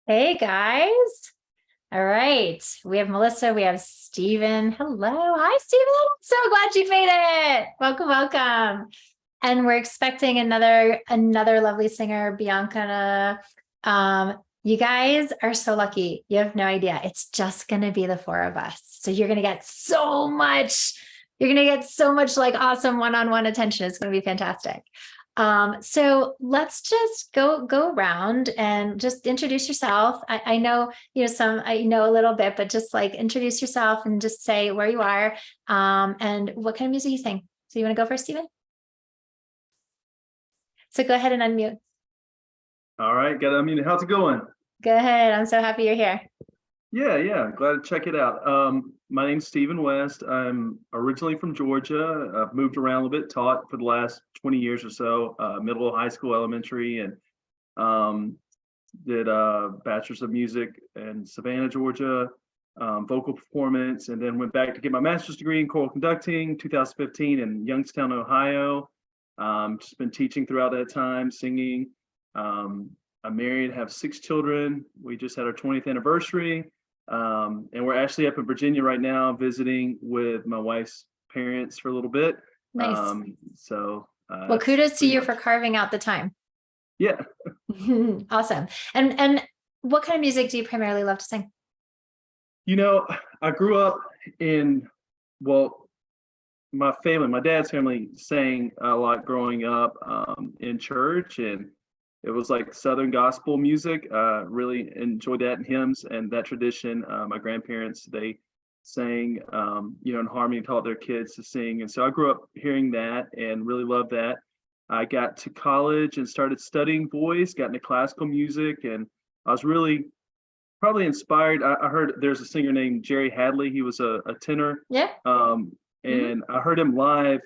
Hey guys. All right. We have Melissa, we have Steven. Hello. Hi, Steven. So glad you made it. Welcome, welcome. And we're expecting another lovely singer, Bianca. You guys are so lucky. You have no idea. It's just gonna be the four of us. So you're gonna get so much like awesome one-on-one attention. It's gonna be fantastic. So let's just go around and just introduce yourself. I know, I know a little bit, but just like introduce yourself and just say where you are, and what kind of music you sing. So you want to go first, Steven? So go ahead and unmute. All right, got it unmuted. How's it going? Go ahead. I'm so happy you're here. Yeah, glad to check it out. My name's Stephen West. I'm originally from Georgia. I've moved around a little bit, taught for the last 20 years or so, middle, high school, elementary, and did a bachelor's of music in Savannah, Georgia, vocal performance, and then went back to get my master's degree in choral conducting, 2015 in Youngstown, Ohio. Just been teaching throughout that time, singing. I'm married, have 6 children. We just had our 20th anniversary. And we're actually up in Virginia right now visiting with my wife's parents for a little bit. Nice. Well, kudos to you for carving out the time. Yeah. Awesome. And what kind of music do you primarily love to sing? I grew up my dad's family sang a lot growing up in church, and it was like Southern gospel music. Really enjoyed that in hymns and that tradition. My grandparents, they sang, in harmony, taught their kids to sing. And so I grew up hearing that and really loved that. I got to college and started studying voice, got into classical music, and I was really probably inspired. I heard there's a singer named Jerry Hadley. He was a tenor. Yeah. And I heard him live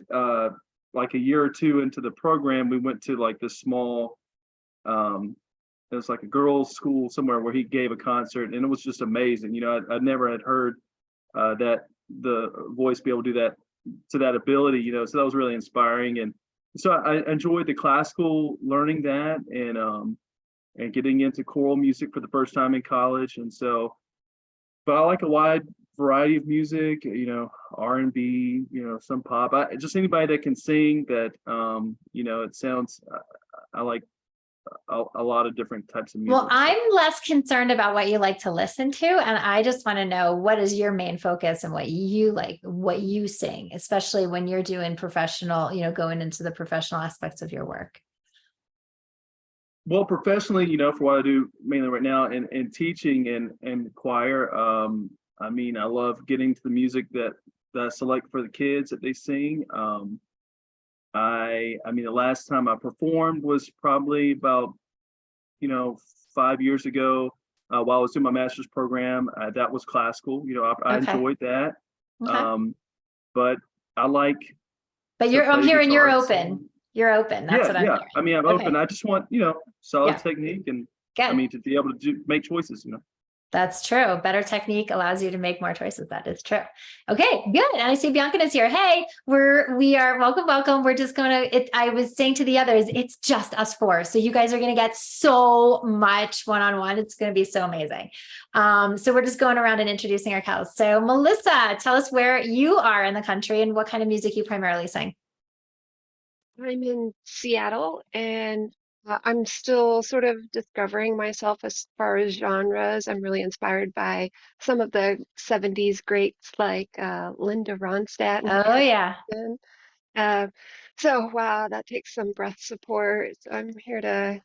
like a year or two into the program. We went to like this small, it was like a girls' school somewhere where he gave a concert, and it was just amazing. I never had heard that the voice be able to do that to that ability. So that was really inspiring. And so I enjoyed the classical, learning that, and getting into choral music for the first time in college. And so, but I like a wide variety of music, R&B, some pop. Just anybody that can sing that, it sounds, I like a lot of different types of music. Well, I'm less concerned about what you like to listen to. And I just want to know, what is your main focus and what you like, what you sing, especially when you're doing professional, going into the professional aspects of your work. Well, professionally, for what I do mainly right now in teaching and choir, I love getting to the music that I select for the kids that they sing. The last time I performed was probably about, 5 years ago, while I was doing my master's program. That was classical. I enjoyed that. Okay. But I like. But I'm hearing you're open. You're open. That's what I'm hearing. I'm open. I just want, solid technique and to be able to make choices, That's true. Better technique allows you to make more choices. That is true. Okay, good. And I see Bianca is here. Hey, we are welcome. We're just I was saying to the others, it's just us 4. So you guys are going to get so much one-on-one. It's going to be so amazing. So we're just going around and introducing our cows. So Melissa, tell us where you are in the country and what kind of music you primarily sing. I'm in Seattle, and I'm still sort of discovering myself as far as genres. I'm really inspired by some of the 70s greats like Linda Ronstadt and Oh, yeah. Wow, that takes some breath support. So I'm here to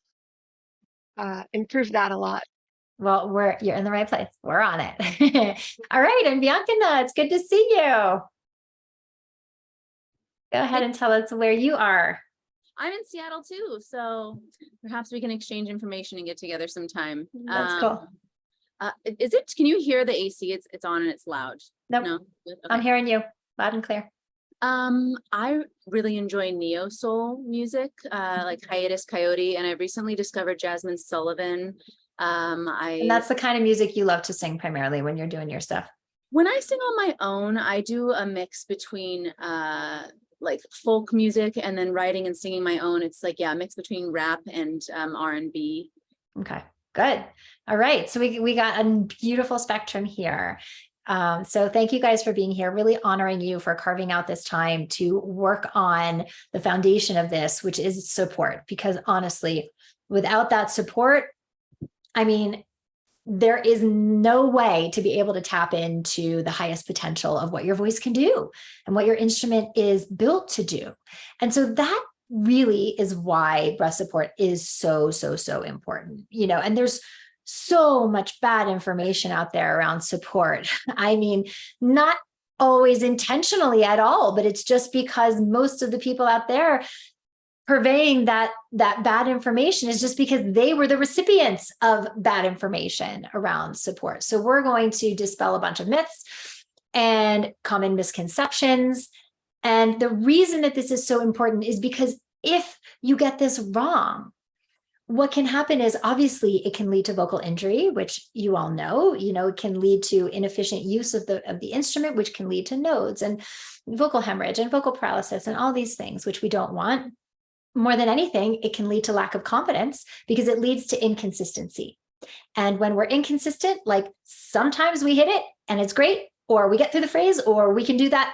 improve that a lot. Well, you're in the right place. We're on it. All right. And Bianca, it's good to see you. Go ahead and tell us where you are. I'm in Seattle too, so perhaps we can exchange information and get together sometime. That's cool. Can you hear the AC? It's on and it's loud. Nope. No? Okay. I'm hearing you loud and clear. I really enjoy neo soul music, like Hiatus Coyote, and I recently discovered Jasmine Sullivan. And that's the kind of music you love to sing primarily when you're doing your stuff. When I sing on my own, I do a mix between like folk music and then writing and singing my own. It's like, a mix between rap and R&B. Okay. Good. All right. So we got a beautiful spectrum here. So thank you guys for being here, really honoring you for carving out this time to work on the foundation of this, which is support. Because honestly, without that support, I mean, there is no way to be able to tap into the highest potential of what your voice can do and what your instrument is built to do. And so that really is why breath support is so, so, so important, you know, and there's so much bad information out there around support. I mean, not always intentionally at all, but it's just because most of the people out there purveying that bad information is just because they were the recipients of bad information around support. So we're going to dispel a bunch of myths and common misconceptions. And the reason that this is so important is because if you get this wrong, what can happen is obviously it can lead to vocal injury, which you all know, it can lead to inefficient use of the instrument, which can lead to nodes and vocal hemorrhage and vocal paralysis and all these things, which we don't want. More than anything, it can lead to lack of confidence because it leads to inconsistency. And when we're inconsistent, like sometimes we hit it and it's great, or we get through the phrase, or we can do that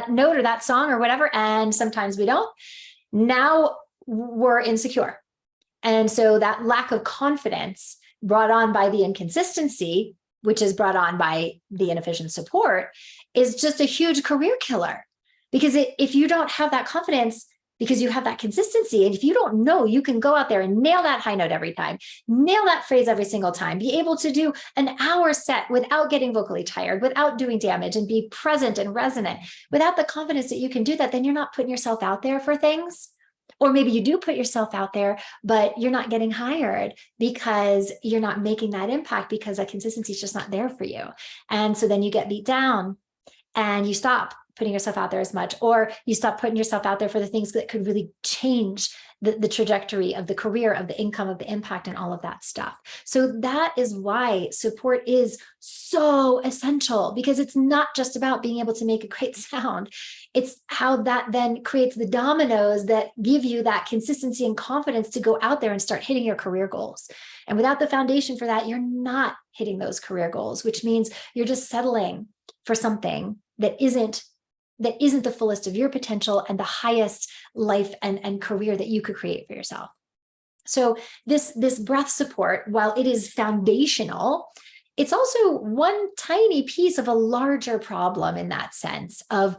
note or that song or whatever, and sometimes we don't. Now we're insecure. And so that lack of confidence brought on by the inconsistency, which is brought on by the inefficient support, is just a huge career killer. Because if you don't have that confidence, because you have that consistency, and if you don't know, you can go out there and nail that high note every time, nail that phrase every single time, be able to do an hour set without getting vocally tired, without doing damage, and be present and resonant. Without the confidence that you can do that, then you're not putting yourself out there for things. Or maybe you do put yourself out there, but you're not getting hired because you're not making that impact because that consistency is just not there for you. And so then you get beat down and you stop putting yourself out there as much, or you stop putting yourself out there for the things that could really change the trajectory of the career, of the income, of the impact, and all of that stuff. So that is why support is so essential, because it's not just about being able to make a great sound. It's how that then creates the dominoes that give you that consistency and confidence to go out there and start hitting your career goals. And without the foundation for that, you're not hitting those career goals, which means you're just settling for something that isn't the fullest of your potential and the highest life and career that you could create for yourself. So this breath support, while it is foundational, it's also one tiny piece of a larger problem in that sense of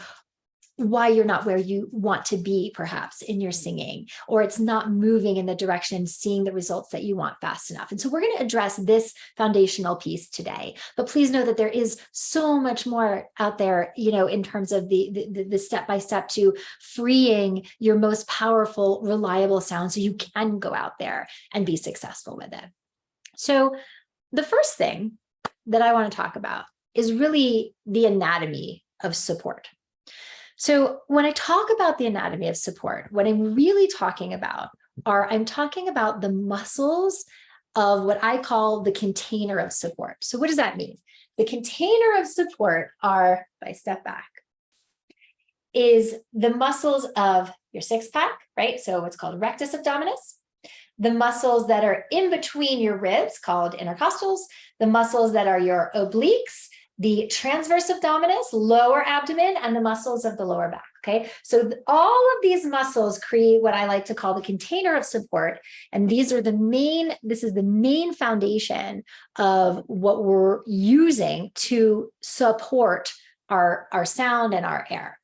why you're not where you want to be, perhaps, in your singing, or it's not moving in the direction, seeing the results that you want fast enough. And so we're going to address this foundational piece today. But please know that there is so much more out there, in terms of the step-by-step to freeing your most powerful, reliable sound so you can go out there and be successful with it. So the first thing that I want to talk about is really the anatomy of support. So when I talk about the anatomy of support, what I'm really talking about I'm talking about the muscles of what I call the container of support. So what does that mean? The container of support if I step back, is the muscles of your six pack, right? So what's called rectus abdominis, the muscles that are in between your ribs called intercostals, the muscles that are your obliques, the transverse abdominis, lower abdomen, and the muscles of the lower back, okay? So all of these muscles create what I like to call the container of support, and this is the main foundation of what we're using to support our sound and our air.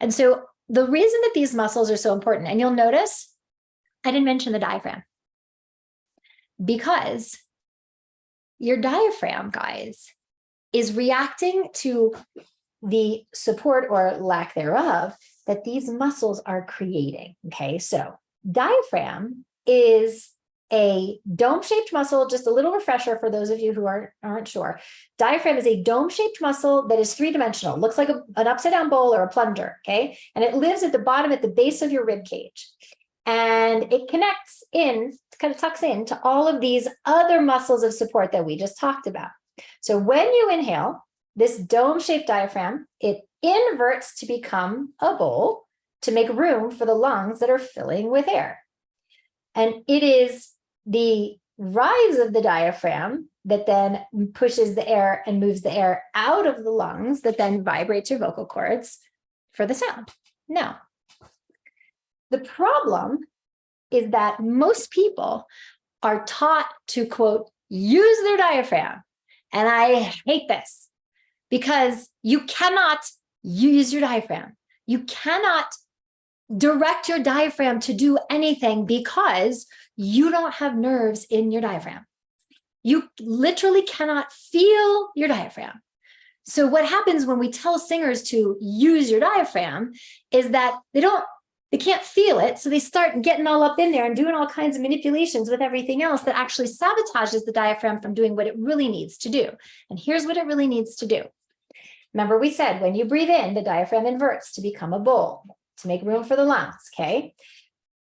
And so the reason that these muscles are so important, and you'll notice I didn't mention the diaphragm, because your diaphragm, guys, is reacting to the support or lack thereof that these muscles are creating, okay? So diaphragm is a dome-shaped muscle. Just a little refresher for those of you who aren't sure. Diaphragm is a dome-shaped muscle that is three-dimensional, looks like an upside-down bowl or a plunger, okay? And it lives at the bottom, at the base of your rib cage. And it connects in, kind of tucks in to all of these other muscles of support that we just talked about. So when you inhale, this dome-shaped diaphragm, it inverts to become a bowl to make room for the lungs that are filling with air. And it is the rise of the diaphragm that then pushes the air and moves the air out of the lungs that then vibrates your vocal cords for the sound. Now, the problem is that most people are taught to, quote, use their diaphragm. And I hate this because you cannot use your diaphragm. You cannot direct your diaphragm to do anything because you don't have nerves in your diaphragm. You literally cannot feel your diaphragm. So what happens when we tell singers to use your diaphragm is that they can't feel it. So they start getting all up in there and doing all kinds of manipulations with everything else that actually sabotages the diaphragm from doing what it really needs to do. And here's what it really needs to do. Remember, we said when you breathe in, the diaphragm inverts to become a bowl, to make room for the lungs, okay?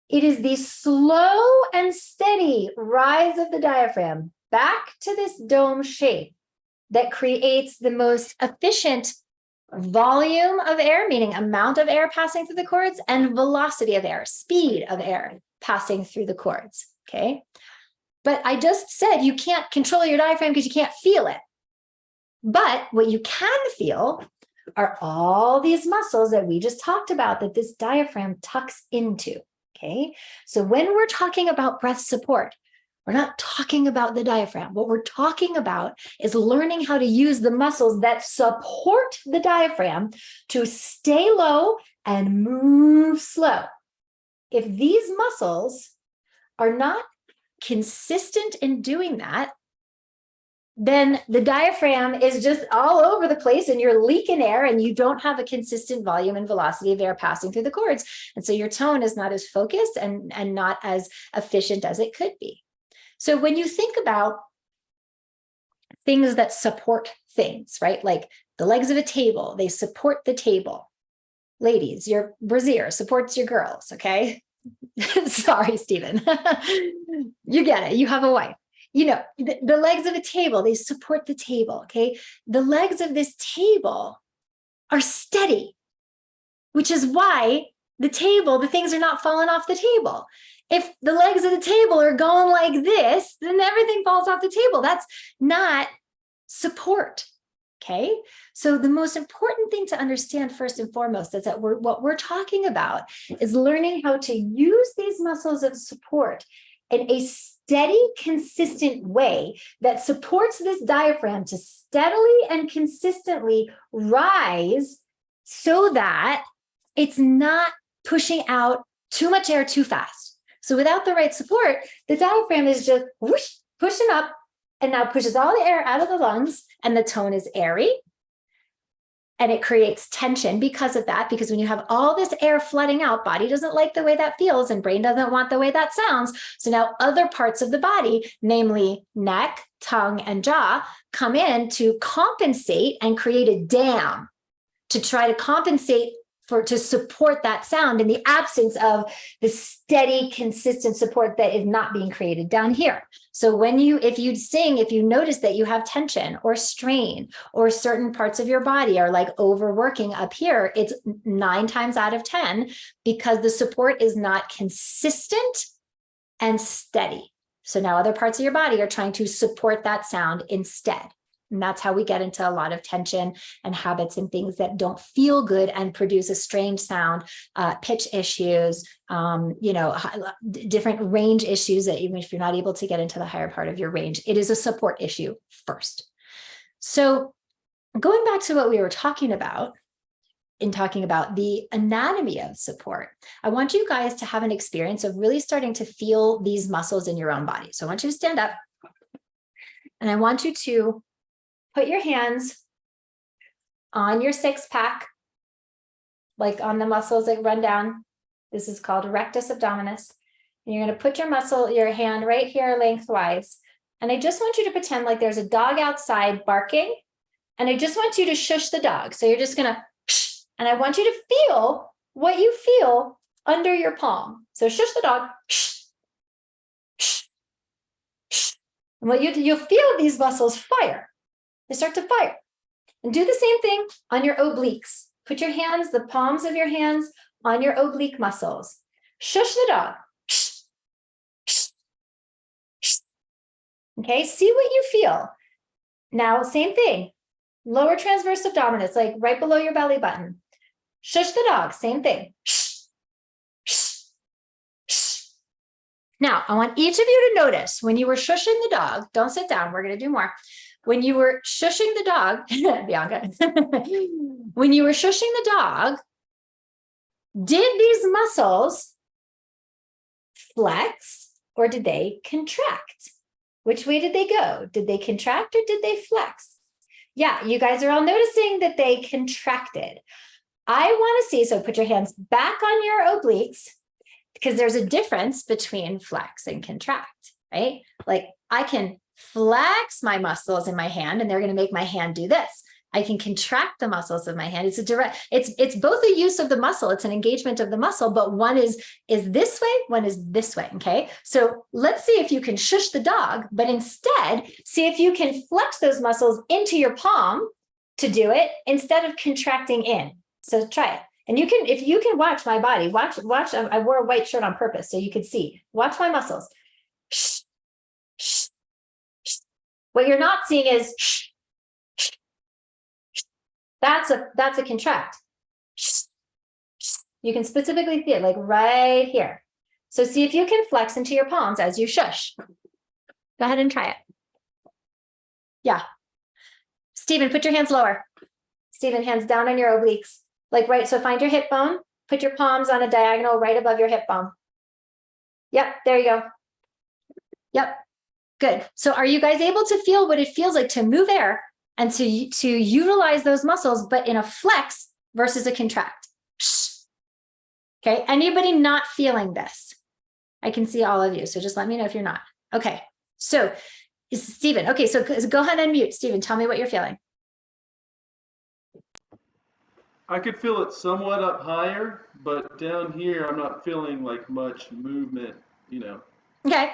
It is the slow and steady rise of the diaphragm back to this dome shape that creates the most efficient volume of air, meaning amount of air passing through the cords, and velocity of air, speed of air passing through the cords, okay? But I just said you can't control your diaphragm because you can't feel it. But what you can feel are all these muscles that we just talked about that this diaphragm tucks into, okay? So when we're talking about breath support, we're not talking about the diaphragm. What we're talking about is learning how to use the muscles that support the diaphragm to stay low and move slow. If these muscles are not consistent in doing that, then the diaphragm is just all over the place and you're leaking air and you don't have a consistent volume and velocity of air passing through the cords. And so your tone is not as focused and not as efficient as it could be. So when you think about things that support things, right? Like the legs of a table, they support the table. Ladies, your brassiere supports your girls, okay? Sorry, Stephen. You get it. You have a wife. You know, the legs of a table, they support the table, okay? The legs of this table are steady, which is why the things are not falling off the table. If the legs of the table are going like this, then everything falls off the table. That's not support, okay? So the most important thing to understand first and foremost is that what we're talking about is learning how to use these muscles of support in a steady, consistent way that supports this diaphragm to steadily and consistently rise so that it's not pushing out too much air too fast. So without the right support, the diaphragm is just whoosh, pushing up and now pushes all the air out of the lungs and the tone is airy. And it creates tension because of that, because when you have all this air flooding out, body doesn't like the way that feels and brain doesn't want the way that sounds. So now other parts of the body, namely neck, tongue, and jaw, come in to compensate and create a dam to try to compensate to support that sound in the absence of the steady, consistent support that is not being created down here. So if you sing, if you notice that you have tension or strain or certain parts of your body are like overworking up here, it's 9 times out of 10 because the support is not consistent and steady. So now other parts of your body are trying to support that sound instead. And that's how we get into a lot of tension and habits and things that don't feel good and produce a strange sound, pitch issues, different range issues that even if you're not able to get into the higher part of your range, it is a support issue first. So going back to what we were talking about, in talking about the anatomy of support, I want you guys to have an experience of really starting to feel these muscles in your own body. So I want you to stand up and I want you to put your hands on your 6-pack, like on the muscles that run down. This is called rectus abdominis. And you're going to put your hand right here lengthwise. And I just want you to pretend like there's a dog outside barking. And I just want you to shush the dog. So you're just going to shh. And I want you to feel what you feel under your palm. So shush the dog. Shh. Shh. Shh. And what you'll feel these muscles fire. They start to fire. And do the same thing on your obliques. Put your hands, the palms of your hands on your oblique muscles. Shush the dog. Shh. Shh. Shh. Okay, see what you feel. Now, same thing. Lower transverse abdominis, like right below your belly button. Shush the dog, same thing. Shh, shh, shh. Now, I want each of you to notice when you were shushing the dog, don't sit down, we're going to do more. When you were shushing the dog, Bianca, when you were shushing the dog, did these muscles flex or did they contract? Which way did they go? Did they contract or did they flex? Yeah, you guys are all noticing that they contracted. I want to see, so put your hands back on your obliques because there's a difference between flex and contract, right? Like I can flex my muscles in my hand and they're going to make my hand do this. I can contract the muscles of my hand. It's a direct, it's both a use of the muscle, it's an engagement of the muscle, but one is this way, one is this way, okay? So let's see if you can shush the dog, but instead, see if you can flex those muscles into your palm to do it instead of contracting in. So try it. And you can, if you can watch my body, watch, I wore a white shirt on purpose so you could see. Watch my muscles. Shh, shh, shh. What you're not seeing is shh. That's a contract. You can specifically see it like right here. So see if you can flex into your palms as you shush. Go ahead and try it. Yeah. Stephen, put your hands lower. Stephen, hands down on your obliques. Like right, so find your hip bone. Put your palms on a diagonal right above your hip bone. Yep, there you go. Yep, good. So are you guys able to feel what it feels like to move air and to utilize those muscles, but in a flex versus a contract? Okay, anybody not feeling this? I can see all of you, so just let me know if you're not. Okay, so Stephen, okay, so go ahead and mute. Stephen, tell me what you're feeling. I could feel it somewhat up higher, but down here, I'm not feeling like much movement, you know. Okay,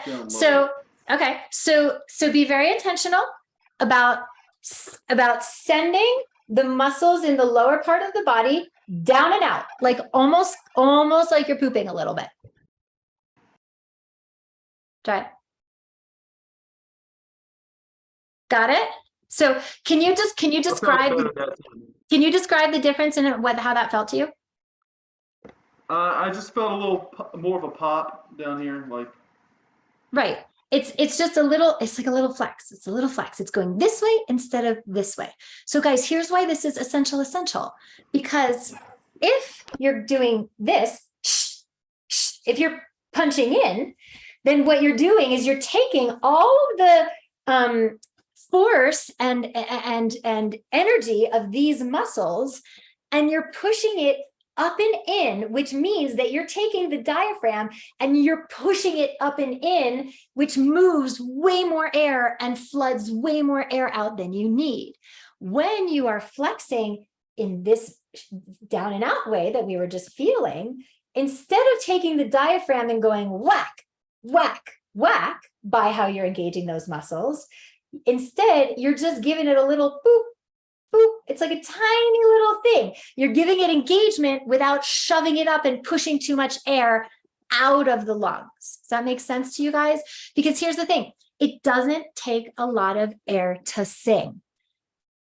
so be very intentional about sending the muscles in the lower part of the body down and out, like almost like you're pooping a little bit. Try it. Got it? So can you describe the difference in how that felt to you? I just felt a little more of a pop down here, like. Right. It's just a little, it's like a little flex. It's a little flex. It's going this way instead of this way. So guys, here's why this is essential, because if you're doing this, if you're punching in, then what you're doing is you're taking all of the force and energy of these muscles and you're pushing it up and in, which means that you're taking the diaphragm and you're pushing it up and in, which moves way more air and floods way more air out than you need. When you are flexing in this down and out way that we were just feeling, instead of taking the diaphragm and going whack, whack, whack by how you're engaging those muscles, instead, you're just giving it a little boop, boop. It's like a tiny little thing. You're giving it engagement without shoving it up and pushing too much air out of the lungs. Does that make sense to you guys? Because here's the thing. It doesn't take a lot of air to sing.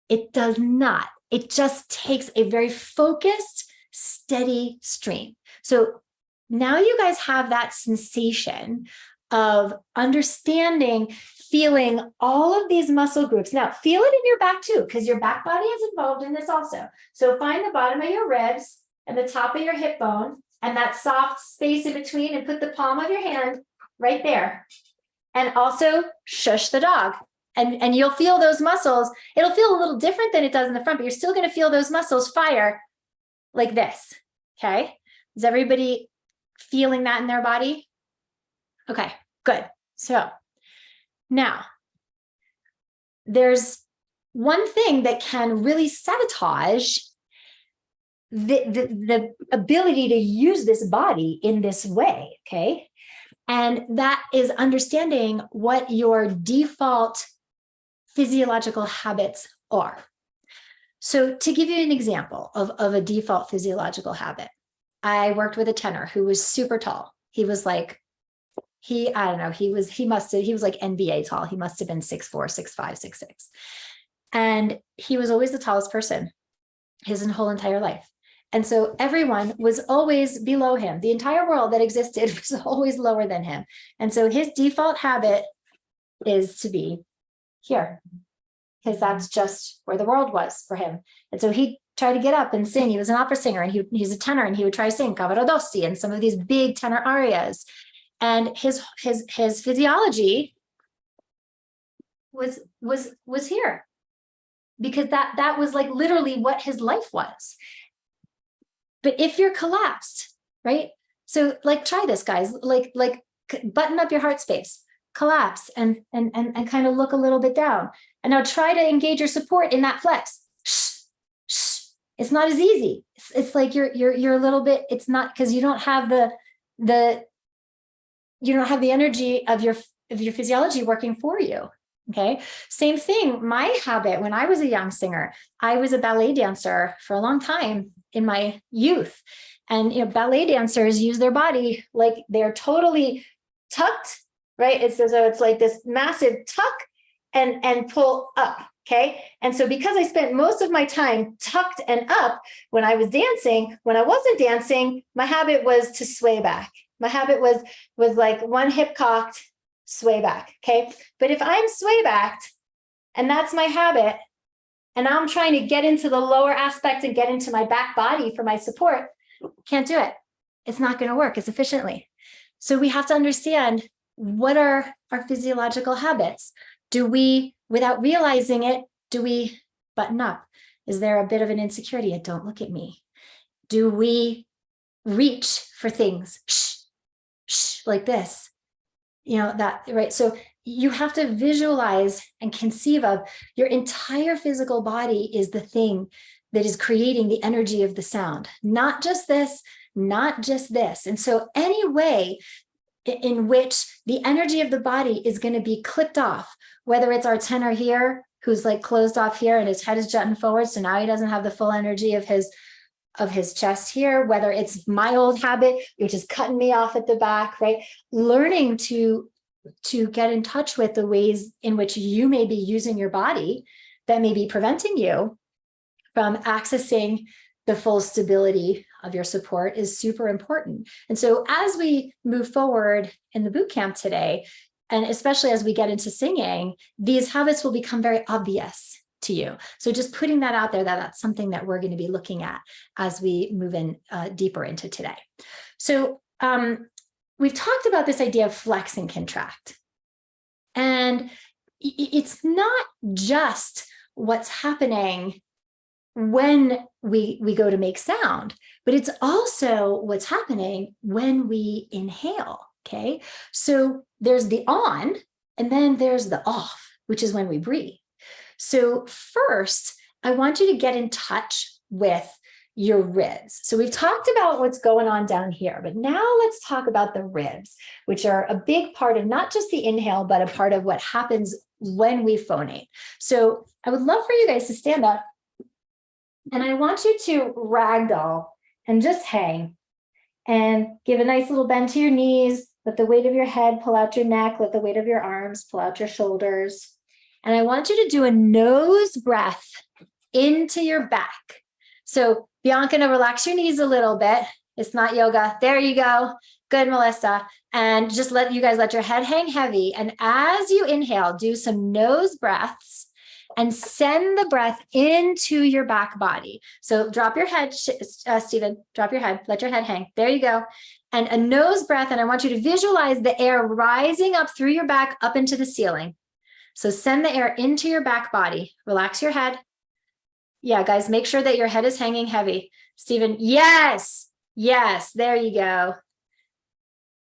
It does not. It just takes a very focused, steady stream. So now you guys have that sensation of understanding, feeling all of these muscle groups. Now, feel it in your back too, because your back body is involved in this also. So find the bottom of your ribs and the top of your hip bone and that soft space in between and put the palm of your hand right there. And also shush the dog. And you'll feel those muscles. It'll feel a little different than it does in the front, but you're still going to feel those muscles fire like this. Okay. Is everybody feeling that in their body? Okay, good. So now there's one thing that can really sabotage the ability to use this body in this way, okay? And that is understanding what your default physiological habits are. So to give you an example of a default physiological habit, I worked with a tenor who was super tall. He was like I don't know, he was like NBA tall. He must have been 6'4", 6'5", 6'6". And he was always the tallest person his whole entire life. And so everyone was always below him. The entire world that existed was always lower than him. And so his default habit is to be here, because that's just where the world was for him. And so he tried to get up and sing. He was an opera singer, and he's a tenor, and he would try to sing Cavaradossi and some of these big tenor arias. And his physiology was here, because that was like literally what his life was. But if you're collapsed, right? So like, try this, guys, like button up your heart space, collapse and kind of look a little bit down. And now try to engage your support in that flex. It's not as easy. It's like you're a little bit, it's not, because you don't have the energy of your physiology working for you. Okay. Same thing. My habit when I was a young singer, I was a ballet dancer for a long time in my youth. And, ballet dancers use their body like they're totally tucked, right? It's like this massive tuck and pull up. Okay. And so because I spent most of my time tucked and up when I was dancing, when I wasn't dancing, my habit was to sway back. My habit was like one hip cocked, sway back. Okay. But if I'm sway backed and that's my habit, and I'm trying to get into the lower aspect and get into my back body for my support, can't do it. It's not going to work as efficiently. So we have to understand, what are our physiological habits? Do we, without realizing it, do we button up? Is there a bit of an insecurity? Don't look at me. Do we reach for things? Like this, that, right? So you have to visualize and conceive of your entire physical body is the thing that is creating the energy of the sound, not just this, not just this. And so any way in which the energy of the body is going to be clipped off, whether it's our tenor here, who's like closed off here and his head is jutting forward, so now he doesn't have the full energy of his chest here, whether it's my old habit, which is cutting me off at the back, right? Learning to get in touch with the ways in which you may be using your body that may be preventing you from accessing the full stability of your support is super important. And so as we move forward in the boot camp today, and especially as we get into singing, these habits will become very obvious to you. So just putting that out there, that's something that we're going to be looking at as we move in deeper into today. So we've talked about this idea of flex and contract. And it's not just what's happening when we go to make sound, but it's also what's happening when we inhale. Okay. So there's the on, and then there's the off, which is when we breathe. So first, I want you to get in touch with your ribs. So we've talked about what's going on down here, but now let's talk about the ribs, which are a big part of not just the inhale, but a part of what happens when we phonate. So I would love for you guys to stand up, and I want you to ragdoll and just hang and give a nice little bend to your knees. Let the weight of your head pull out your neck. Let the weight of your arms pull out your shoulders. And I want you to do a nose breath into your back. So Bianca, now relax your knees a little bit. It's not yoga. There you go. Good, Melissa. And just let your head hang heavy. And as you inhale, do some nose breaths and send the breath into your back body. So drop your head, Stephen, drop your head, let your head hang. There you go. And a nose breath. And I want you to visualize the air rising up through your back, up into the ceiling. So send the air into your back body. Relax your head. Yeah, guys, make sure that your head is hanging heavy. Stephen, yes, there you go.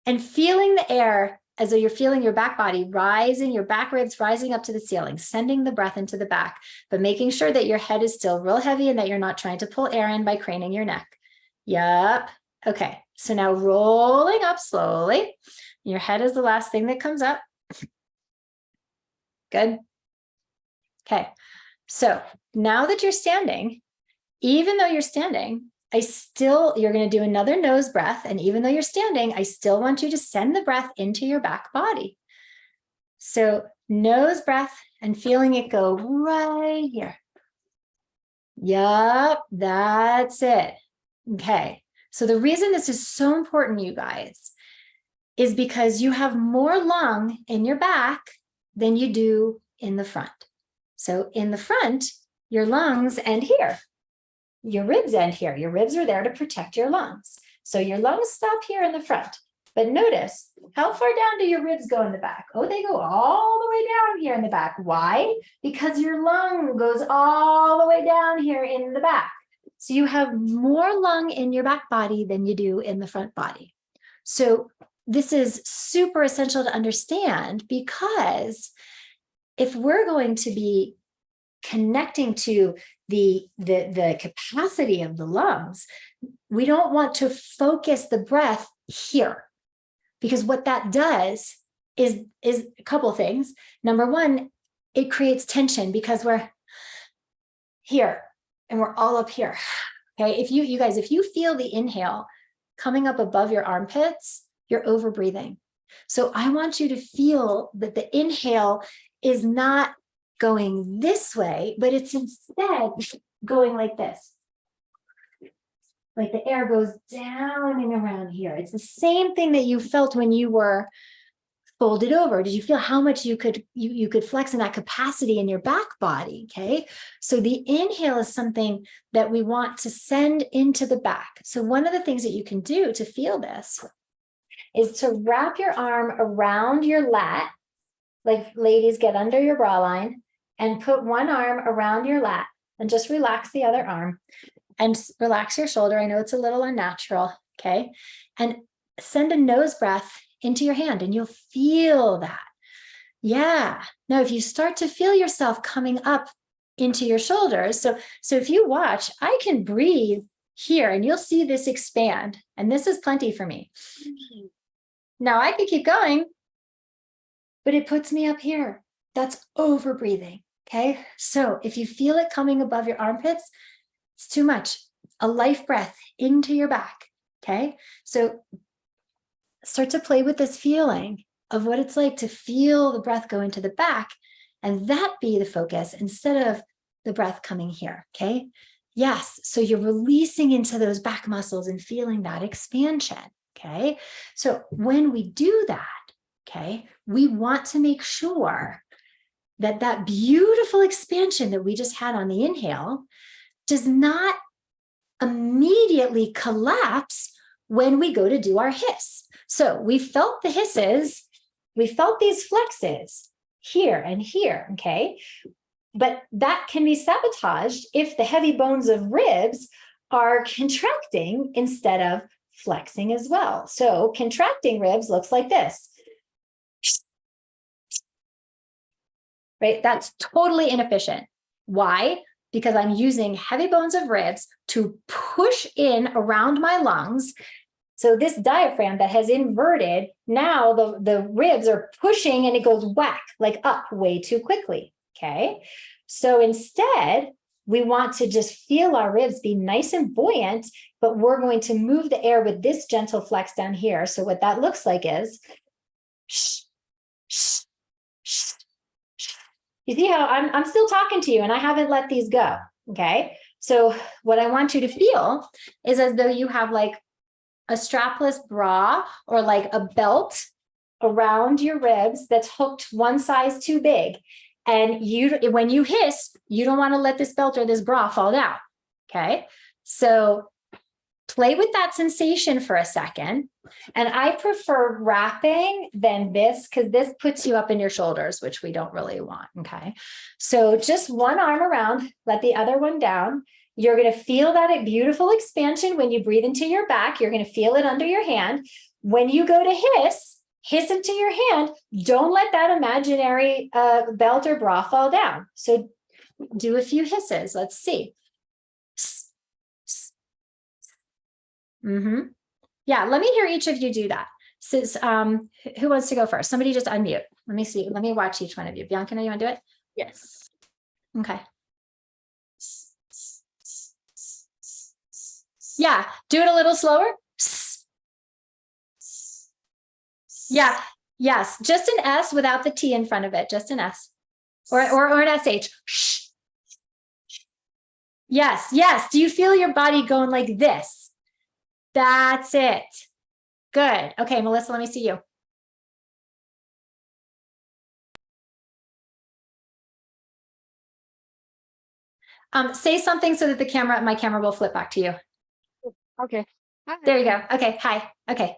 And feeling the air as though you're feeling your back body rising, your back ribs rising up to the ceiling, sending the breath into the back, but making sure that your head is still real heavy and that you're not trying to pull air in by craning your neck. Yep. Okay. So now rolling up slowly. Your head is the last thing that comes up. Good. Okay. So now that you're standing, even though you're standing, you're going to do another nose breath. And even though you're standing, I still want you to send the breath into your back body. So nose breath and feeling it go right here. Yup, that's it. Okay. So the reason this is so important, you guys, is because you have more lung in your back than you do in the front. So in the front, your lungs end here. Your ribs end here. Your ribs are there to protect your lungs. So your lungs stop here in the front. But notice, how far down do your ribs go in the back? Oh, they go all the way down here in the back. Why? Because your lung goes all the way down here in the back. So you have more lung in your back body than you do in the front body. So this is super essential to understand, because if we're going to be connecting to the capacity of the lungs, we don't want to focus the breath here, because what that does is a couple things. Number one, it creates tension because we're here and we're all up here. Okay, if you guys, if you feel the inhale coming up above your armpits, you're over breathing. So I want you to feel that the inhale is not going this way, but it's instead going like this. Like the air goes down and around here. It's the same thing that you felt when you were folded over. Did you feel how much you could flex in that capacity in your back body? Okay. So the inhale is something that we want to send into the back. So one of the things that you can do to feel this is to wrap your arm around your lat, like ladies, get under your bra line and put one arm around your lat and just relax the other arm and relax your shoulder. I know it's a little unnatural. Okay. And send a nose breath into your hand and you'll feel that. Yeah. Now, if you start to feel yourself coming up into your shoulders, so if you watch, I can breathe here and you'll see this expand. And this is plenty for me. Now I could keep going, but it puts me up here. That's over breathing. Okay. So if you feel it coming above your armpits, it's too much. A life breath into your back. Okay. So start to play with this feeling of what it's like to feel the breath go into the back and that be the focus instead of the breath coming here. Okay. Yes. So you're releasing into those back muscles and feeling that expansion. Okay. So when we do that, okay, we want to make sure that that beautiful expansion that we just had on the inhale does not immediately collapse when we go to do our hiss. So we felt the hisses, we felt these flexes here and here, okay? But that can be sabotaged if the heavy bones of ribs are contracting instead of flexing as well. So contracting ribs looks like this. Right? That's totally inefficient. Why? Because I'm using heavy bones of ribs to push in around my lungs. So this diaphragm that has inverted, now the ribs are pushing and it goes whack, like up way too quickly. Okay. So instead, we want to just feel our ribs be nice and buoyant, but we're going to move the air with this gentle flex down here. So what that looks like is, you see how I'm still talking to you and I haven't let these go. Okay. So what I want you to feel is as though you have like a strapless bra or like a belt around your ribs that's hooked one size too big. And when you hiss, you don't want to let this belt or this bra fall down. Okay. So play with that sensation for a second. And I prefer wrapping than this because this puts you up in your shoulders, which we don't really want. Okay. So just one arm around, let the other one down. You're going to feel that beautiful expansion when you breathe into your back. You're going to feel it under your hand. When you go to hiss into your hand. Don't let that imaginary belt or bra fall down. So do a few hisses. Let's see. Mm-hmm. Yeah, let me hear each of you do that. Since, who wants to go first? Somebody just unmute. Let me see. Let me watch each one of you. Bianca, you want to do it? Yes. Okay. Yeah, do it a little slower. Yeah, yes, just an S without the T in front of it, just an S. Or an SH. Shh. Yes, yes. Do you feel your body going like this? That's it. Good. Okay, Melissa, let me see you. Say something so that my camera will flip back to you. Okay. Hi. There you go. Okay, hi. Okay.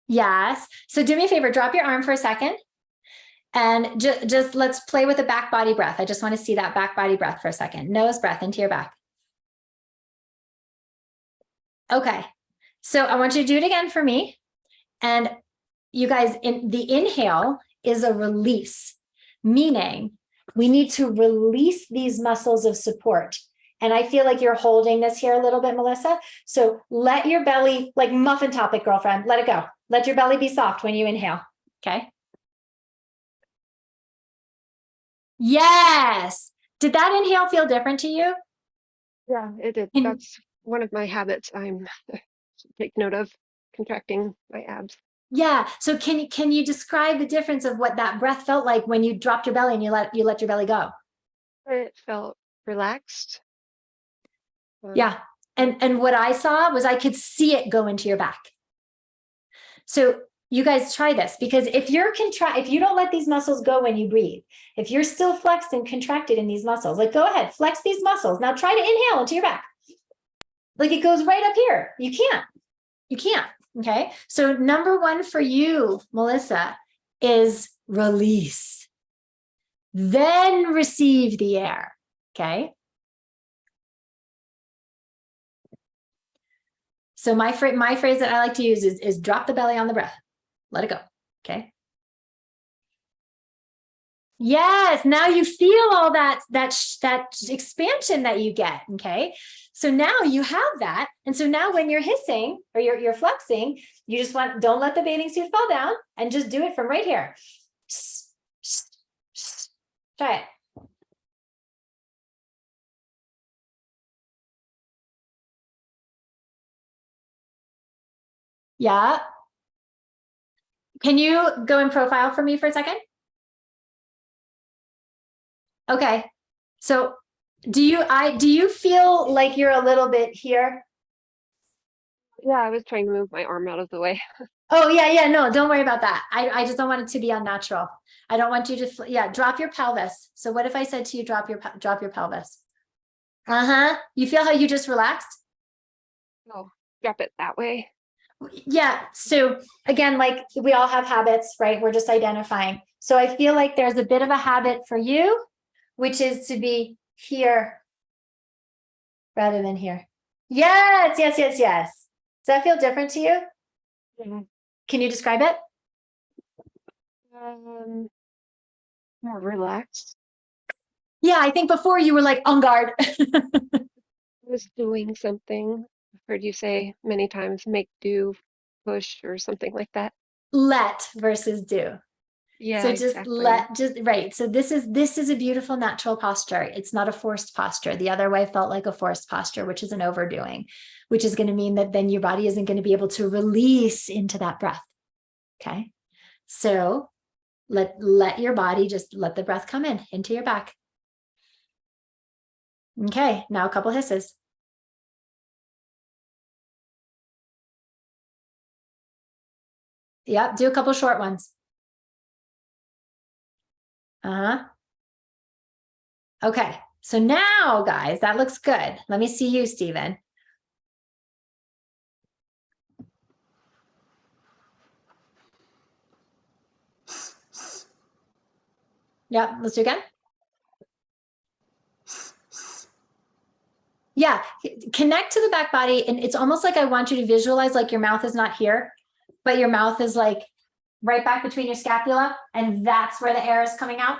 Yes. So do me a favor, drop your arm for a second. And just let's play with the back body breath. I just want to see that back body breath for a second. Nose breath into your back. Okay. So I want you to do it again for me. And you guys, the inhale is a release, meaning we need to release these muscles of support. And I feel like you're holding this here a little bit, Melissa. So let your belly, like muffin topic, girlfriend, let it go. Let your belly be soft when you inhale. Okay. Yes. Did that inhale feel different to you? Yeah, it did. That's one of my habits. I'm take note of contracting my abs. Yeah. So can you describe the difference of what that breath felt like when you dropped your belly and you let your belly go? It felt relaxed. Yeah. And what I saw was I could see it go into your back. So you guys try this, because if you don't let these muscles go when you breathe, if you're still flexed and contracted in these muscles, like go ahead, flex these muscles. Now try to inhale into your back. Like it goes right up here. You can't. Okay. So number one for you, Melissa, is release. Then receive the air. Okay. So my phrase that I like to use is drop the belly on the breath. Let it go. Okay. Yes. Now you feel all that expansion that you get. Okay. So now you have that. And so now when you're hissing or you're flexing, you just don't let the bathing suit fall down and just do it from right here. Try it. Yeah. Can you go in profile for me for a second? Okay. So do you feel like you're a little bit here? Yeah, I was trying to move my arm out of the way. Oh, yeah. No, don't worry about that. I just don't want it to be unnatural. I don't want you to, drop your pelvis. So what if I said to you, drop your pelvis? Uh-huh. You feel how you just relaxed? Oh, drop it that way. Yeah. So again, like we all have habits, right? We're just identifying. So I feel like there's a bit of a habit for you, which is to be here rather than here. Yes. Does that feel different to you? Yeah. Can you describe it? More relaxed. Yeah, I think before you were like on guard. I was doing something. I've heard you say many times, make do, push, or something like that. Let versus do. Yeah, So just exactly. right. So this is a beautiful natural posture. It's not a forced posture. The other way felt like a forced posture, which is an overdoing, which is going to mean that then your body isn't going to be able to release into that breath. Okay. So let your body just let the breath come in into your back. Okay. Now a couple hisses. Yep. Do a couple short ones. Uh-huh. Okay. So now, guys, that looks good. Let me see you, Stephen. Yep. Let's do again. Yeah. Connect to the back body. And it's almost like I want you to visualize like your mouth is not here, but your mouth is like right back between your scapula. And that's where the air is coming out.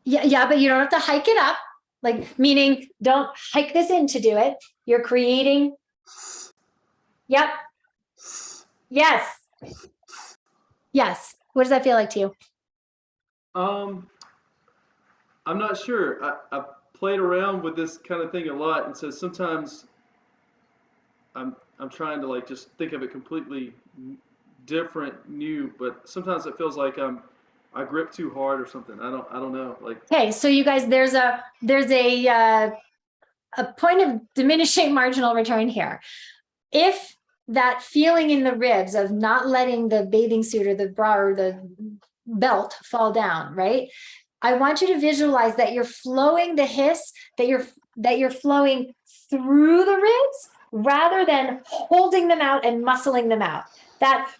Yeah, but you don't have to hike it up. Like, meaning don't hike this in to do it. You're creating. Yep. Yes. Yes. What does that feel like to you? I'm not sure. I've played around with this kind of thing a lot, and so sometimes I'm trying to like just think of it completely different, new, but sometimes it feels like I grip too hard or something. I don't know. Like, Okay, so you guys, there's a point of diminishing marginal return here. If that feeling in the ribs of not letting the bathing suit or the bra or the belt fall down, right? I want you to visualize that you're flowing the hiss, that you're flowing through the ribs rather than holding them out and muscling them out. That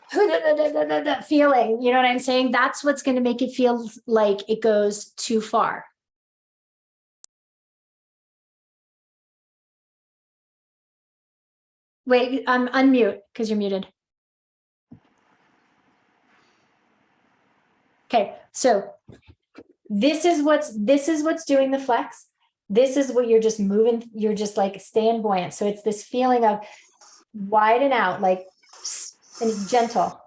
feeling, you know what I'm saying? That's what's going to make it feel like it goes too far. Wait, unmute because you're muted. Okay, so this is what's doing the flex. This is what you're just moving, you're just like staying buoyant. So it's this feeling of widen out, like, and it's gentle.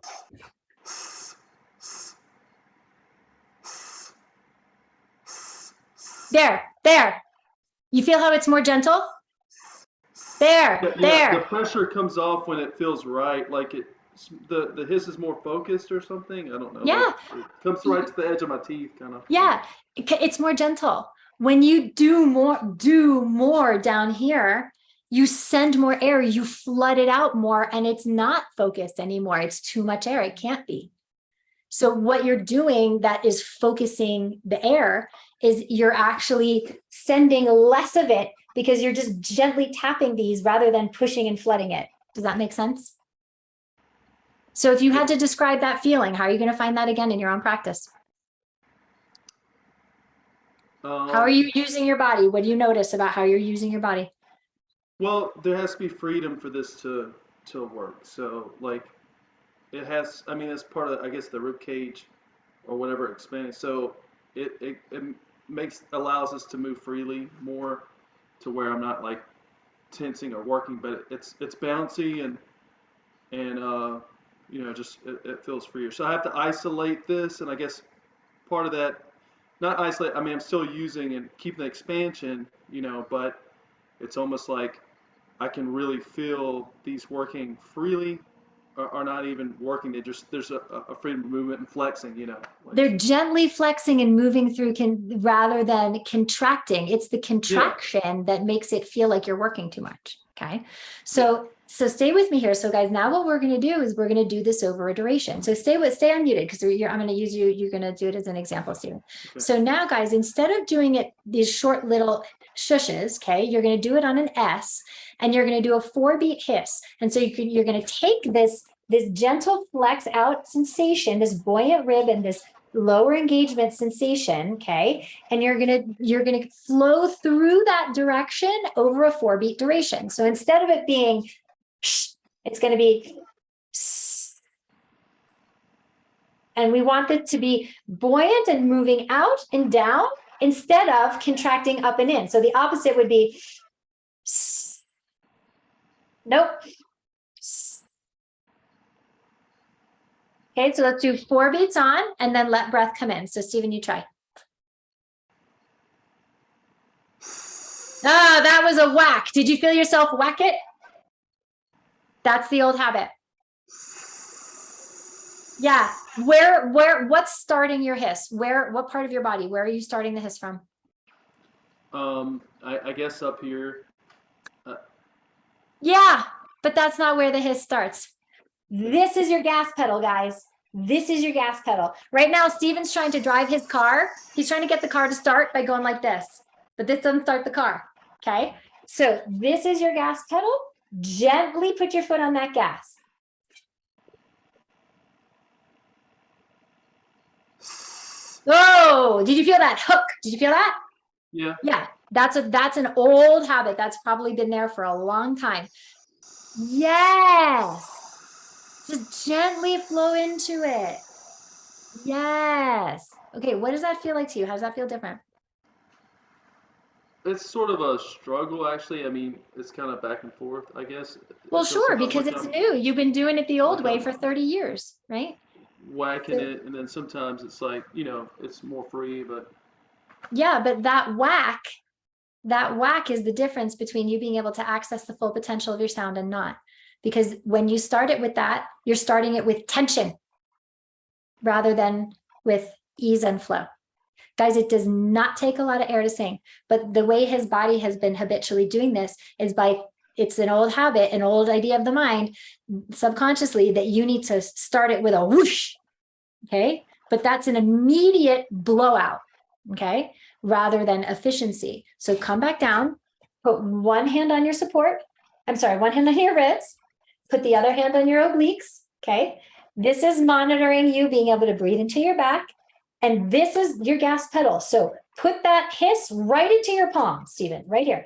There. You feel how it's more gentle? There. the pressure comes off when it feels right. Like the hiss is more focused or something. I don't know. Yeah. Like it comes right to the edge of my teeth, kind of. Yeah, it's more gentle. When you do more down here, you send more air, you flood it out more, and it's not focused anymore. It's too much air. It can't be. So what you're doing that is focusing the air is you're actually sending less of it because you're just gently tapping these rather than pushing and flooding it. Does that make sense? So if you had to describe that feeling, how are you going to find that again in your own practice? How are you using your body? What do you notice about how you're using your body? Well, there has to be freedom for this to work. So like it has, I mean, it's part of, I guess, the rib cage or whatever expanding. So it allows us to move freely more to where I'm not like tensing or working, but it's bouncy and you know, just it feels freer. So I have to isolate this, and I guess part of that, not isolate, I mean, I'm still using and keeping the expansion, you know, but it's almost like I can really feel these working freely or not even working. There's a freedom of movement and flexing, you know. Like, They're gently flexing and moving through rather than contracting. It's the contraction that makes it feel like you're working too much. Okay. So stay with me here. So guys, now what we're going to do is we're going to do this over a duration. So stay unmuted because I'm going to use you. You're going to do it as an example, Stephen. Okay. So now guys, instead of doing it, these short little shushes, okay, you're going to do it on an S and you're going to do a 4-beat hiss. And so you're going to take this gentle flex out sensation, this buoyant rib and this lower engagement sensation, okay? And you're gonna flow through that direction over a 4-beat duration. So instead of it being it's gonna be and we want it to be buoyant and moving out and down instead of contracting up and in. So the opposite would be nope. Okay, so let's do 4 beats on and then let breath come in. So Stephen, you try. Ah, that was a whack. Did you feel yourself whack it? That's the old habit. Yeah. What's starting your hiss? What part of your body? Where are you starting the hiss from? I guess up here. Yeah, but that's not where the hiss starts. This is your gas pedal, guys. This is your gas pedal. Right now, Steven's trying to drive his car. He's trying to get the car to start by going like this, but this doesn't start the car, okay? So this is your gas pedal. Gently put your foot on that gas. Oh, did you feel that hook? Did you feel that? Yeah. Yeah, that's an old habit. That's probably been there for a long time. Yes. Just gently flow into it. Yes. Okay, what does that feel like to you? How does that feel different? It's sort of a struggle, actually. I mean, it's kind of back and forth, I guess. Well, sure, because it's new. You've been doing it the old way for 30 years, right? Whacking it, and then sometimes it's like, you know, it's more free, but Yeah, but that whack is the difference between you being able to access the full potential of your sound and not. Because when you start it with that, you're starting it with tension rather than with ease and flow. Guys, it does not take a lot of air to sing, but the way his body has been habitually doing this is by, it's an old habit, an old idea of the mind, subconsciously, that you need to start it with a whoosh, okay? But that's an immediate blowout, okay? Rather than efficiency. So come back down, put one hand on your support. I'm sorry, one hand on your ribs, put the other hand on your obliques, okay? This is monitoring you being able to breathe into your back. And this is your gas pedal. So put that hiss right into your palm, Stephen, right here.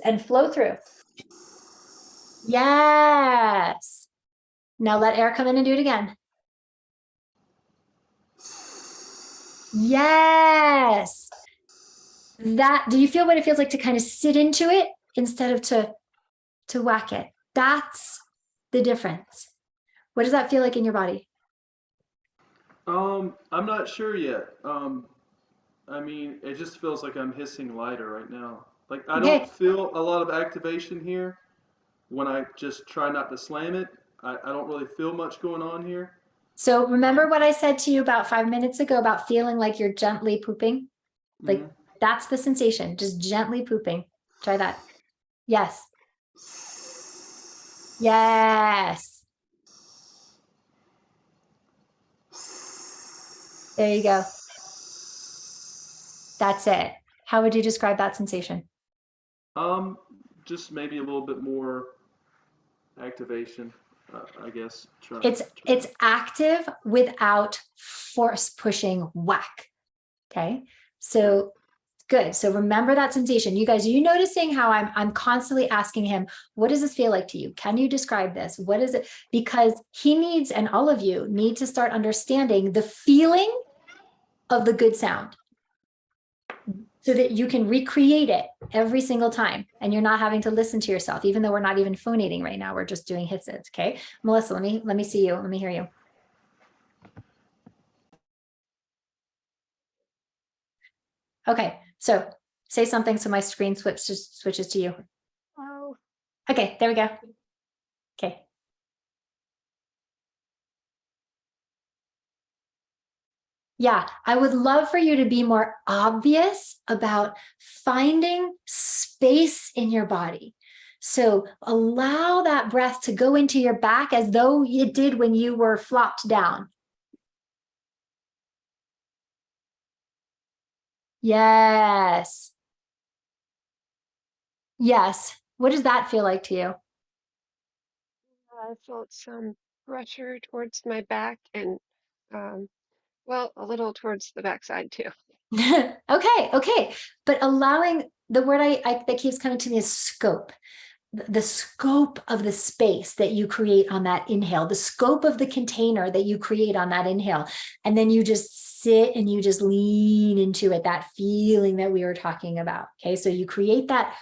And flow through. Yes. Now let air come in and do it again. Yes. That, do you feel what it feels like to kind of sit into it instead of to whack it? That's the difference. What does that feel like in your body? I'm not sure yet. I mean, it just feels like I'm hissing lighter right now. Like I Okay. don't feel a lot of activation here when I just try not to slam it. I don't really feel much going on here. So remember what I said to you about 5 minutes ago about feeling like you're gently pooping? Like that's the sensation, just gently pooping. Try that. Yes. Yes. There you go. That's it. How would you describe that sensation? Just maybe a little bit more activation, I guess. It's active without force pushing whack. Okay. So good. So remember that sensation. You guys, are you noticing how I'm constantly asking him, what does this feel like to you? Can you describe this? What is it? Because he needs, and all of you need to start understanding the feeling of the good sound so that you can recreate it every single time. And you're not having to listen to yourself, even though we're not even phonating right now. We're just doing hisses. Okay. Melissa, let me see you. Let me hear you. Okay. So say something so my screen switches to you. Oh, Okay, there we go. Okay. Yeah, I would love for you to be more obvious about finding space in your body. So allow that breath to go into your back as though it did when you were flopped down. Yes. Yes. What does that feel like to you? I felt some pressure towards my back and, well, a little towards the backside too. Okay. But allowing the word that keeps coming to me is scope. The scope of the space that you create on that inhale, the scope of the container that you create on that inhale. And then you just sit and you just lean into it, that feeling that we were talking about. Okay. So you create that,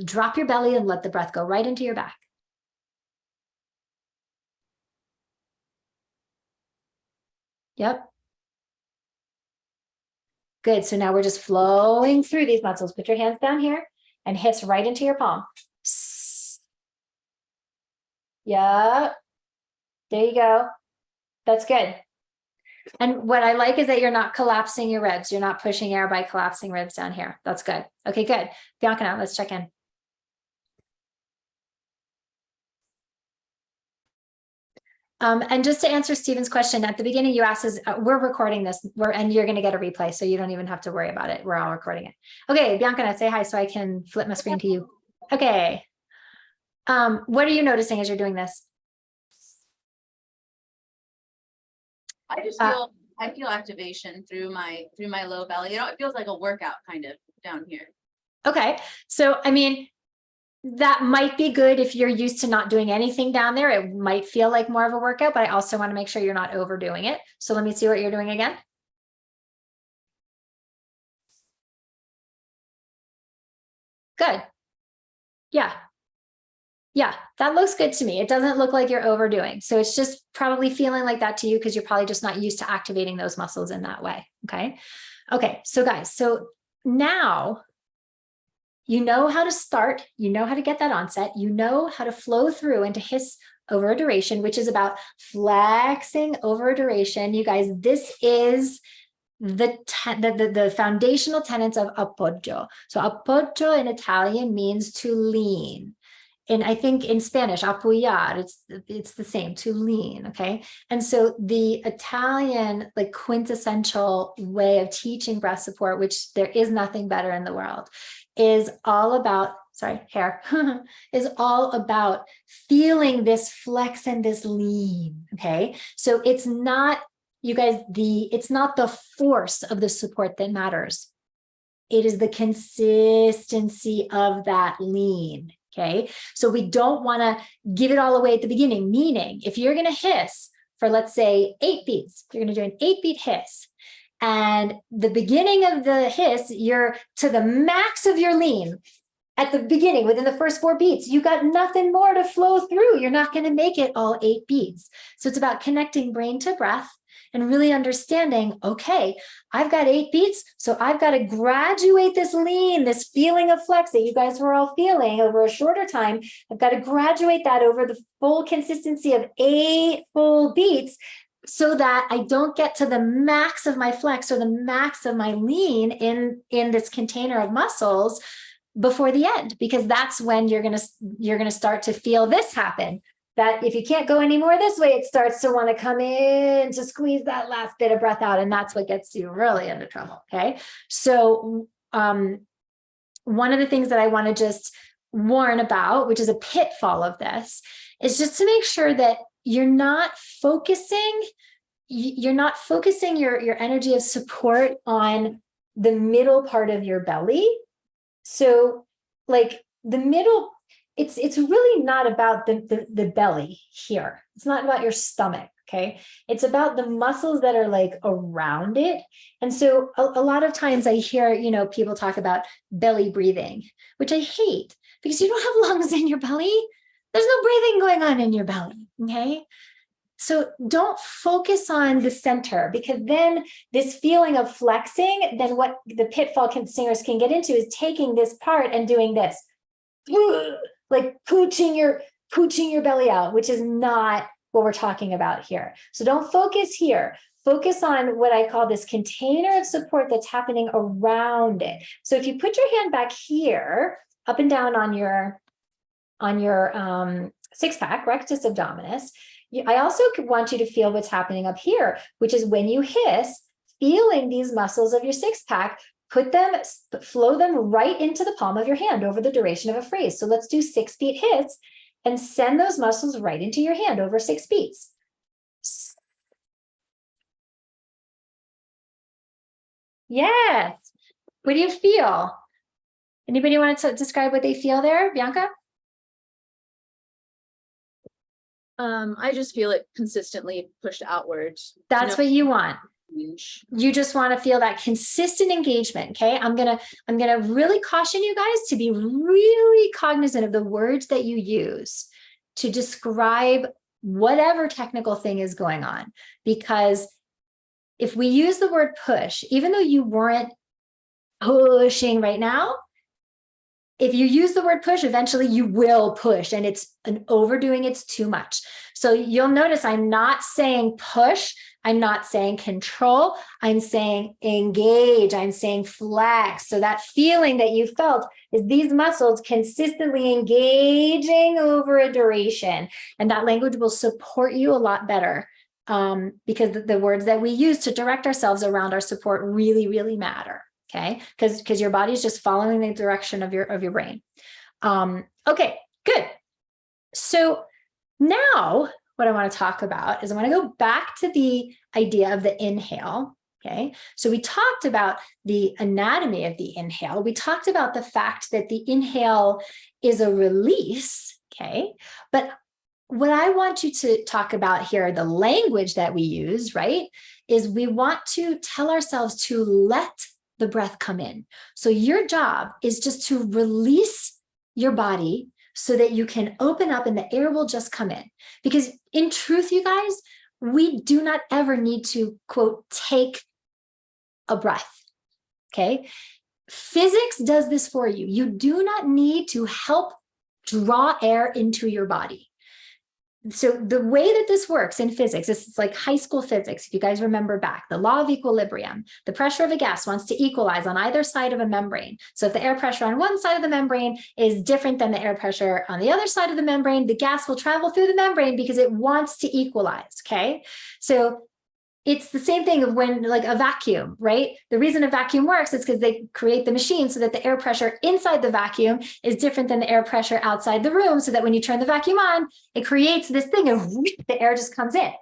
drop your belly and let the breath go right into your back. Yep. Good. So now we're just flowing through these muscles. Put your hands down here and hiss right into your palm. Yep. There you go. That's good. And what I like is that you're not collapsing your ribs. You're not pushing air by collapsing ribs down here. That's good. Okay, good. Bianca, now let's check in. And just to answer Stephen's question, at the beginning you asked us, we're recording this, and you're going to get a replay, so you don't even have to worry about it. We're all recording it. Okay, Bianca, now say hi so I can flip my screen to you. Okay. What are you noticing as you're doing this? I just feel I feel activation through my low belly. You know, it feels like a workout kind of down here. Okay. So, I mean, that might be good if you're used to not doing anything down there. It might feel like more of a workout, but I also want to make sure you're not overdoing it. So let me see what you're doing again. Good. Yeah. Yeah, that looks good to me. It doesn't look like you're overdoing. So it's just probably feeling like that to you because you're probably just not used to activating those muscles in that way. Okay. Okay, so guys, so now you know how to start, you know how to get that onset, you know how to flow through into hiss over a duration, which is about flexing over a duration. You guys, this is the foundational tenets of appoggio. So appoggio in Italian means to lean. And I think in Spanish, apoyar, it's the same, to lean, okay? And so the Italian, like, quintessential way of teaching breath support, which there is nothing better in the world, is all about, sorry, hair, is all about feeling this flex and this lean, okay? So it's not, you guys, it's not the force of the support that matters. It is the consistency of that lean, okay? So we don't want to give it all away at the beginning, meaning if you're going to hiss for, let's say, 8 beats, you're going to do an 8-beat hiss. And the beginning of the hiss, you're to the max of your lean. At the beginning, within the first 4 beats, you got nothing more to flow through. You're not going to make it all 8 beats. So it's about connecting brain to breath and really understanding, okay, I've got 8 beats, so I've got to graduate this lean, this feeling of flex that you guys were all feeling over a shorter time. I've got to graduate that over the full consistency of 8 full beats, so that I don't get to the max of my flex or the max of my lean in this container of muscles before the end, because that's when you're gonna start to feel this happen. That if you can't go anymore this way, it starts to want to come in to squeeze that last bit of breath out, and that's what gets you really into trouble. Okay, so one of the things that I want to just warn about, which is a pitfall of this, is just to make sure that you're not focusing your energy of support on the middle part of your belly. So like the middle, it's really not about the belly here. It's not about your stomach, okay? It's about the muscles that are like around it. And so a lot of times I hear, people talk about belly breathing, which I hate, because you don't have lungs in your belly. There's no breathing going on in your belly, okay? So don't focus on the center, because then this feeling of flexing, then what the pitfall singers can get into is taking this part and doing this, like pooching your belly out, which is not what we're talking about here. So don't focus here. Focus on what I call this container of support that's happening around it. So if you put your hand back here, up and down on your 6-pack, rectus abdominis, I also want you to feel what's happening up here, which is when you hiss, feeling these muscles of your 6-pack, flow them right into the palm of your hand over the duration of a phrase. So let's do 6 beat hiss and send those muscles right into your hand over 6 beats. Yes. What do you feel? Anybody want to describe what they feel there, Bianca? I just feel it consistently pushed outwards. That's what you want. You just want to feel that consistent engagement. Okay. I'm gonna really caution you guys to be really cognizant of the words that you use to describe whatever technical thing is going on. Because if we use the word push, even though you weren't pushing right now, if you use the word push, eventually you will push, and it's an overdoing, it's too much. So you'll notice I'm not saying push, I'm not saying control, I'm saying engage, I'm saying flex. So that feeling that you felt is these muscles consistently engaging over a duration, and that language will support you a lot better, because the words that we use to direct ourselves around our support really, really matter. Okay, because your body's just following the direction of your brain. Okay, good. So now what I want to talk about is I want to go back to the idea of the inhale. Okay, so we talked about the anatomy of the inhale. We talked about the fact that the inhale is a release. Okay, but what I want you to talk about here, the language that we use, right, is we want to tell ourselves to let the breath come in. So your job is just to release your body so that you can open up and the air will just come in. Because in truth, you guys, we do not ever need to, quote, take a breath. okay? Physics does this for you. You do not need to help draw air into your body. So the way that this works in physics, this is like high school physics. If you guys remember back, the law of equilibrium, the pressure of a gas wants to equalize on either side of a membrane. So if the air pressure on one side of the membrane is different than the air pressure on the other side of the membrane, the gas will travel through the membrane because it wants to equalize, okay? So it's the same thing of when like a vacuum, right? The reason a vacuum works is because they create the machine so that the air pressure inside the vacuum is different than the air pressure outside the room, so that when you turn the vacuum on, it creates this thing of the air just comes in.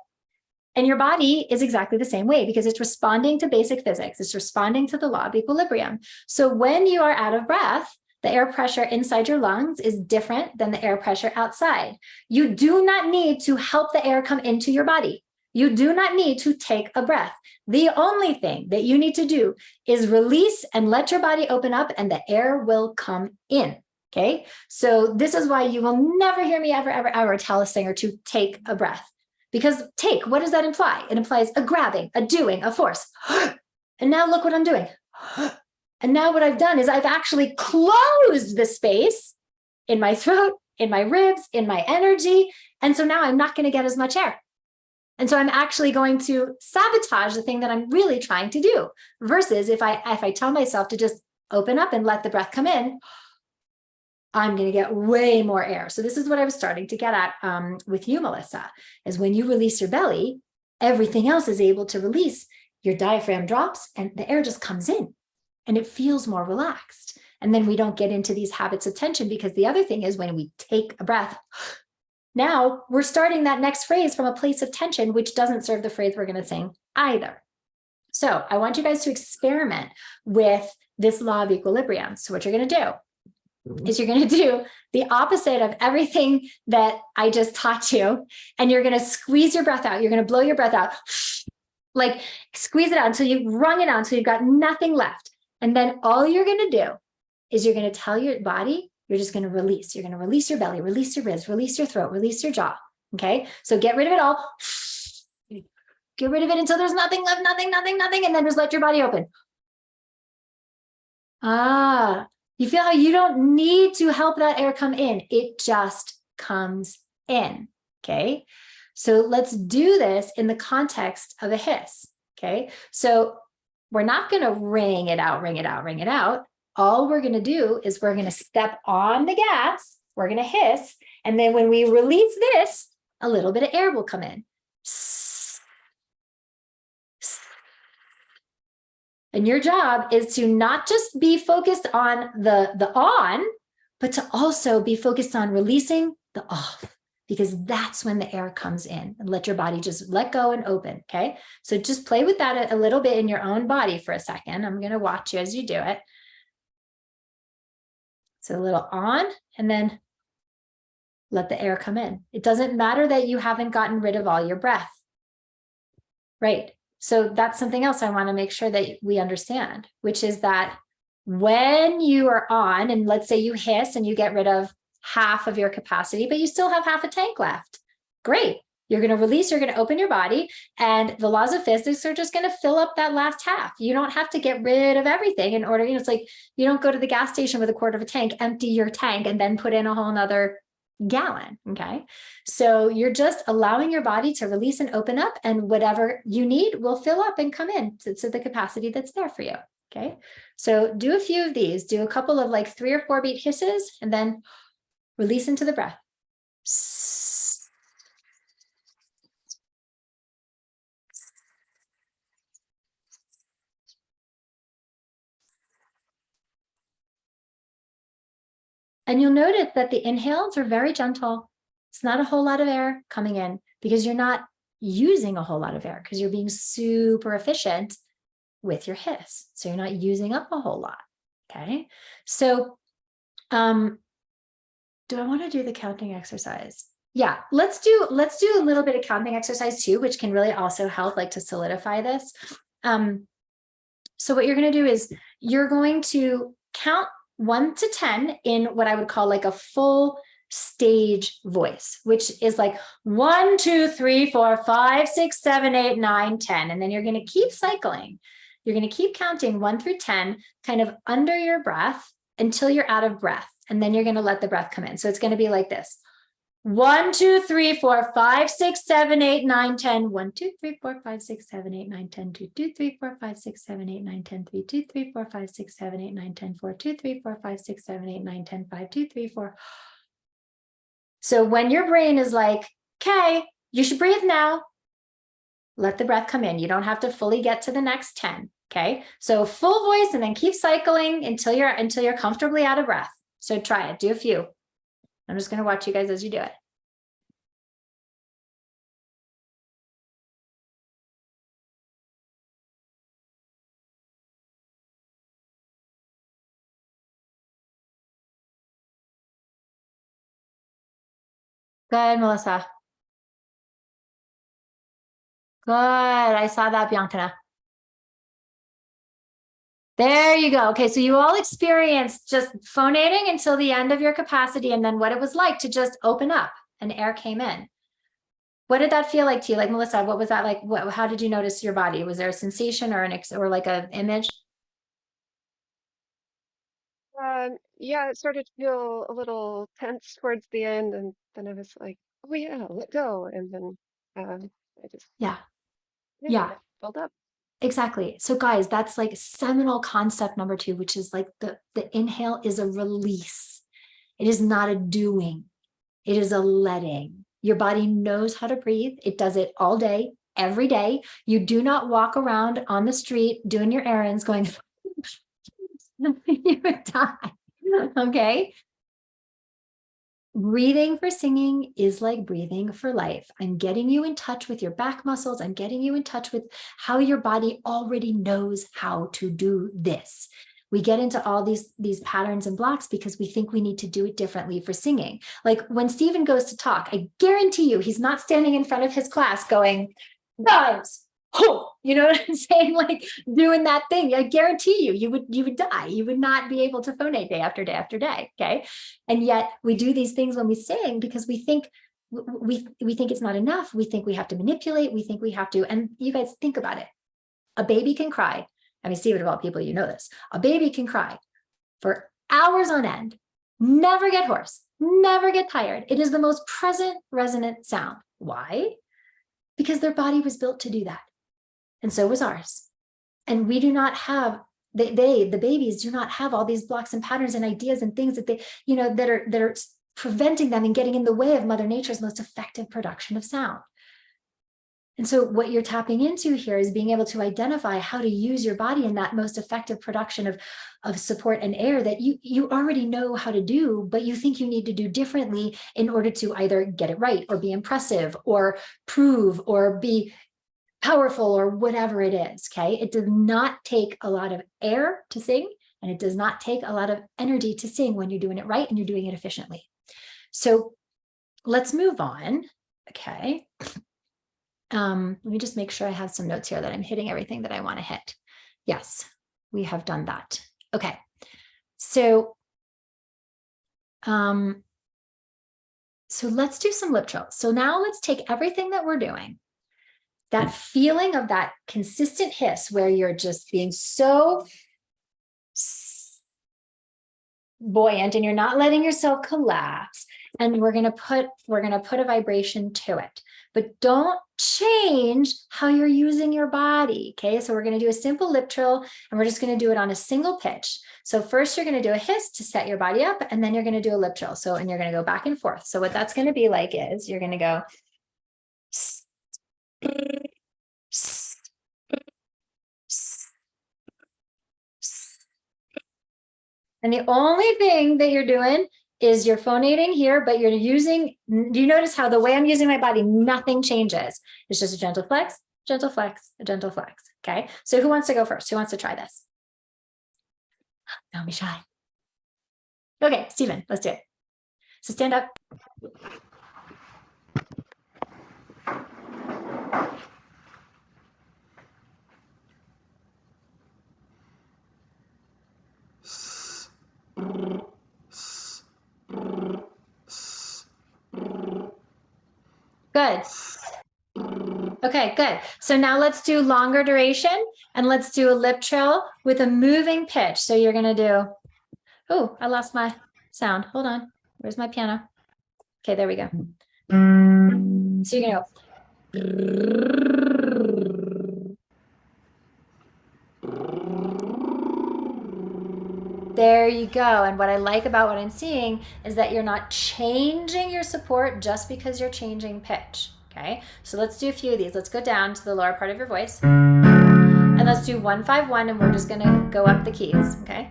And your body is exactly the same way because it's responding to basic physics. It's responding to the law of equilibrium. So when you are out of breath, the air pressure inside your lungs is different than the air pressure outside. You do not need to help the air come into your body. You do not need to take a breath. The only thing that you need to do is release and let your body open up, and the air will come in, okay? So this is why you will never hear me ever tell a singer to take a breath. Because take, what does that imply? It implies a grabbing, a doing, a force. And now look what I'm doing. And now what I've done is I've actually closed the space in my throat, in my ribs, in my energy. And so now I'm not going to get as much air. And so I'm actually going to sabotage the thing that I'm really trying to do, versus if I tell myself to just open up and let the breath come in, I'm going to get way more air. So this is what I was starting to get at with you, Melissa, is when you release your belly, everything else is able to release. Your diaphragm drops and the air just comes in and it feels more relaxed. And then we don't get into these habits of tension, because the other thing is when we take a breath, now we're starting that next phrase from a place of tension, which doesn't serve the phrase we're going to sing either. So I want you guys to experiment with this law of equilibrium. So what you're going to do is you're going to do the opposite of everything that I just taught you. And you're going to squeeze your breath out. You're going to blow your breath out, like squeeze it out until you've wrung it out, until you've got nothing left. And then all you're going to do is you're going to tell your body, you're just going to release. You're going to release your belly, release your ribs, release your throat, release your jaw. Okay. So get rid of it all. Get rid of it until there's nothing left, nothing. And then just let your body open. You feel how you don't need to help that air come in. It just comes in. Okay. So let's do this in the context of a hiss. Okay. So we're not going to ring it out. All we're going to do is we're going to step on the gas. We're going to hiss. And then when we release this, a little bit of air will come in. And your job is to not just be focused on the on, but to also be focused on releasing the off, because that's when the air comes in. And let your body just let go and open. Okay. So just play with that a little bit in your own body for a second. I'm going to watch you as you do it. So a little on, and then let the air come in. It doesn't matter that you haven't gotten rid of all your breath. Right. So that's something else I want to make sure that we understand, which is that when you are on, and let's say you hiss and you get rid of half of your capacity, but you still have half a tank left. Great. You're going to release, you're going to open your body, and the laws of physics are just going to fill up that last half. You don't have to get rid of everything in order, it's like you don't go to the gas station with a quarter of a tank, empty your tank, and then put in a whole nother gallon. Okay. So you're just allowing your body to release and open up, and whatever you need will fill up and come in to the capacity that's there for you. Okay. So do a few of these, do a couple of like 3 or 4 beat hisses, and then release into the breath. And you'll notice that the inhales are very gentle. It's not a whole lot of air coming in, because you're not using a whole lot of air, because you're being super efficient with your hiss. So you're not using up a whole lot. Okay. So, do I want to do the counting exercise? Yeah, let's do a little bit of counting exercise too, which can really also help like to solidify this. So what you're going to do is you're going to count 1 to 10 in what I would call like a full stage voice, which is like 1, 2, 3, 4, 5, 6, 7, 8, 9, 10. And then you're going to keep cycling. You're going to keep counting 1 through 10, kind of under your breath until you're out of breath. And then you're going to let the breath come in. So it's going to be like this. 1, 2, 3, 4, 5, 6, 7, 8, 9, 10. 1, 2, 3, 4, 5, 6, 7, 8, 9, 10. 2, 2, 3, 4, 5, 6, 7, 8, 9, 10. 3, 2, 3, 4, 5, 6, 7, 8, 9, 10. 4, 2, 3, 4, 5, 6, 7, 8, 9, 10. 5, 2, 3, 4. So when your brain is like, okay, you should breathe now, let the breath come in. You don't have to fully get to the next 10. Okay. So full voice and then keep cycling until you're comfortably out of breath. So try it. Do a few. I'm just going to watch you guys as you do it. Good, Melissa. Good. I saw that, Bianca. There you go. Okay, so you all experienced just phonating until the end of your capacity and then what it was like to just open up and air came in. What did that feel like to you? Like, Melissa, what was that like? How did you notice your body? Was there a sensation or or like an image? Yeah, it started to feel a little tense towards the end, and then I was like, oh yeah, let go. And then I just, Yeah. yeah, Yeah. it filled up. Exactly. So guys, that's like seminal concept number 2, which is like the inhale is a release. It is not a doing. It is a letting. Your body knows how to breathe. It does it all day, every day. You do not walk around on the street doing your errands going, you would die. Okay. Breathing for singing is like breathing for life. I'm getting you in touch with your back muscles. I'm getting you in touch with how your body already knows how to do this. We get into all these patterns and blocks because we think we need to do it differently for singing. Like when Stephen goes to talk, I guarantee you he's not standing in front of his class going, guys, oh, you know what I'm saying? Like doing that thing. I guarantee you would die. You would not be able to phonate day after day after day. Okay. And yet we do these things when we sing because we think it's not enough. We think we have to manipulate. We think we have to. And you guys think about it. A baby can cry. I mean, Stephen, of all people, you know this. A baby can cry for hours on end, never get hoarse, never get tired. It is the most present, resonant sound. Why? Because their body was built to do that. And so was ours. And we do not have, the babies do not have all these blocks and patterns and ideas and things that they, that are preventing them and getting in the way of Mother Nature's most effective production of sound. And so what you're tapping into here is being able to identify how to use your body in that most effective production of support and air that you already know how to do, but you think you need to do differently in order to either get it right or be impressive or prove or be powerful or whatever it is. Okay. It does not take a lot of air to sing, and it does not take a lot of energy to sing when you're doing it right and you're doing it efficiently. So let's move on. Okay. Let me just make sure I have some notes here that I'm hitting everything that I want to hit. Yes, we have done that. Okay. So, so let's do some lip trills. So now let's take everything that we're doing, that feeling of that consistent hiss where you're just being so buoyant and you're not letting yourself collapse. And we're going to put a vibration to it, but don't change how you're using your body. Okay. So we're going to do a simple lip trill and we're just going to do it on a single pitch. So first you're going to do a hiss to set your body up, and then you're going to do a lip trill. So, and you're going to go back and forth. So what that's going to be like is you're going to go and the only thing that you're doing is you're phonating here, but you're using, do you notice how the way I'm using my body, nothing changes. It's just a gentle flex, gentle flex, a gentle flex. Okay. So who wants to go first? Who wants to try this? Don't be shy. Okay, Stephen, let's do it. So stand up. Good. Okay, good. So now let's do longer duration and let's do a lip trill with a moving pitch. So you're going to do, oh, I lost my sound. Hold on. Where's my piano? Okay, there we go. So you're going to go. There you go. And what I like about what I'm seeing is that you're not changing your support just because you're changing pitch. Okay, so let's do a few of these. Let's go down to the lower part of your voice. And let's do 1-5-1, and we're just going to go up the keys. Okay.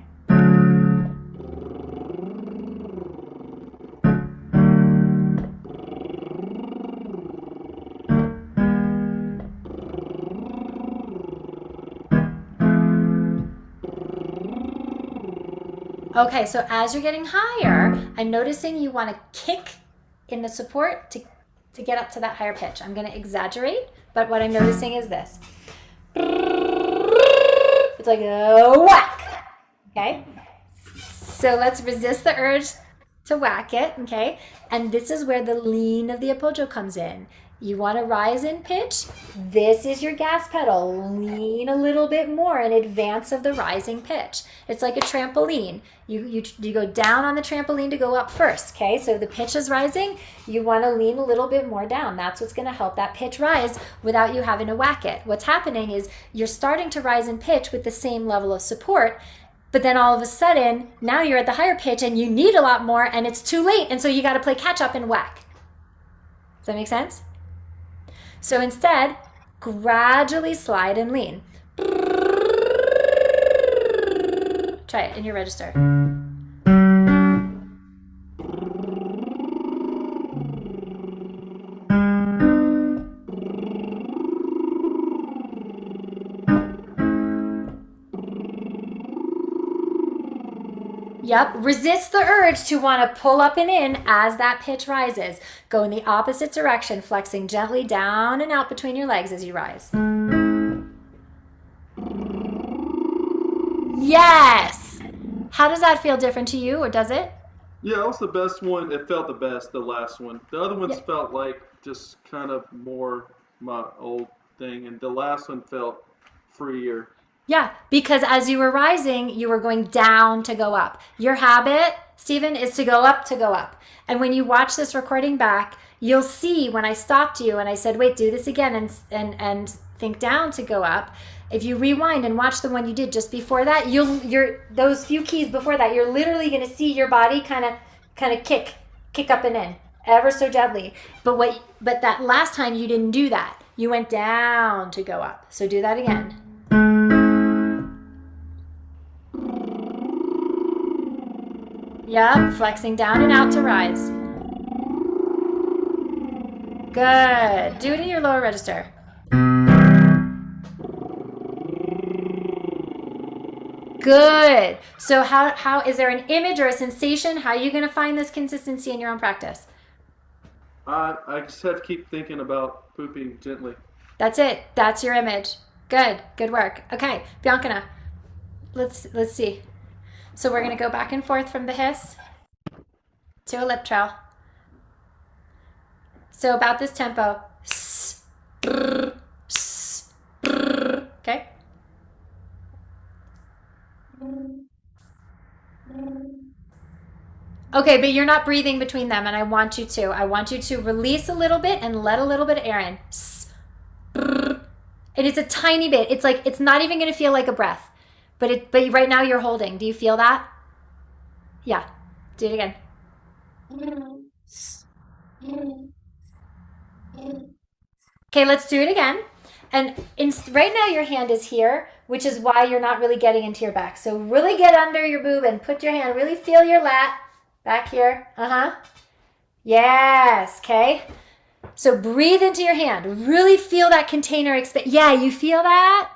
Okay, so as you're getting higher, I'm noticing you want to kick in the support to get up to that higher pitch. I'm going to exaggerate, but what I'm noticing is this. It's like a whack. Okay, so let's resist the urge to whack it. Okay, and this is where the lean of the appoggio comes in. You want to rise in pitch. This is your gas pedal. Lean a little bit more in advance of the rising pitch. It's like a trampoline. You go down on the trampoline to go up first. Okay, so the pitch is rising. You want to lean a little bit more down. That's what's going to help that pitch rise without you having to whack it. What's happening is you're starting to rise in pitch with the same level of support, but then all of a sudden, now you're at the higher pitch and you need a lot more and it's too late. And so you got to play catch up and whack. Does that make sense? So instead, gradually slide and lean. Try it in your register. Yep, resist the urge to want to pull up and in as that pitch rises. Go in the opposite direction, flexing gently down and out between your legs as you rise. Yes! How does that feel different to you, or does it? Yeah, that was the best one. It felt the best, the last one. The other ones felt like just kind of more my old thing, and the last one felt freer. Yeah, because as you were rising, you were going down to go up. Your habit, Stephen, is to go up to go up. And when you watch this recording back, you'll see when I stopped you and I said, wait, do this again and think down to go up. If you rewind and watch the one you did just before that, you're those few keys before that, you're literally going to see your body kind of kick up and in ever so gently. But that last time you didn't do that. You went down to go up. So do that again. Yep, flexing down and out to rise. Good. Do it in your lower register. Good. So how is there an image or a sensation? How are you going to find this consistency in your own practice? I just have to keep thinking about pooping gently. That's it. That's your image. Good. Good work. Okay, Bianca, let's see. So we're going to go back and forth from the hiss to a lip trill. So about this tempo. Okay. Okay, but you're not breathing between them, and I want you to. I want you to release a little bit and let a little bit of air in. And it's a tiny bit. It's like, it's not even going to feel like a breath. But right now you're holding. Do you feel that? Yeah. Do it again. Okay, let's do it again. And right now your hand is here, which is why you're not really getting into your back. So really get under your boob and put your hand, really feel your lat back here. Yes, okay. So breathe into your hand. Really feel that container expand. Yeah, you feel that?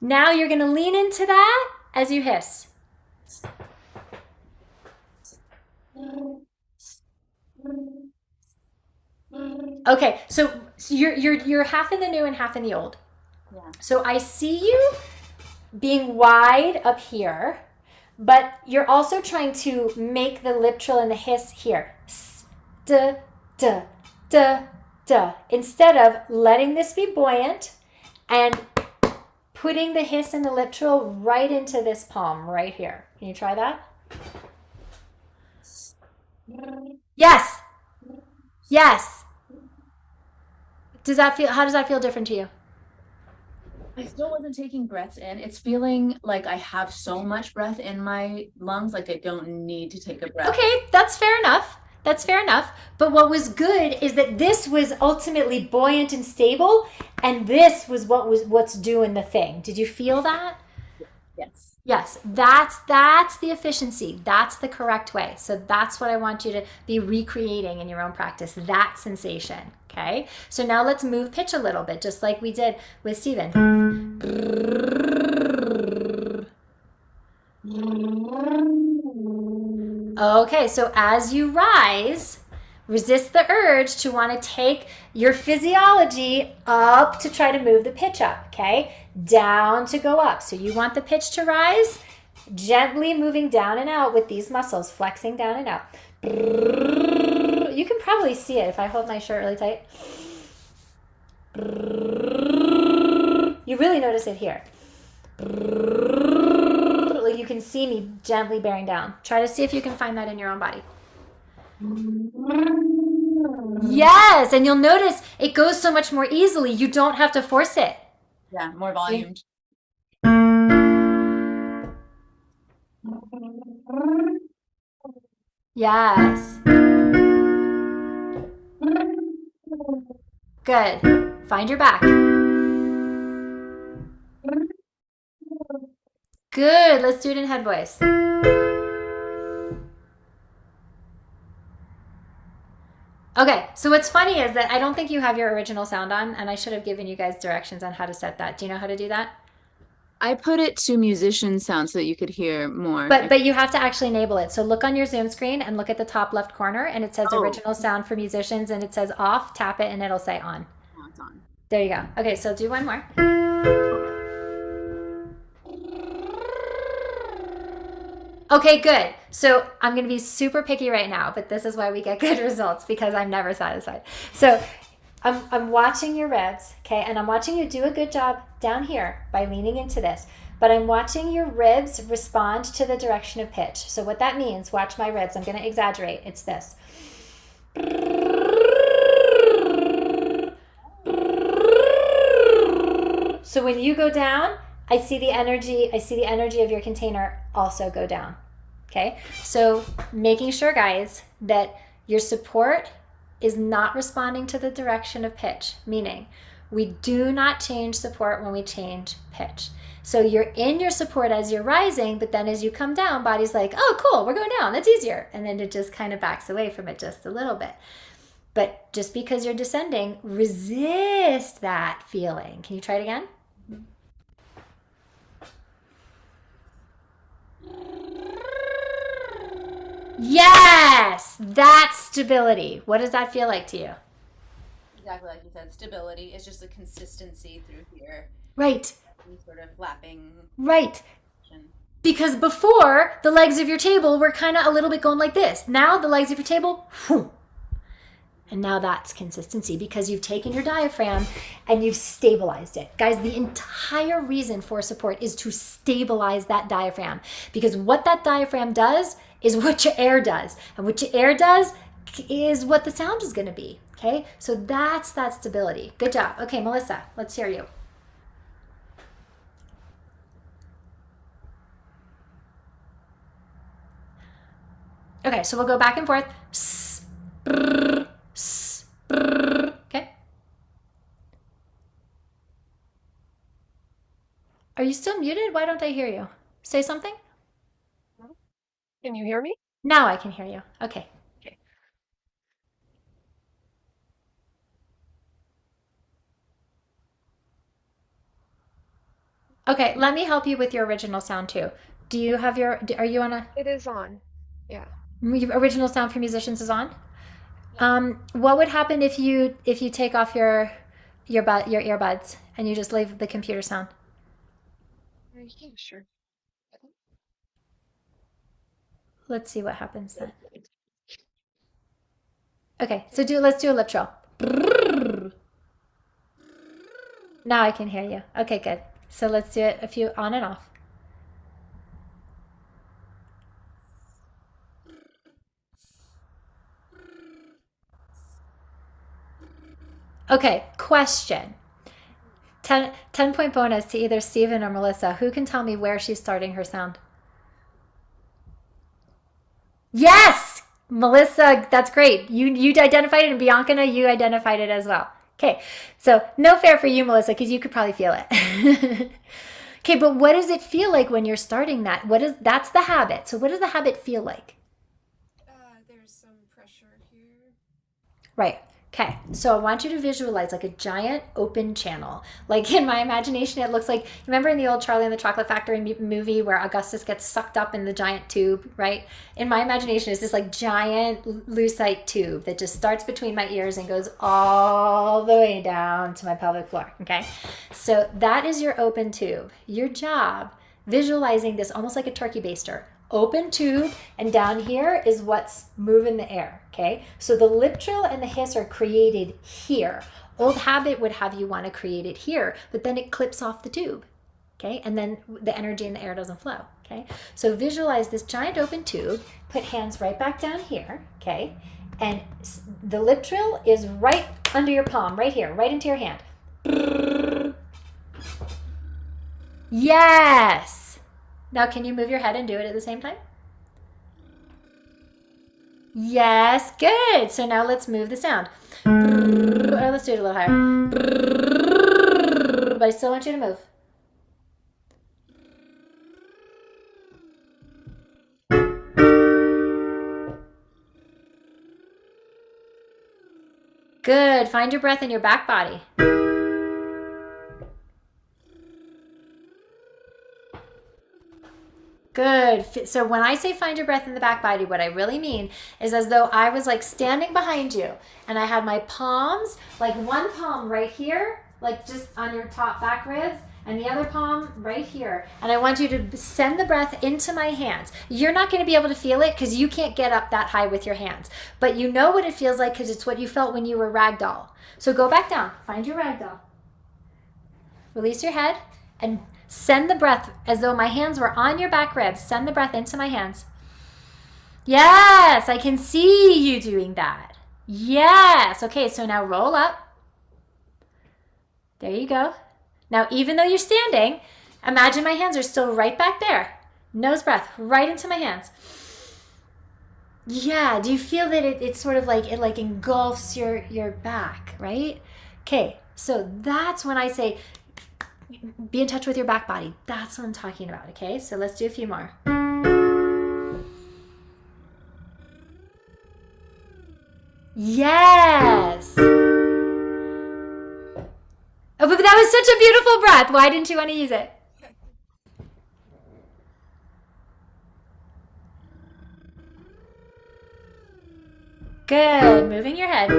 Now you're going to lean into that as you hiss. Okay, so you're half in the new and half in the old. Yeah. So I see you being wide up here, but you're also trying to make the lip trill and the hiss here. S, d, d, d, d, instead of letting this be buoyant and putting the hiss and the lip trill right into this palm right here. Can you try that? Yes. Yes. How does that feel different to you? I still wasn't taking breaths in. It's feeling like I have so much breath in my lungs, like I don't need to take a breath. Okay, that's fair enough. That's fair enough. But what was good is that this was ultimately buoyant and stable, and this was what's doing the thing. Did you feel that? Yes. Yes, that's the efficiency. That's the correct way. So that's what I want you to be recreating in your own practice, that sensation. Okay, so now let's move pitch a little bit, just like we did with Stephen. Okay, so as you rise, resist the urge to want to take your physiology up to try to move the pitch up, okay? Down to go up. So you want the pitch to rise, gently moving down and out with these muscles, flexing down and out. You can probably see it if I hold my shirt really tight. You really notice it here. Like you can see me gently bearing down. Try to see if you can find that in your own body. Yes, and you'll notice it goes so much more easily. You don't have to force it. Yeah, more volume. Yes. Good. Find your back. Good. Let's do it in head voice. Okay, so what's funny is that I don't think you have your original sound on, and I should have given you guys directions on how to set that. Do you know how to do that? I put it to musician sound so that you could hear more. But you have to actually enable it. So look on your Zoom screen and look at the top left corner, and it says original sound for musicians, and it says off. Tap it, and it'll say on. Oh, it's on. There you go. Okay, so do one more. Okay, good. So I'm going to be super picky right now, but this is why we get good results, because I'm never satisfied. So I'm watching your ribs, okay, and I'm watching you do a good job down here by leaning into this, but I'm watching your ribs respond to the direction of pitch. So what that means, watch my ribs. I'm going to exaggerate. It's this. So when you go down, I see the energy of your container also go down. Okay? So making sure, guys, that your support is not responding to the direction of pitch, meaning we do not change support when we change pitch. So you're in your support as you're rising, but then as you come down, body's like, oh, cool, we're going down. That's easier. And then it just kind of backs away from it just a little bit. But just because you're descending, resist that feeling. Can you try it again? Yes, that's stability. What does that feel like to you? Exactly like you said, stability is just a consistency through here. Right. Sort of flapping. Right. Because before, the legs of your table were kind of a little bit going like this. Now the legs of your table, whew. And now that's consistency because you've taken your diaphragm and you've stabilized it. Guys, the entire reason for support is to stabilize that diaphragm, because what that diaphragm does is what your air does. And what your air does is what the sound is going to be. Okay? So that's that stability. Good job. Okay, Melissa, let's hear you. Okay, so we'll go back and forth. Okay. Are you still muted? Why don't I hear you? Say something. Can you hear me? Now I can hear you. Okay. Okay. Okay, let me help you with your original sound too. Do you have are you on a? It is on. Yeah. Original sound for musicians is on? What would happen if you take off your earbuds and you just leave the computer sound? Yeah, sure. Let's see what happens then. Okay, so let's do a lip trill. Now I can hear you. Okay, good. So let's do it a few on and off. Okay, question. 10-point bonus to either Steven or Melissa. Who can tell me where she's starting her sound? Yes! Melissa, that's great. You identified it, and Bianca, you identified it as well. Okay, so no fair for you, Melissa, because you could probably feel it. Okay, but what does it feel like when you're starting that? That's the habit. So what does the habit feel like? There's some pressure here. Right. Okay, so I want you to visualize like a giant open channel. Like in my imagination, it looks like, remember in the old Charlie and the Chocolate Factory movie where Augustus gets sucked up in the giant tube, right? In my imagination, it's this like giant lucite tube that just starts between my ears and goes all the way down to my pelvic floor, okay? So that is your open tube. Your job, visualizing this almost like a turkey baster, open tube, and down here is what's moving the air, okay? So the lip trill and the hiss are created here. Old habit would have you want to create it here, but then it clips off the tube, okay? And then the energy in the air doesn't flow, okay? So visualize this giant open tube, put hands right back down here, okay? And the lip trill is right under your palm, right here, right into your hand. Yes! Now, can you move your head and do it at the same time? Yes, good. So now let's move the sound. Or let's do it a little higher. But I still want you to move. Good. Find your breath in your back body. Good. So when I say find your breath in the back body, what I really mean is as though I was like standing behind you and I had my palms, like one palm right here, like just on your top back ribs, and the other palm right here. And I want you to send the breath into my hands. You're not going to be able to feel it because you can't get up that high with your hands, but you know what it feels like because it's what you felt when you were ragdoll. So go back down, find your ragdoll. Release your head and send the breath as though my hands were on your back ribs. Send the breath into my hands. Yes, I can see you doing that. Yes. Okay, so now roll up. There you go. Now, even though you're standing, imagine my hands are still right back there. Nose breath right into my hands. Yeah, do you feel that it's sort of like it like engulfs your back, right? Okay, so that's when I say be in touch with your back body. That's what I'm talking about, okay? So let's do a few more. Yes. Oh, but that was such a beautiful breath. Why didn't you want to use it? Good. Moving your head.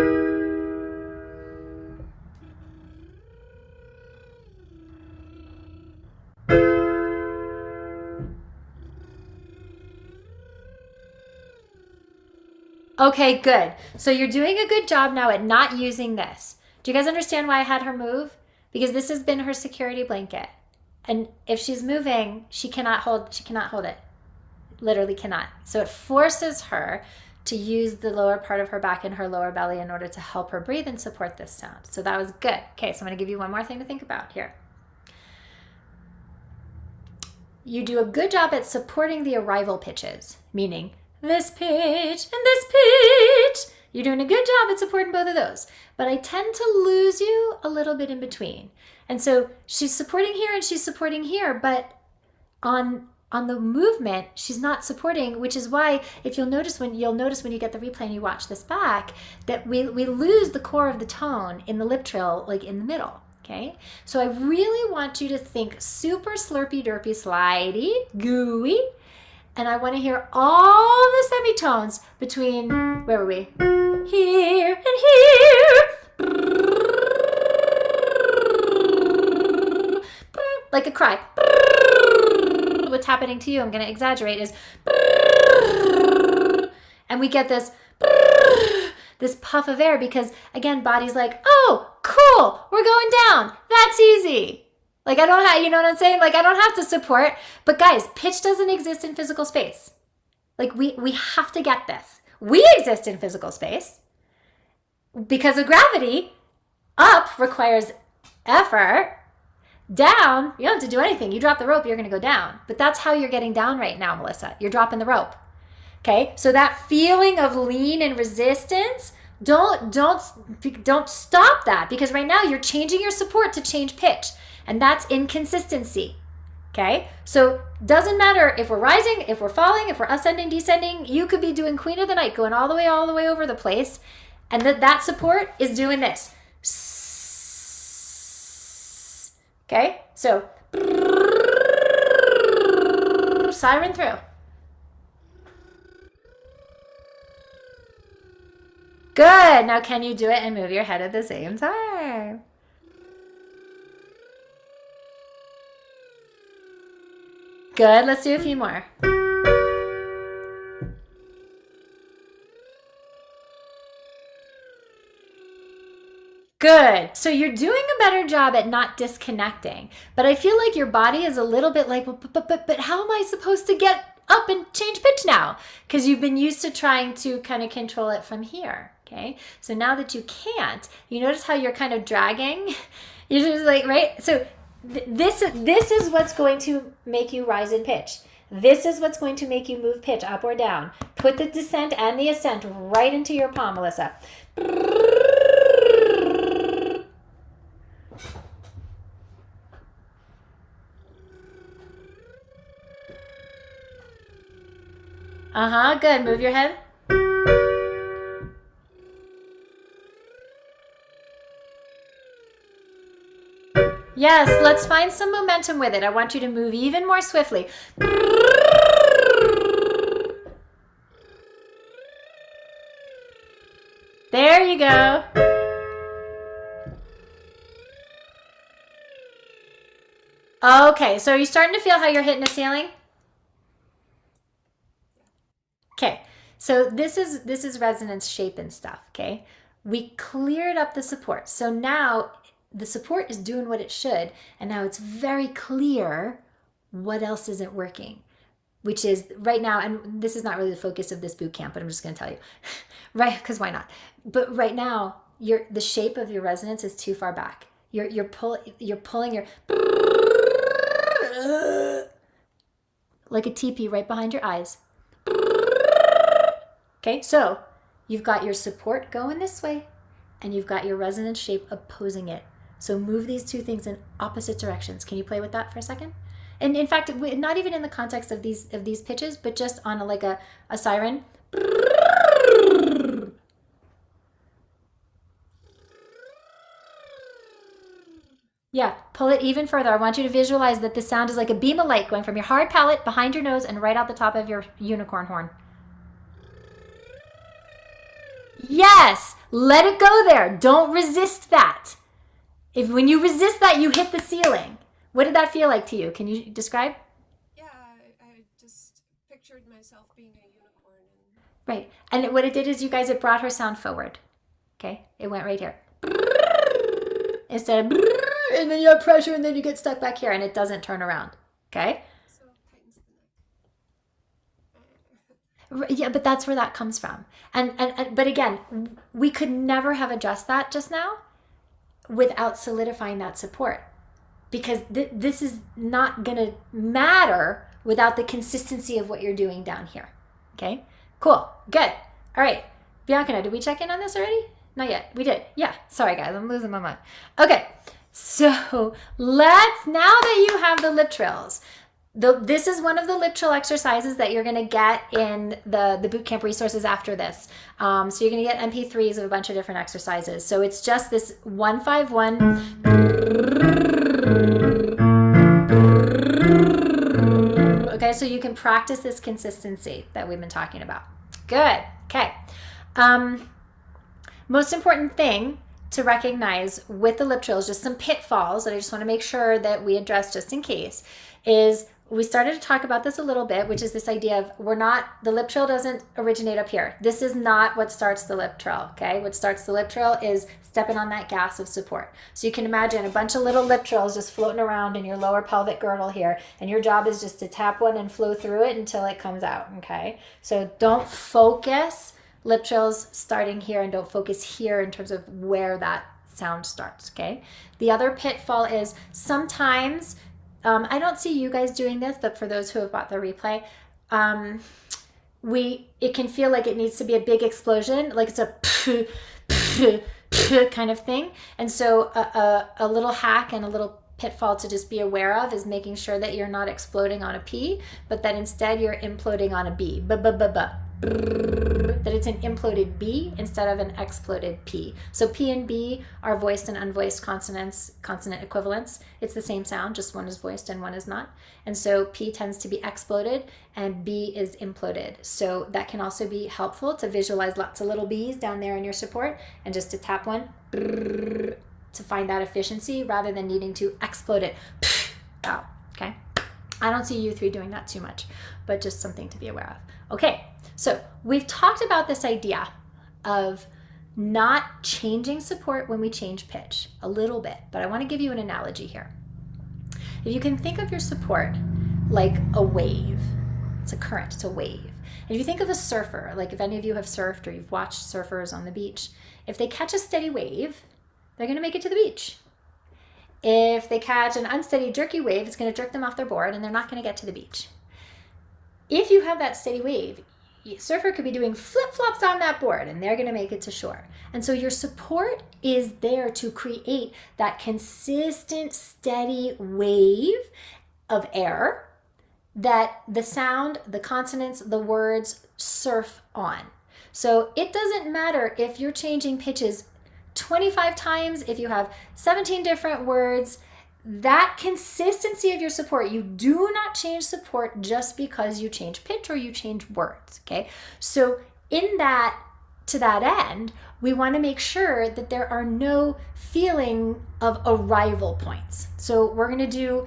Okay, good. So you're doing a good job now at not using this. Do you guys understand why I had her move? Because this has been her security blanket. And if she's moving, she cannot hold it. Literally cannot. So it forces her to use the lower part of her back and her lower belly in order to help her breathe and support this sound. So that was good. Okay, so I'm going to give you one more thing to think about here. You do a good job at supporting the arrival pitches, meaning this pitch and this pitch. You're doing a good job at supporting both of those, but I tend to lose you a little bit in between. And so she's supporting here and she's supporting here, but on the movement, she's not supporting, which is why if you'll notice when you get the replay and you watch this back, that we lose the core of the tone in the lip trill, like in the middle. Okay, so I really want you to think super slurpy, derpy, slidey, gooey, and I want to hear all the semitones between, where were we? Here and here. Like a cry. What's happening to you, I'm going to exaggerate, is and we get this puff of air because, again, body's like, oh, cool, we're going down. that's easy. Like I don't have, you know what I'm saying? Like I don't have to support, but guys, pitch doesn't exist in physical space. Like we have to get this. We exist in physical space because of gravity. Up requires effort. Down, you don't have to do anything. You drop the rope, you're going to go down. But that's how you're getting down right now, Melissa. You're dropping the rope. Okay? So that feeling of lean and resistance, don't stop that, because right now you're changing your support to change pitch, and that's inconsistency. Okay? So doesn't matter if we're rising, if we're falling, if we're ascending, descending, you could be doing Queen of the Night, going all the way over the place, and that support is doing this. Okay, so siren through. Good. Now can you do it and move your head at the same time? Good. Let's do a few more. Good. So you're doing a better job at not disconnecting. But I feel like your body is a little bit like, well, but how am I supposed to get up and change pitch now? Because you've been used to trying to kind of control it from here. Okay. So now that you can't, you notice how you're kind of dragging. You're just like, right? So this is what's going to make you rise in pitch. This is what's going to make you move pitch up or down. Put the descent and the ascent right into your palm, Melissa. Good. Move your head. Yes, let's find some momentum with it. I want you to move even more swiftly. There you go. Okay, so are you starting to feel how you're hitting the ceiling? Okay, so this is resonance shape and stuff, okay? We cleared up the support. So now the support is doing what it should, and now it's very clear what else isn't working, which is right now, and this is not really the focus of this boot camp, but I'm just going to tell you, right? Because why not? But right now, the shape of your resonance is too far back. You're pulling your like a teepee right behind your eyes. Okay, so you've got your support going this way, and you've got your resonance shape opposing it. So move these two things in opposite directions. Can you play with that for a second? And in fact, not even in the context of these pitches, but just on a siren. Yeah, pull it even further. I want you to visualize that the sound is like a beam of light going from your hard palate behind your nose and right out the top of your unicorn horn. Yes, let it go there. Don't resist that. When you resist that, you hit the ceiling. What did that feel like to you? Can you describe? Yeah, I just pictured myself being a unicorn. Right. And what it did is it brought her sound forward. Okay. It went right here. Instead of, and then you have pressure and then you get stuck back here and it doesn't turn around. Okay. So it tightens the neck. Yeah, but that's where that comes from. But again, we could never have addressed that just now without solidifying that support, because this is not going to matter without the consistency of what you're doing down here. Okay, cool, good. All right, Bianca, did we check in on this already? Not yet. We did. Yeah, sorry guys, I'm losing my mind. Okay, so now that you have the lip trills, this is one of the lip trill exercises that you're going to get in the bootcamp resources after this. So you're going to get MP3s of a bunch of different exercises. So it's just this 151. Okay, so you can practice this consistency that we've been talking about. Good. Okay. Most important thing to recognize with the lip trills, just some pitfalls that I just want to make sure that we address just in case, is we started to talk about this a little bit, which is this idea of the lip trill doesn't originate up here. This is not what starts the lip trill, okay? What starts the lip trill is stepping on that gas of support. So you can imagine a bunch of little lip trills just floating around in your lower pelvic girdle here, and your job is just to tap one and flow through it until it comes out, okay? So don't focus lip trills starting here, and don't focus here in terms of where that sound starts, okay? The other pitfall is sometimes, I don't see you guys doing this, but for those who have bought the replay, it can feel like it needs to be a big explosion, like it's a kind of thing. And so a little hack and a little pitfall to just be aware of is making sure that you're not exploding on a P, but that instead you're imploding on a B. That it's an imploded B instead of an exploded P. So P and B are voiced and unvoiced consonant equivalents. It's the same sound, just one is voiced and one is not. And so P tends to be exploded and B is imploded. So that can also be helpful to visualize lots of little B's down there in your support and just to tap one to find that efficiency rather than needing to explode it out, okay? I don't see you three doing that too much, but just something to be aware of. Okay, so we've talked about this idea of not changing support when we change pitch a little bit, but I want to give you an analogy here. If you can think of your support like a wave, it's a current, it's a wave. And if you think of a surfer, like if any of you have surfed or you've watched surfers on the beach, if they catch a steady wave, they're going to make it to the beach. If they catch an unsteady, jerky wave, it's going to jerk them off their board and they're not going to get to the beach. If you have that steady wave, surfer could be doing flip-flops on that board and they're going to make it to shore. And so your support is there to create that consistent, steady wave of air that the sound, the consonants, the words surf on. So it doesn't matter if you're changing pitches 25 times, if you have 17 different words, that consistency of your support, you do not change support just because you change pitch or you change words, okay? So to that end, we want to make sure that there are no feeling of arrival points. So we're going to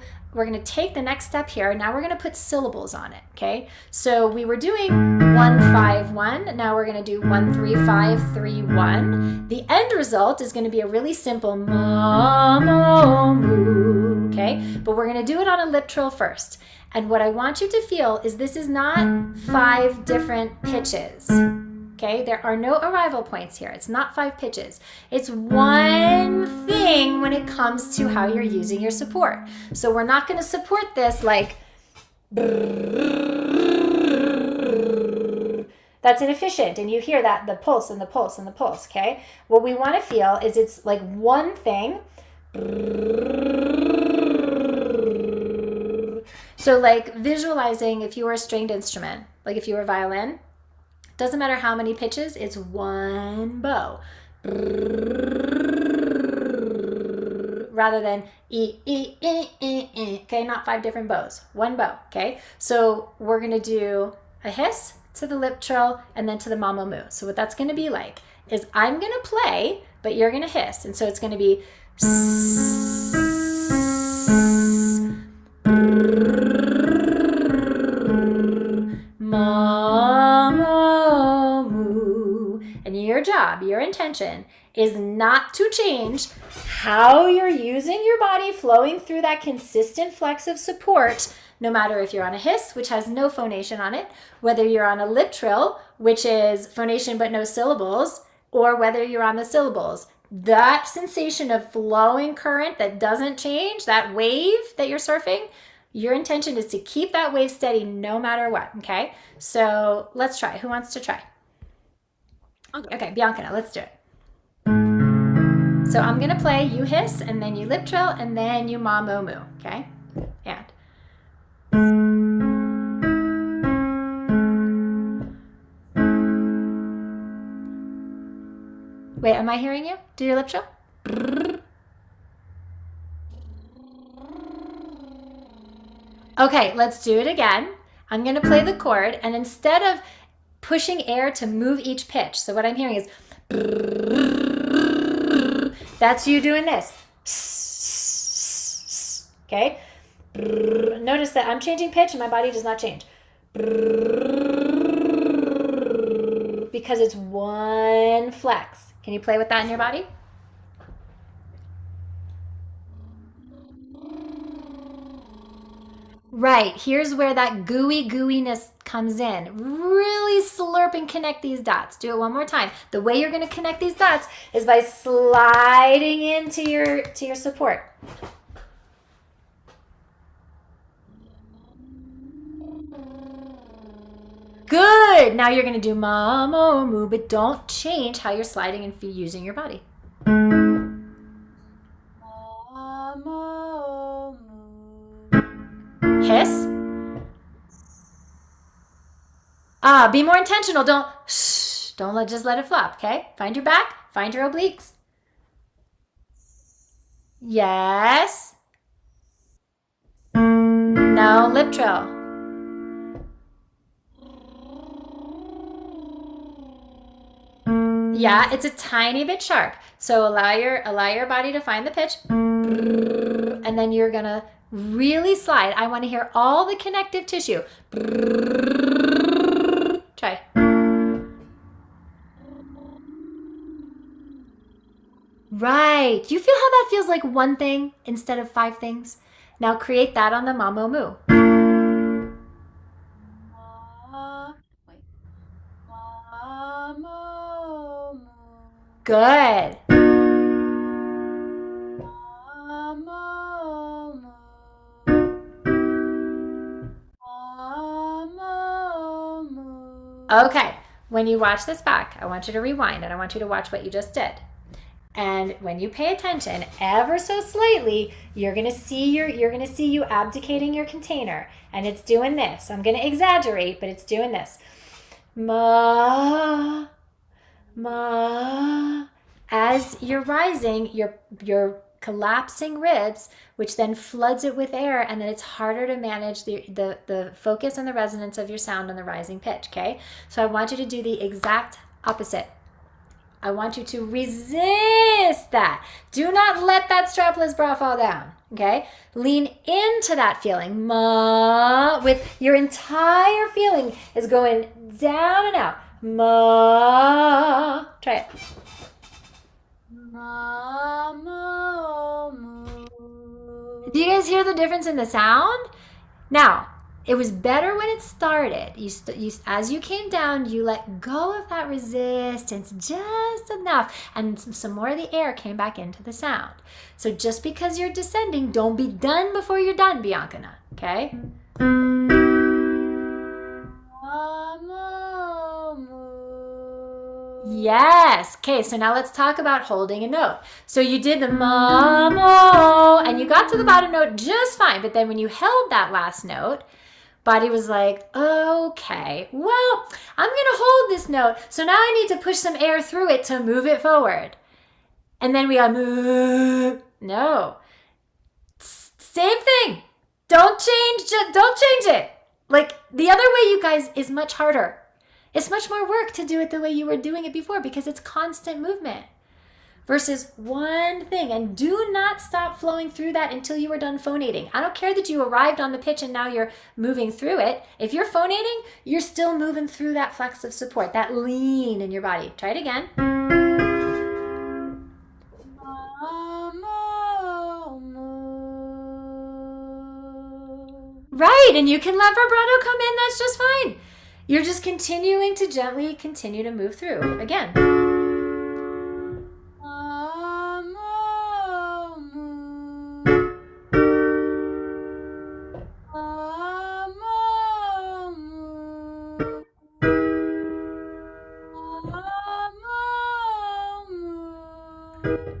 take the next step here. Now we're going to put syllables on it, okay? So we were doing 1-5-1. Now we're going to do 1-3-5-3-1. The end result is going to be a really simple ma, mo, moo, okay? But we're going to do it on a lip trill first. And what I want you to feel is this is not 5 different pitches. Okay, there are no arrival points here. It's not 5 pitches. It's one thing when it comes to how you're using your support. So we're not going to support this like that's inefficient. And you hear that, the pulse and the pulse and the pulse, okay? What we want to feel is it's like one thing. So like visualizing if you were a stringed instrument, like if you were a violin, doesn't matter how many pitches, it's one bow. Rather than okay, not 5 different bows, one bow, okay? So we're gonna do a hiss to the lip trill and then to the mama moo. So what that's gonna be like is I'm gonna play, but you're gonna hiss. And so it's gonna be your job, your intention is not to change how you're using your body flowing through that consistent flex of support, no matter if you're on a hiss, which has no phonation on it, whether you're on a lip trill, which is phonation but no syllables, or whether you're on the syllables. That sensation of flowing current that doesn't change, that wave that you're surfing, your intention is to keep that wave steady no matter what, okay? So let's try. Who wants to try? Okay, Bianca, let's do it. So I'm gonna play, you hiss, and then you lip trill, and then you ma mo moo, okay? And. Wait, am I hearing you? Do your lip trill? Okay, let's do it again. I'm gonna play the chord, and instead of pushing air to move each pitch. So what I'm hearing is, that's you doing this. Okay? Notice that I'm changing pitch and my body does not change. Because it's one flex. Can you play with that in your body? Right, here's where that gooiness comes in. Really slurp and connect these dots. Do it one more time. The way you're gonna connect these dots is by sliding into your support. Good, now you're gonna do mama moo, but don't change how you're sliding and using your body. Hiss. Be more intentional. Don't just let it flop, okay? Find your back, find your obliques. Yes. Now lip trill. Yeah, it's a tiny bit sharp. So allow your body to find the pitch. And then you're gonna really slide. I want to hear all the connective tissue. Try. Right. You feel how that feels like one thing instead of 5 things? Now create that on the mamo moo. Good. Okay, when you watch this back, I want you to rewind and I want you to watch what you just did. And when you pay attention ever so slightly, you're gonna see you abdicating your container, and it's doing this. I'm gonna exaggerate, but it's doing this. Ma, ma. As you're rising, you're collapsing ribs, which then floods it with air, and then it's harder to manage the focus and the resonance of your sound on the rising pitch, okay? So I want you to do the exact opposite. I want you to resist that. Do not let that strapless bra fall down, okay? Lean into that feeling. Ma, with your entire feeling is going down and out. Ma, try it. Do you guys hear the difference in the sound? Now, it was better when it started. As you came down, you let go of that resistance just enough, and some more of the air came back into the sound. So just because you're descending, don't be done before you're done, Biancana, okay? Yes. Okay, so now let's talk about holding a note. So you did the ma-mo, and you got to the bottom note just fine. But then when you held that last note, body was like, okay, well, I'm going to hold this note. So now I need to push some air through it to move it forward. And then we got move. No. Same thing. Don't change it. Like the other way, you guys, is much harder. It's much more work to do it the way you were doing it before because it's constant movement versus one thing. And do not stop flowing through that until you are done phonating. I don't care that you arrived on the pitch and now you're moving through it. If you're phonating, you're still moving through that flex of support, that lean in your body. Try it again. Right, and you can let vibrato come in, that's just fine. You're just continuing to gently continue to move through. Again.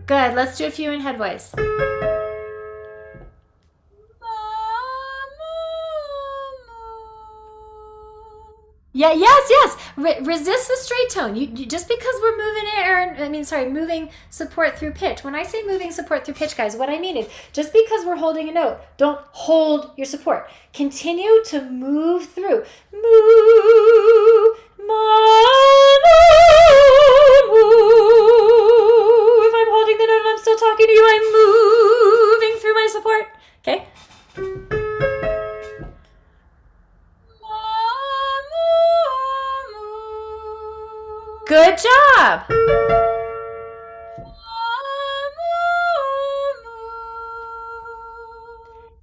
Good, let's do a few in head voice. Yeah, yes. Resist the straight tone. You just because we're moving support through pitch. When I say moving support through pitch, guys, what I mean is just because we're holding a note, don't hold your support. Continue to move through. Move, If I'm holding the note and I'm still talking to you, I'm moving through my support. Okay? job.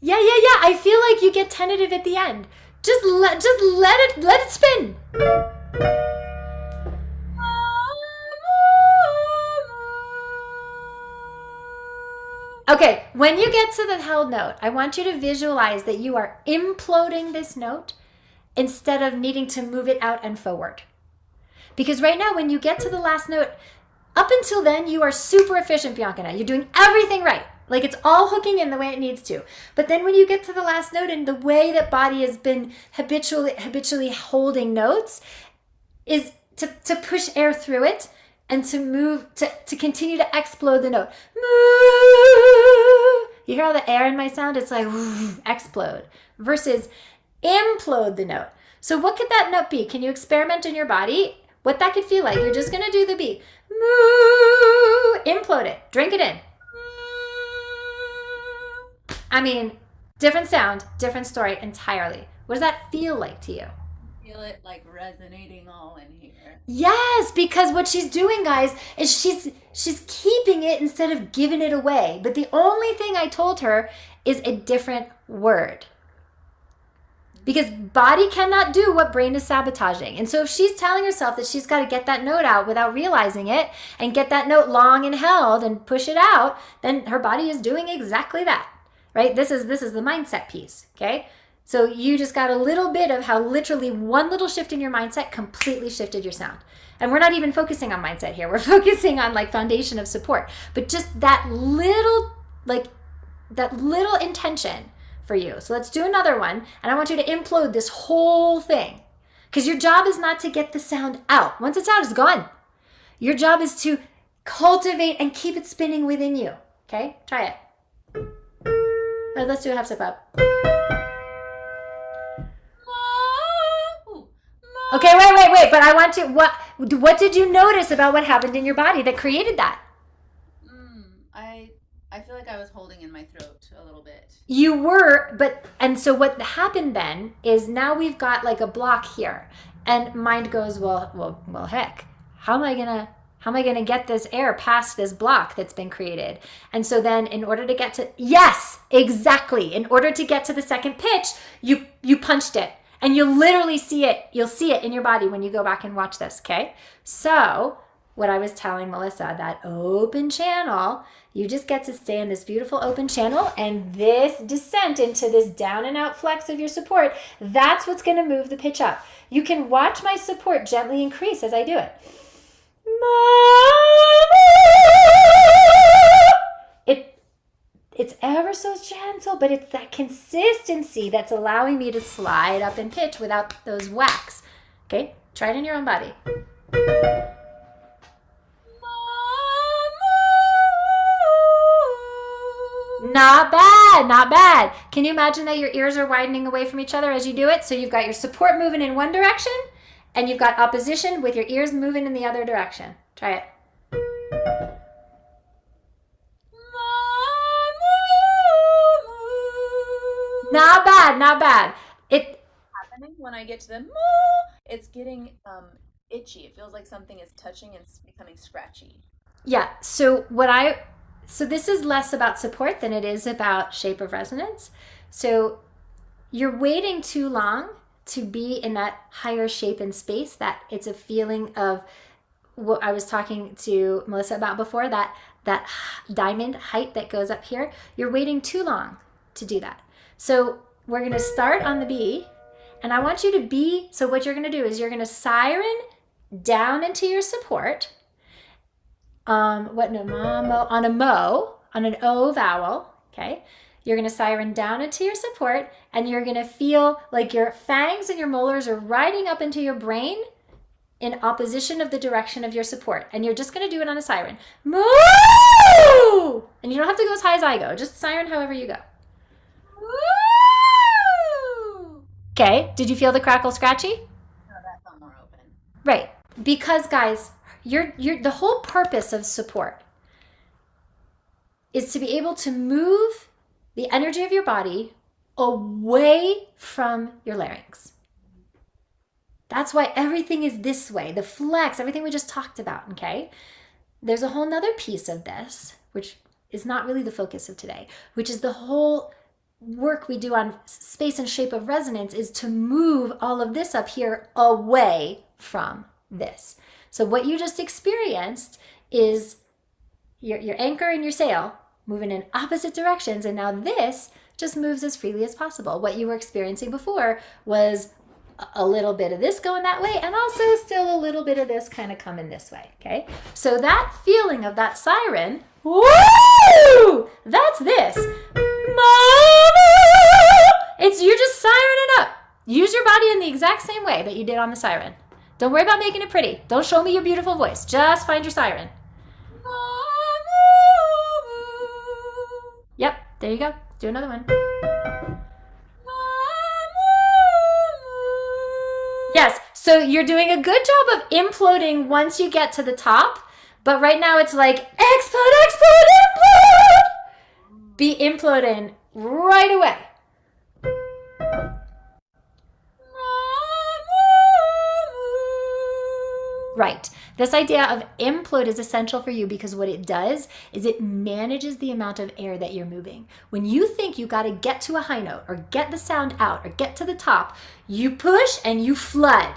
Yeah. I feel like you get tentative at the end. Just let it spin. Okay, when you get to the held note, I want you to visualize that you are imploding this note instead of needing to move it out and forward. Because right now, when you get to the last note, up until then, you are super efficient, Bianca. You're doing everything right. Like it's all hooking in the way it needs to. But then when you get to the last note and the way that body has been habitually holding notes is to push air through it and to move, to continue to explode the note. You hear all the air in my sound? It's like explode versus implode the note. So what could that note be? Can you experiment in your body? What that could feel like? You're just going to do the beat. Implode it. Drink it in. I mean, different sound, different story entirely. What does that feel like to you? Feel it like resonating all in here. Yes, because what she's doing, guys, is she's keeping it instead of giving it away. But the only thing I told her is a different word. Because body cannot do what brain is sabotaging. And so if she's telling herself that she's got to get that note out without realizing it and get that note long and held and push it out, then her body is doing exactly that, right? This is the mindset piece, okay? So you just got a little bit of how literally one little shift in your mindset completely shifted your sound. And we're not even focusing on mindset here. We're focusing on like foundation of support. But just that little intention for you. So let's do another one. And I want you to implode this whole thing. Because your job is not to get the sound out. Once it's out, it's gone. Your job is to cultivate and keep it spinning within you. Okay? Try it. Let's do a half step up. Okay, wait. But I want to, what did you notice about what happened in your body that created that? I feel like I was holding in my throat a little bit. You were, and so what happened then is now we've got like a block here, and mind goes, well, heck, how am I gonna get this air past this block that's been created? And so then in order to get to, yes, exactly. In order to get to the second pitch, you punched it, and you'll literally see it. You'll see it in your body when you go back and watch this. Okay. So what I was telling Melissa, that open channel, you just get to stay in this beautiful open channel, and this descent into this down and out flex of your support, that's what's going to move the pitch up. You can watch my support gently increase as I do it. It's ever so gentle, but it's that consistency that's allowing me to slide up in pitch without those whacks. Okay, try it in your own body. Not bad. Can you imagine that your ears are widening away from each other as you do it? So you've got your support moving in one direction, and you've got opposition with your ears moving in the other direction. Try it. Not bad. Happening when I get to the it's getting itchy. It feels like something is touching and becoming scratchy. Yeah. So this is less about support than it is about shape of resonance. So you're waiting too long to be in that higher shape and space, that it's a feeling of what I was talking to Melissa about before, that diamond height that goes up here. You're waiting too long to do that. So we're going to start on the B, and I want you to be, so what you're going to do is you're going to siren down into your support. On an O vowel, okay? You're going to siren down into your support, and you're going to feel like your fangs and your molars are riding up into your brain in opposition of the direction of your support. And you're just going to do it on a siren. Moo! And you don't have to go as high as I go. Just siren however you go. Okay, did you feel the crackle scratchy? No, that felt more open. Right, because guys, you're the whole purpose of support is to be able to move the energy of your body away from your larynx. That's why everything is this way. The flex, everything we just talked about, okay? There's a whole nother piece of this, which is not really the focus of today, which is the whole work we do on space and shape of resonance is to move all of this up here away from this. So what you just experienced is your anchor and your sail moving in opposite directions, and now this just moves as freely as possible. What you were experiencing before was a little bit of this going that way, and also still a little bit of this kind of coming this way, okay? So that feeling of that siren, woo! That's this. Mama! You're just sirening up. Use your body in the exact same way that you did on the siren. Don't worry about making it pretty. Don't show me your beautiful voice. Just find your siren. Yep, there you go. Do another one. Yes, so you're doing a good job of imploding once you get to the top, but right now it's like explode, explode, implode! Be imploding right away. Right. This idea of implode is essential for you because what it does is it manages the amount of air that you're moving. When you think you got to get to a high note or get the sound out or get to the top, you push and you flood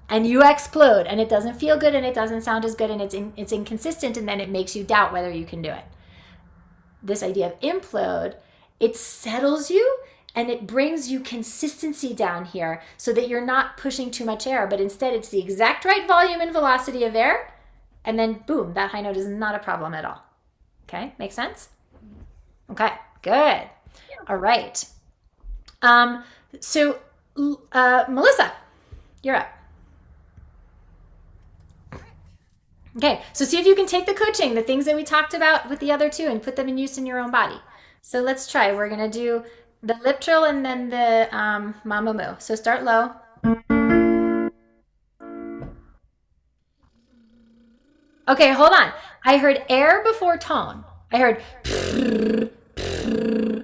and you explode, and it doesn't feel good and it doesn't sound as good, and it's inconsistent, and then it makes you doubt whether you can do it. This idea of implode, it settles you and it brings you consistency down here so that you're not pushing too much air, but instead it's the exact right volume and velocity of air, and then boom, that high note is not a problem at all. Okay, make sense? Okay, good. All right. Melissa, you're up. Okay, so see if you can take the coaching, the things that we talked about with the other two, and put them in use in your own body. So let's try. We're gonna do the lip trill and then the mama moo. So start low. Okay, hold on. I heard air before tone. I heard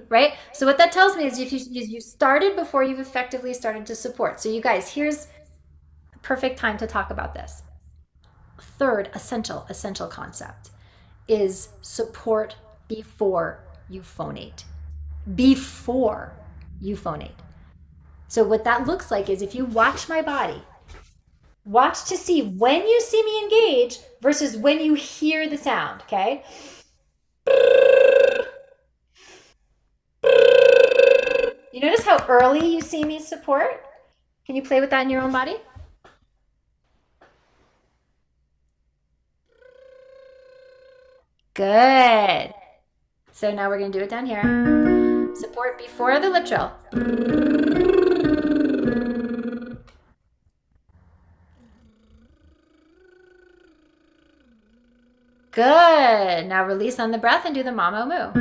right? So what that tells me is if you started before you've effectively started to support. So you guys, here's the perfect time to talk about this. Third essential concept is support before you phonate. Before you phonate. So what that looks like is if you watch my body, watch to see when you see me engage versus when you hear the sound, okay? You notice how early you see me support? Can you play with that in your own body? Good. So now we're going to do it down here. Support before the lip trill. Good. Now release on the breath and do the mama moo.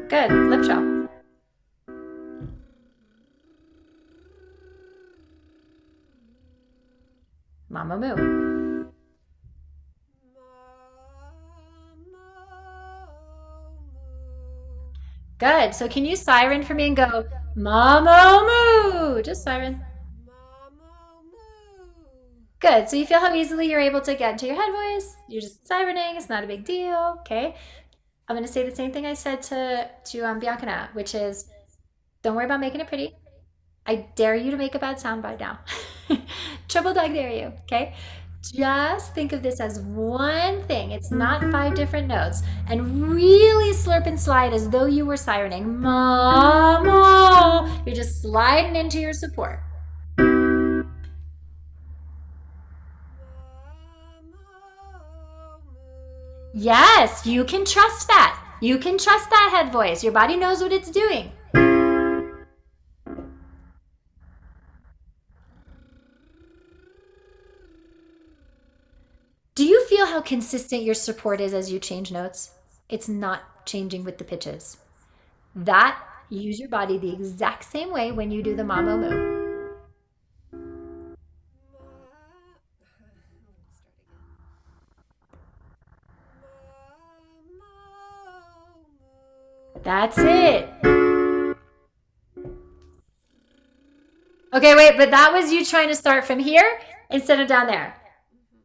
Good. Lip trill. Mama moo. Good. So can you siren for me and go, mama moo? Just siren. Good. So you feel how easily you're able to get into your head voice. You're just sirening. It's not a big deal. Okay. I'm going to say the same thing I said to Bianca, which is don't worry about making it pretty. I dare you to make a bad sound by now. Triple dog dare you. Okay. Just think of this as one thing. It's not 5 different notes. And really slurp and slide as though you were sirening. Mama. You're just sliding into your support. Yes, you can trust that. You can trust that head voice. Your body knows what it's doing. Do you feel how consistent your support is as you change notes? It's not changing with the pitches. That, use your body the exact same way when you do the mama moo. That's it. Okay, wait, but that was you trying to start from here instead of down there.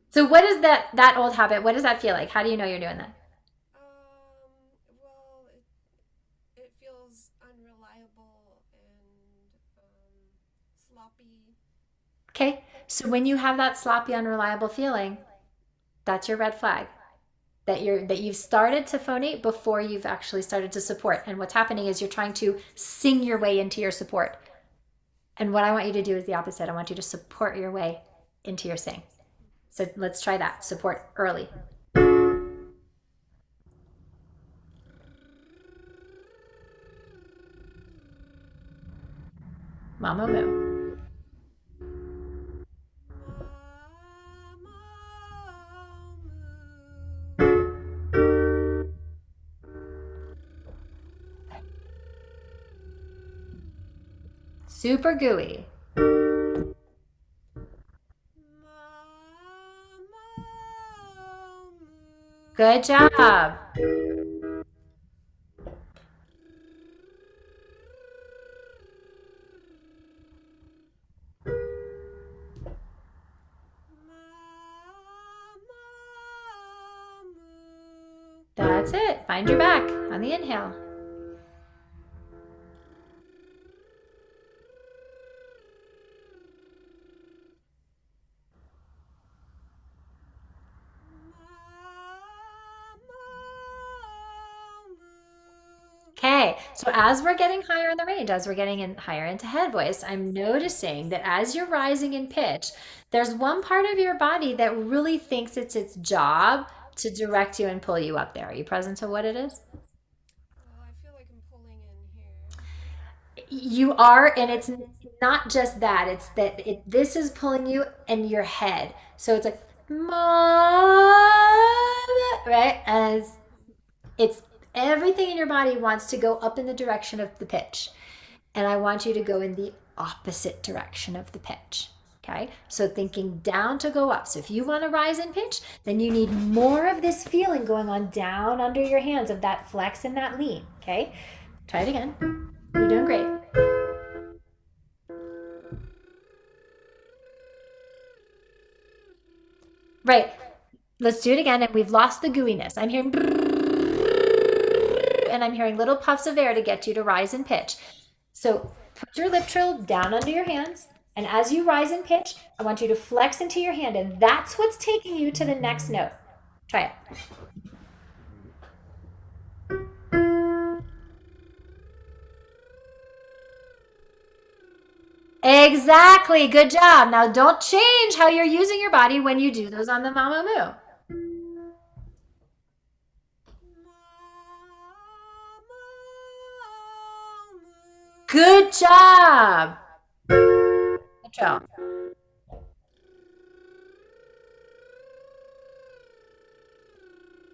So what is that old habit? What does that feel like? How do you know you're doing that? Well, it feels unreliable and sloppy. Okay, so when you have that sloppy, unreliable feeling, that's your red flag. That you've started to phonate before you've actually started to support. And what's happening is you're trying to sing your way into your support. And what I want you to do is the opposite. I want you to support your way into your sing. So let's try that. Support early. Mama moo. Super gooey. Good job. That's it. Find your back on the inhale. Okay, so as we're getting higher in the range, as we're getting higher into head voice, I'm noticing that as you're rising in pitch, there's one part of your body that really thinks it's its job to direct you and pull you up there. Are you present to what it is? Well, I feel like I'm pulling in here. You are, and it's not just that, it's that this is pulling you in your head. So it's like, mom, right? As it's everything in your body wants to go up in the direction of the pitch. And I want you to go in the opposite direction of the pitch. Okay, so thinking down to go up. So if you want to rise in pitch, then you need more of this feeling going on down under your hands of that flex and that lean. Okay, try it again. You're doing great. Right, let's do it again. And we've lost the gooiness. I'm hearing and I'm hearing little puffs of air to get you to rise in pitch. So put your lip trill down under your hands. And as you rise in pitch, I want you to flex into your hand. And that's what's taking you to the next note. Try it. Exactly. Good job. Now don't change how you're using your body when you do those on the mama moo. Good job. Good job.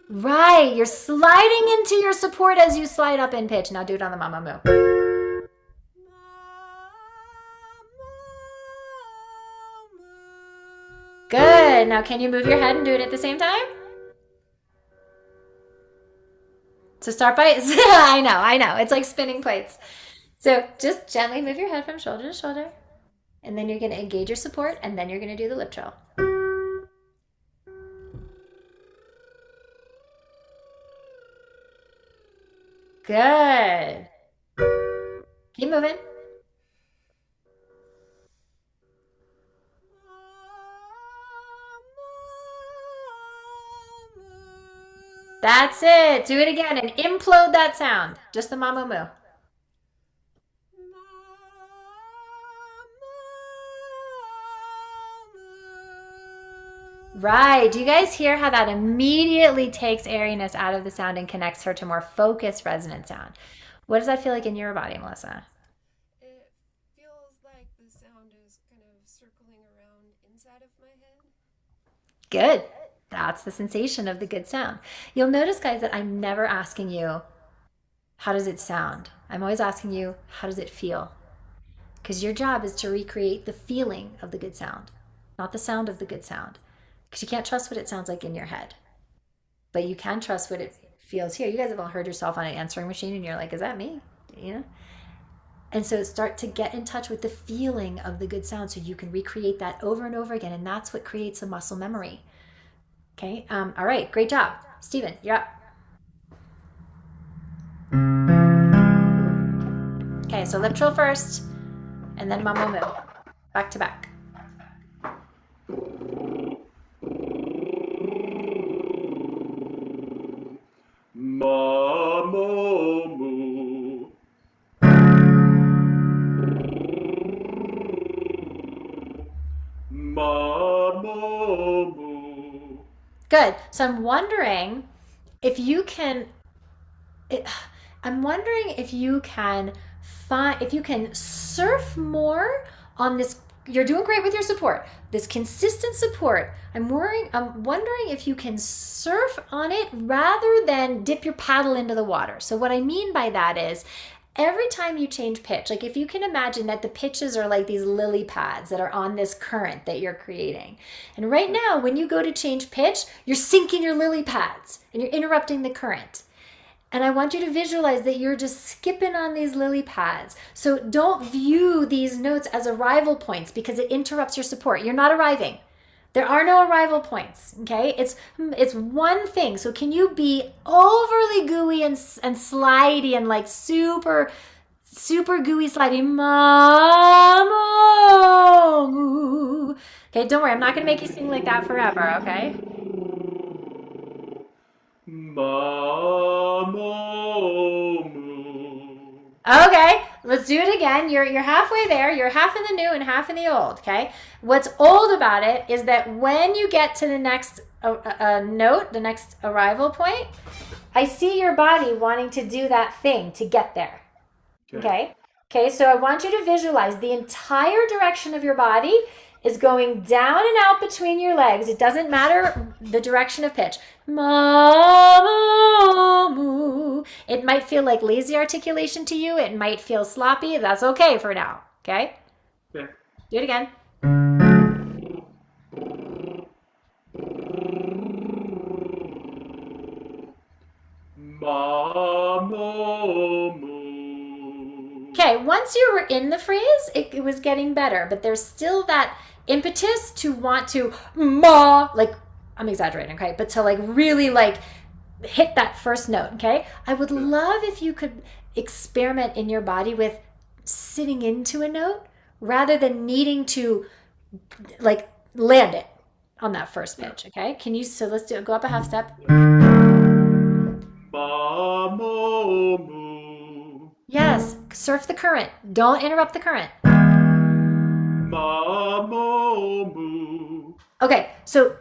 Right. You're sliding into your support as you slide up in pitch. Now do it on the mama moo. Good. Now can you move your head and do it at the same time? So start by, I know. It's like spinning plates. So just gently move your head from shoulder to shoulder. And then you're going to engage your support. And then you're going to do the lip trill. Good. Keep moving. That's it. Do it again and implode that sound. Just the mama moo. Right. Do you guys hear how that immediately takes airiness out of the sound and connects her to more focused resonant sound? What does that feel like in your body, Melissa? It feels like the sound is kind of circling around inside of my head. Good. That's the sensation of the good sound. You'll notice, guys, that I'm never asking you, how does it sound? I'm always asking you, how does it feel? Because your job is to recreate the feeling of the good sound, not the sound of the good sound. Because you can't trust what it sounds like in your head, but you can trust what it feels here. You guys have all heard yourself on an answering machine and you're like, is that me? You know? And so start to get in touch with the feeling of the good sound so you can recreate that over and over again. And that's what creates a muscle memory. Okay. All right. Great job. Steven, you're up. Okay. So lip trill first and then Mamo Moo. Back to back. Mamo. Mamo. Good. So I'm wondering if you can surf more on this. You're doing great with your support, this consistent support. I'm wondering if you can surf on it rather than dip your paddle into the water. So what I mean by that is every time you change pitch, like if you can imagine that the pitches are like these lily pads that are on this current that you're creating. And right now, when you go to change pitch, you're sinking your lily pads and you're interrupting the current. And I want you to visualize that you're just skipping on these lily pads. So don't view these notes as arrival points because it interrupts your support. You're not arriving. There are no arrival points, okay? It's one thing. So can you be overly gooey and slidey and like super gooey slidey? Mamo. Okay, don't worry. I'm not going to make you sing like that forever, okay? Okay, let's do it again. You're halfway there. You're half in the new and half in the old, okay? What's old about it is that when you get to the next note, the next arrival point, I see your body wanting to do that thing to get there, okay? Okay, so I want you to visualize the entire direction of your body is going down and out between your legs. It doesn't matter the direction of pitch. Mamo. It might feel like lazy articulation to you. It might feel sloppy. That's okay for now. Okay? Okay. Do it again. Mamo. Okay, once you were in the phrase, it was getting better, but there's still that impetus to want to like, I'm exaggerating, okay? But to like really like hit that first note, okay? I would love if you could experiment in your body with sitting into a note rather than needing to like land it on that first pitch, okay? Can you, so let's do it, go up a half step. Mamo. Yes, surf the current. Don't interrupt the current. Mamo. Okay, so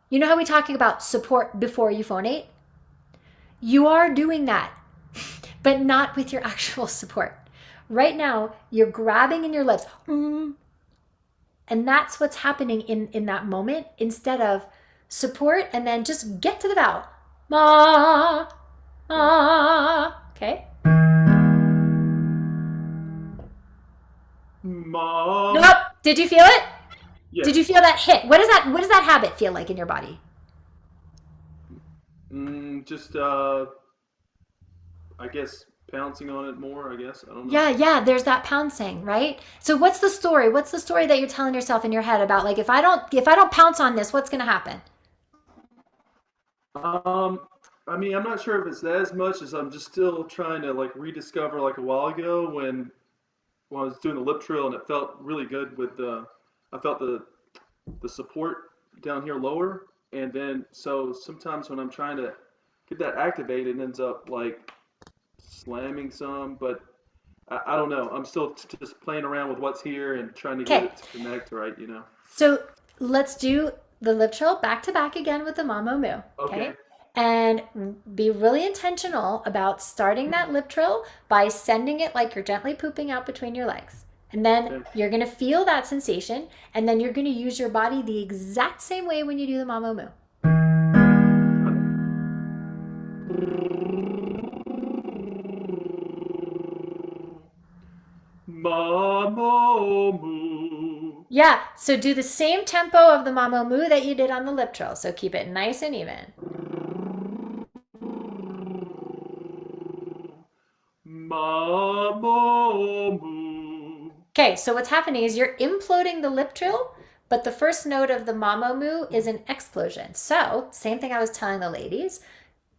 you know how we're talking about support before you phonate? You are doing that, but not with your actual support. Right now, you're grabbing in your lips. And that's what's happening in that moment instead of support and then just get to the vowel. Ma, ma, okay? Mom. Nope. Did you feel it? Yeah. Did you feel that hit? What does that habit feel like in your body? Just I guess pouncing on it more, I guess. I don't know. Yeah, there's that pouncing, right? So what's the story? What's the story that you're telling yourself in your head about like if I don't pounce on this, what's going to happen? I mean, I'm not sure if it's as much as I'm just still trying to like rediscover like a while ago when I was doing the lip trill and it felt really good with I felt the support down here lower, and then so sometimes when I'm trying to get that activated, it ends up like slamming some, but I don't know. I'm still just playing around with what's here and trying to get it to connect right, you know. So let's do the lip trill back to back again with the Mamo Moo. Okay. And be really intentional about starting that lip trill by sending it like you're gently pooping out between your legs. And then you're going to feel that sensation, and then you're going to use your body the exact same way when you do the Mamo Moo. Mamo Moo. Yeah, so do the same tempo of the Mamo Moo that you did on the lip trill. So keep it nice and even. Ma, mo, moo. Okay, so what's happening is you're imploding the lip trill, but the first note of the mamo moo is an explosion. So, same thing I was telling the ladies,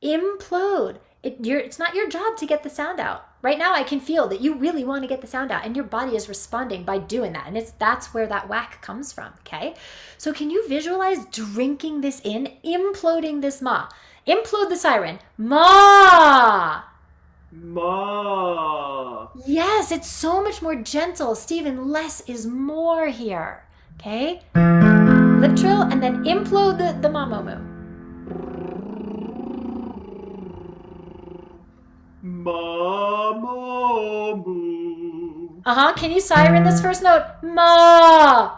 implode. It's not your job to get the sound out. Right now, I can feel that you really want to get the sound out, and your body is responding by doing that. And that's where that whack comes from, okay? So can you visualize drinking this in, imploding this ma? Implode the siren. Ma! Ma. Yes, it's so much more gentle. Stephen, less is more here, okay? Lip trill, and then implode the mamo moo. Ma, mo, moo. Can you siren this first note? Ma!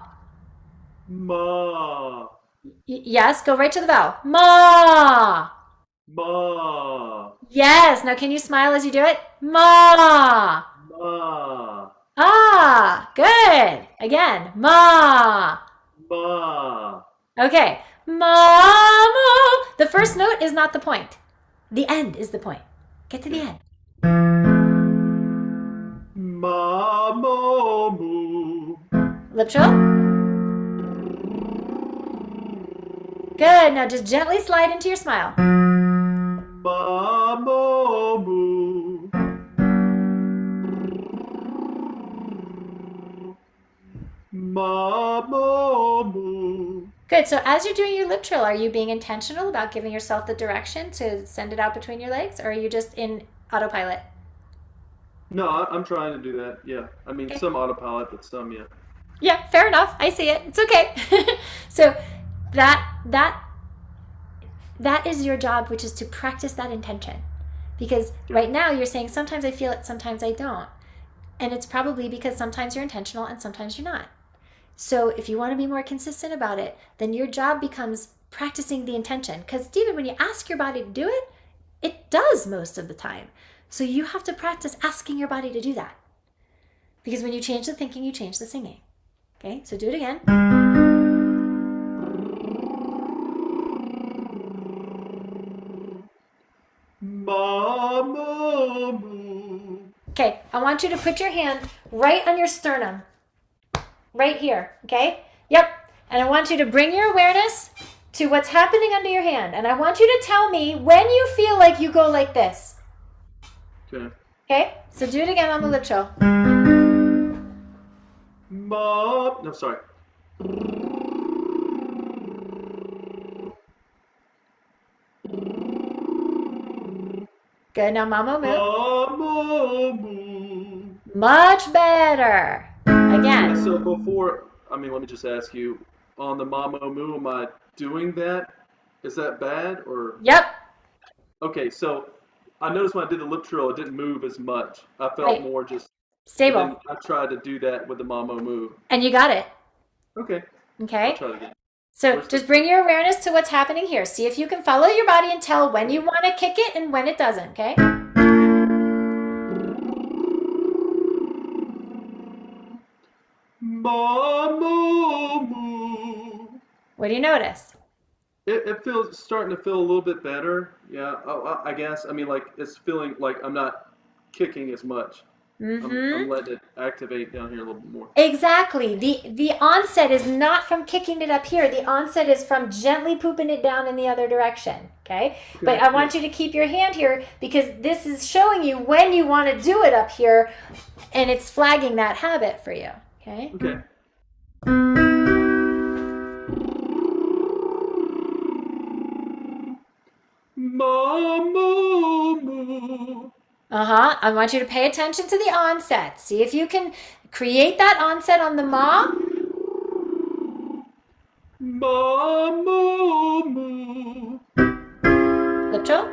Ma. Yes, go right to the vowel. Ma! Ma. Yes, now can you smile as you do it? Ma! Ma. Ah, good. Again, ma. Ma. Okay, mamo. The first note is not the point. The end is the point. Get to the end. Ma, mo, moo. Lip trill. Good, now just gently slide into your smile. Ma, mo, moo. Ma, mo, moo. Good, so as you're doing your lip trill, are you being intentional about giving yourself the direction to send it out between your legs, or are you just in autopilot? No, I'm trying to do that. Yeah. I mean, some autopilot, but some, yeah. Yeah, fair enough. I see it. It's okay. So that is your job, which is to practice that intention. Because right now you're saying, sometimes I feel it, sometimes I don't. And it's probably because sometimes you're intentional and sometimes you're not. So if you want to be more consistent about it, then your job becomes practicing the intention. Because Stephen, when you ask your body to do it, it does most of the time. So you have to practice asking your body to do that. Because when you change the thinking, you change the singing. Okay, so do it again. Ma, mo, moo. Okay, I want you to put your hand right on your sternum. Right here, okay? Yep. And I want you to bring your awareness to what's happening under your hand. And I want you to tell me when you feel like you go like this. Okay. Okay? So do it again on the lip trill. Ma, no, sorry. Good. Now, mamo moo. Ma, mo, moo. Much better. Again. So before, I mean, let me just ask you, on the mamo moo, am I doing that? Is that bad or? Yep. Okay, so I noticed when I did the lip trill, it didn't move as much. I felt Right. more just Stable. then I tried to do that with the mamo moo. And you got it. Okay, Okay? I'll try it again. So Where's just the- bring your awareness to what's happening here. See if you can follow your body and tell when you want to kick it and when it doesn't, okay? Mamo moo. What do you notice? It feels starting to feel a little bit better. Yeah, I guess. I mean, like it's feeling like I'm not kicking as much. I'm letting it activate down here a little bit more. Exactly. The onset is not from kicking it up here. The onset is from gently pooping it down in the other direction. Okay? But I want you to keep your hand here because this is showing you when you want to do it up here and it's flagging that habit for you. Okay? Okay. Mamo moo. I want you to pay attention to the onset. See if you can create that onset on the ma. Mamo moo. Lip trill.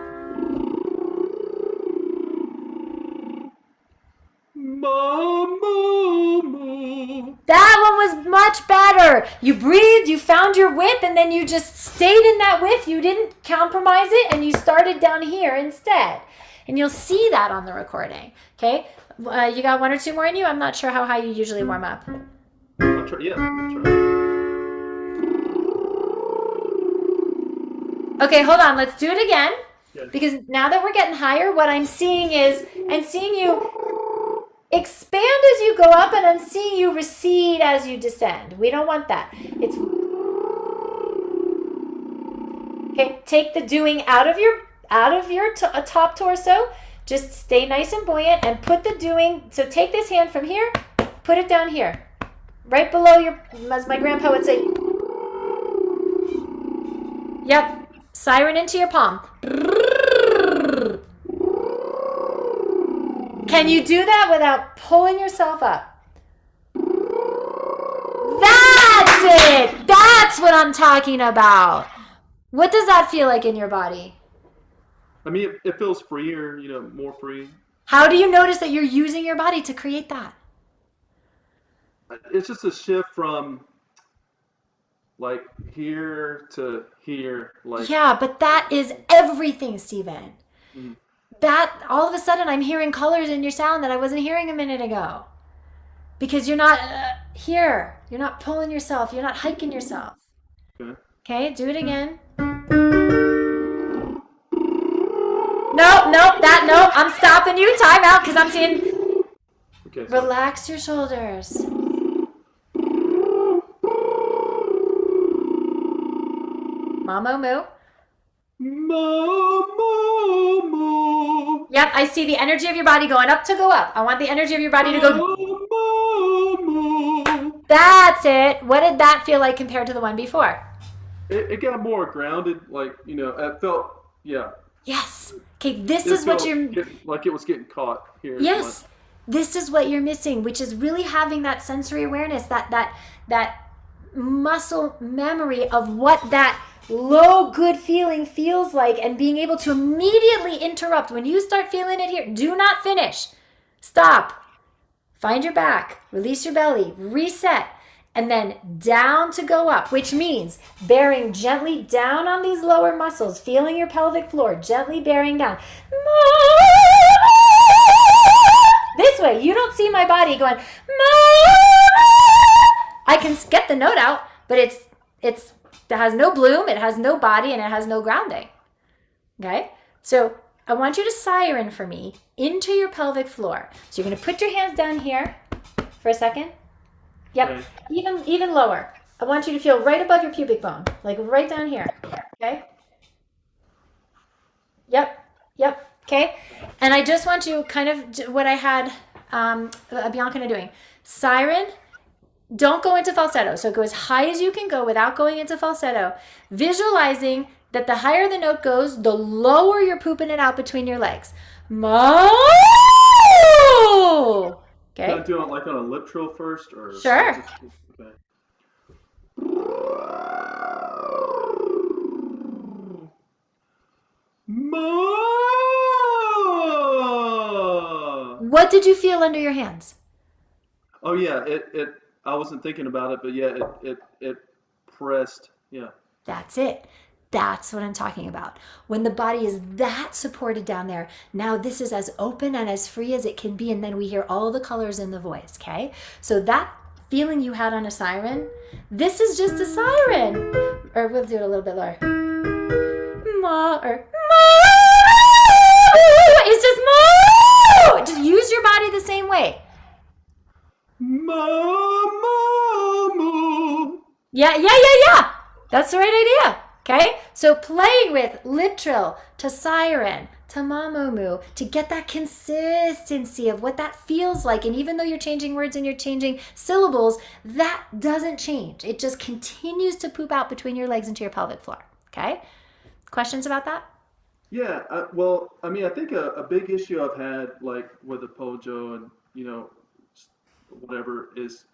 Mamo moo. That one was much better. You breathed, you found your width, and then you just stayed in that width. You didn't compromise it, and you started down here instead. And you'll see that on the recording. Okay? You got one or two more in you? I'm not sure how high you usually warm up. I'll try. Yeah, I'll try. Okay, hold on. Let's do it again. Yeah. Because now that we're getting higher, what I'm seeing is I'm seeing you expand as you go up, and I'm seeing you recede as you descend. We don't want that. It's okay. Take the doing out of your top torso. Just stay nice and buoyant and put the doing. So take this hand from here, put it down here, right below your, as my grandpa would say. Yep. Siren into your palm. Can you do that without pulling yourself up? That's it. That's what I'm talking about. What does that feel like in your body? I mean, it feels freer, more free. How do you notice that you're using your body to create that? It's just a shift from like here to here. Like, yeah, but that is everything, Steven. mm-hmm. That all of a sudden I'm hearing colors in your sound that I wasn't hearing a minute ago. Because you're not here. You're not pulling yourself. You're not hiking yourself. Okay, do it again. Nope. I'm stopping you. Time out, because I'm seeing. Okay, relax your shoulders. Mamo moo. Moo. Yep, I see the energy of your body going up to go up. I want the energy of your body to go. That's it. What did that feel like compared to the one before? It got more grounded, it felt, yeah. Yes. Okay, this is what you're... Like it was getting caught here. Yes. This is what you're missing, which is really having that sensory awareness, that muscle memory of what that low good feeling feels like, and being able to immediately interrupt. When you start feeling it here, do not finish. Stop. Find your back. Release your belly. Reset. And then down to go up, which means bearing gently down on these lower muscles, feeling your pelvic floor, gently bearing down. This way, you don't see my body going, I can get the note out, but it has no bloom, it has no body, and it has no grounding. Okay? So I want you to siren for me into your pelvic floor. So you're going to put your hands down here for a second. Yep, okay. Even lower. I want you to feel right above your pubic bone, like right down here, okay? Yep, okay? And I just want you kind of what I had Bianca doing. Siren, don't go into falsetto. So go as high as you can go without going into falsetto. Visualizing that the higher the note goes, the lower you're pooping it out between your legs. Mo! Okay. Can I do it like on a lip trill first, or sure? Okay. What did you feel under your hands? Oh yeah, it. I wasn't thinking about it, but yeah, it pressed. Yeah. That's it. That's what I'm talking about. When the body is that supported down there, now this is as open and as free as it can be, and then we hear all the colors in the voice, okay? So that feeling you had on a siren, this is just a siren. Or we'll do it a little bit lower. Ma, or ma. It's just ma. Just use your body the same way. Ma. Yeah. That's the right idea. Okay, so playing with lip trill to siren to mamo-moo to get that consistency of what that feels like. And even though you're changing words and you're changing syllables, that doesn't change. It just continues to poop out between your legs into your pelvic floor. Okay, questions about that? Yeah, well, I mean, I think a big issue I've had, like with the Pojo and whatever, is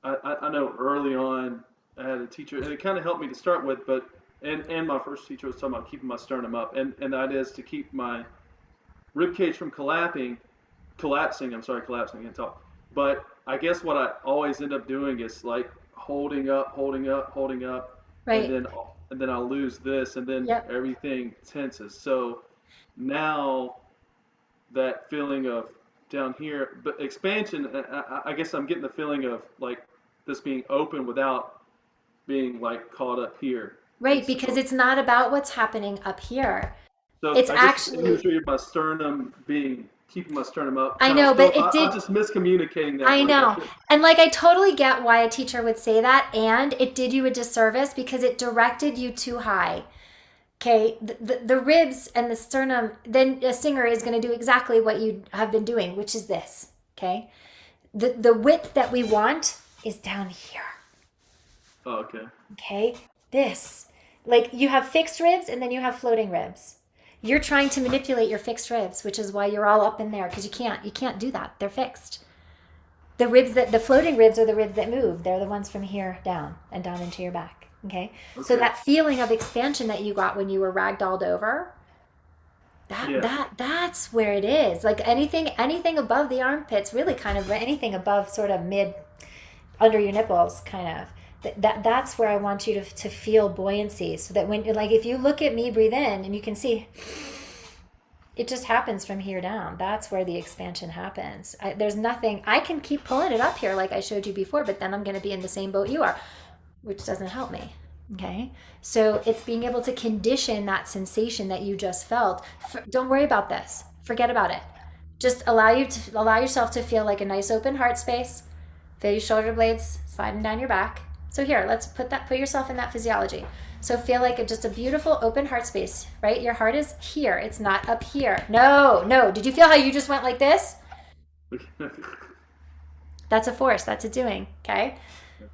I know early on I had a teacher, and it kind of helped me to start with, but and my first teacher was talking about keeping my sternum up, and the idea is to keep my rib cage from collapsing. I can't talk. But I guess what I always end up doing is like holding up, right? And then I'll lose this, and then everything tenses. So now that feeling of down here, but expansion, I guess I'm getting the feeling of like this being open without being like caught up here. Right, because it's not about what's happening up here. So it's I actually imagery of my sternum being keep them, turn them up. I know, but it I'm did. just miscommunicating that. I Like, know. And like, I totally get why a teacher would say that. And it did you a disservice because it directed you too high. Okay. The ribs and the sternum, then a singer is going to do exactly what you have been doing, which is this. Okay. The width that we want is down here. Oh, okay. Okay. This, like you have fixed ribs and then you have floating ribs. You're trying to manipulate your fixed ribs, which is why you're all up in there because you can't do that. They're fixed. The floating ribs are the ribs that move. They're the ones from here down and down into your back. Okay. So that feeling of expansion that you got when you were ragdolled over, that's where it is. Like anything above the armpits, really kind of anything above sort of mid under your nipples, kind of. That's where I want you to feel buoyancy, so that when, like, if you look at me, breathe in, and you can see it just happens from here down. That's where the expansion happens. There's nothing, I can keep pulling it up here like I showed you before, but then I'm going to be in the same boat you are, which doesn't help me. Okay. So it's being able to condition that sensation that you just felt. Don't worry about this. Forget about it. Just allow yourself to feel like a nice open heart space. Feel your shoulder blades sliding down your back. So here, let's put yourself in that physiology. So feel like just a beautiful open heart space, right? Your heart is here. It's not up here. No. Did you feel how you just went like this? That's a force. That's a doing. Okay.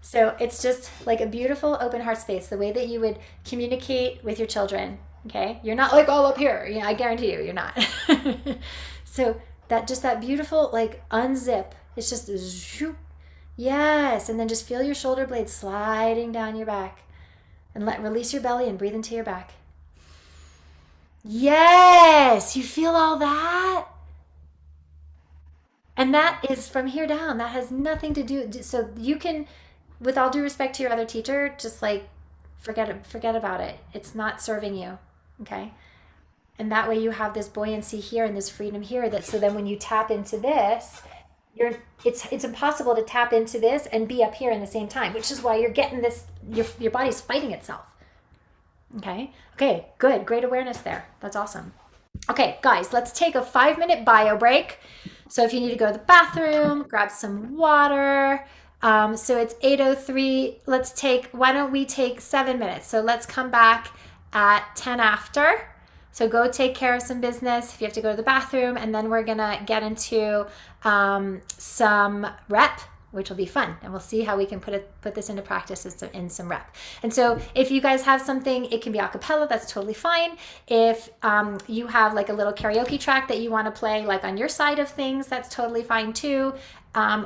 So it's just like a beautiful open heart space, the way that you would communicate with your children. Okay. You're not like all up here. You know, I guarantee you're not. So that beautiful, like, unzip. It's just zoop. Yes. And then just feel your shoulder blades sliding down your back, and release your belly and breathe into your back. Yes. You feel all that? And that is from here down. That has nothing to do. So you can, with all due respect to your other teacher, just like forget about it. It's not serving you. Okay. And that way you have this buoyancy here and this freedom here, that so then when you tap into this, it's impossible to tap into this and be up here in the same time, which is why you're getting this, your body's fighting itself. Okay. Good. Great awareness there. That's awesome. Okay, guys, let's take a 5-minute bio break. So if you need to go to the bathroom, grab some water. So it's 8:03. Why don't we take 7 minutes? So let's come back at 10 after. So go take care of some business if you have to go to the bathroom, and then we're gonna get into some rep, which will be fun, and we'll see how we can put this into practice in some rep. And so if you guys have something, it can be a cappella, that's totally fine. If you have like a little karaoke track that you want to play like on your side of things, that's totally fine too.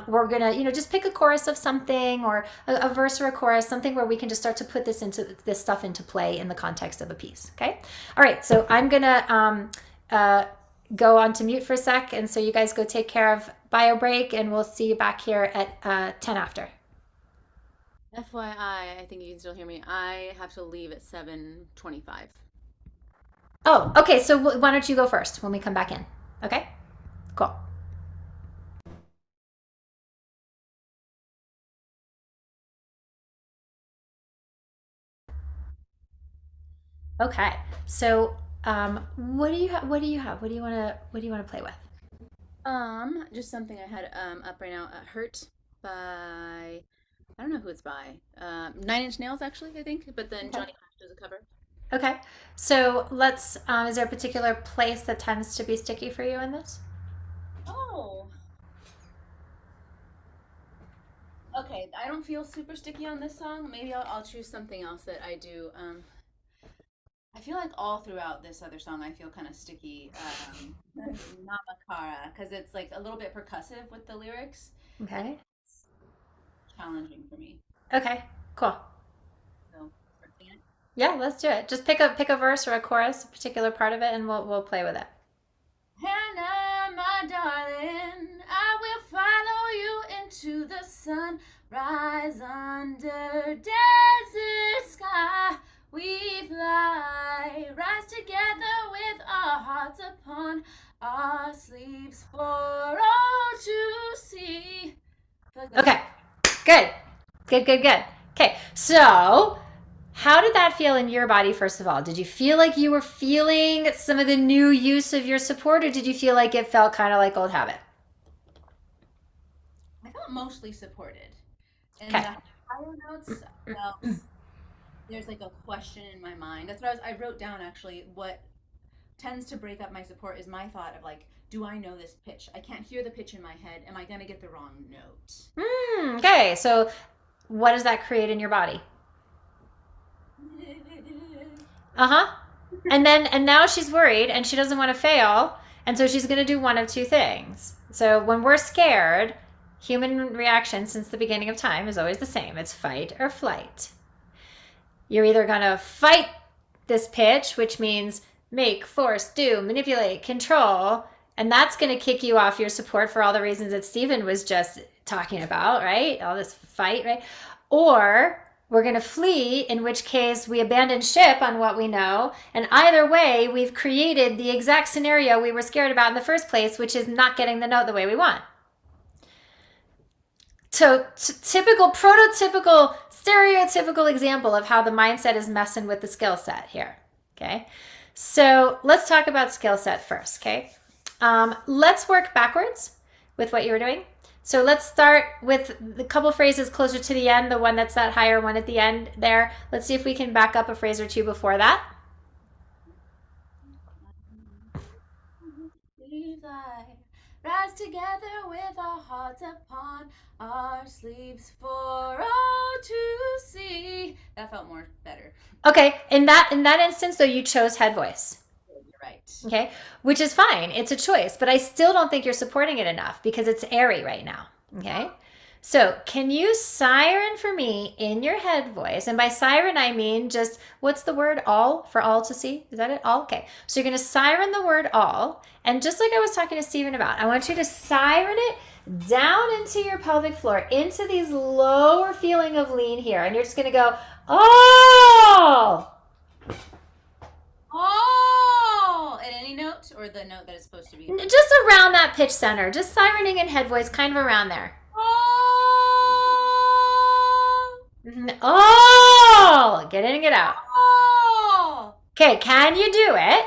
We're gonna, just pick a chorus of something, or a verse or a chorus, something where we can just start to put this stuff into play in the context of a piece. Okay. All right. So I'm gonna go on to mute for a sec, and so you guys go take care of bio break, and we'll see you back here at 10 after. FYI, I think you can still hear me. I have to leave at 7:25. Oh, okay. So why don't you go first when we come back in? Okay. Cool. Okay, so what do you have? What do you want to play with? Just something I had up right now. Hurt by, I don't know who it's by. 9 Inch Nails, actually, I think. But then Johnny Cash does a cover. Okay, so let's. Is there a particular place that tends to be sticky for you in this? Oh. Okay, I don't feel super sticky on this song. Maybe I'll choose something else that I do. I feel like all throughout this other song, I feel kind of sticky. Namakara, because it's like a little bit percussive with the lyrics. Okay. It's challenging for me. Okay, cool. So, start singing it? Yeah, let's do it. Just pick a verse or a chorus, a particular part of it, and we'll play with it. Hannah, my darling, I will follow you into the sun, rise under desert sky. We fly, rise together with our hearts upon our sleeves for all to see. Okay, good. Okay, so how did that feel in your body, first of all? Did you feel like you were feeling some of the new use of your support, or did you feel like it felt kind of like old habit? I felt mostly supported. And Okay. the higher notes felt there's like a question in my mind. That's what I wrote down actually. What tends to break up my support is my thought of like, do I know this pitch? I can't hear the pitch in my head. Am I going to get the wrong note? Okay, so what does that create in your body? Uh-huh. And now she's worried and she doesn't want to fail, and so she's going to do one of two things. So when we're scared, human reaction since the beginning of time is always the same. It's fight or flight. You're either going to fight this pitch, which means make, force, do, manipulate, control, and that's going to kick you off your support for all the reasons that Stephen was just talking about, right? All this fight, right? Or we're going to flee, in which case we abandon ship on what we know. And either way, we've created the exact scenario we were scared about in the first place, which is not getting the note the way we want. So typical, prototypical, stereotypical example of how the mindset is messing with the skill set here. Okay. So let's talk about skill set first. Okay. Let's work backwards with what you were doing. So let's start with the couple phrases closer to the end, the one that's that higher one at the end there. Let's see if we can back up a phrase or two before that. We fly, rise together with our hearts upon our sleeves for all to see. That felt more better. Okay, in that instance though, you chose head voice. You're right. Okay, which is fine. It's a choice, but I still don't think you're supporting it enough because it's airy right now. Okay, so can you siren for me in your head voice? And by siren, I mean just, what's the word? All, for all to see? Is that it? All? Okay, so you're going to siren the word all. And just like I was talking to Stephen about, I want you to siren it down into your pelvic floor, into these lower feeling of lean here. And you're just going to go, all. Oh, at any note or the note that it's supposed to be? Just around that pitch center, just sirening in head voice, kind of around there. Oh, Oh, get in and get out. oh. Okay, can you do it?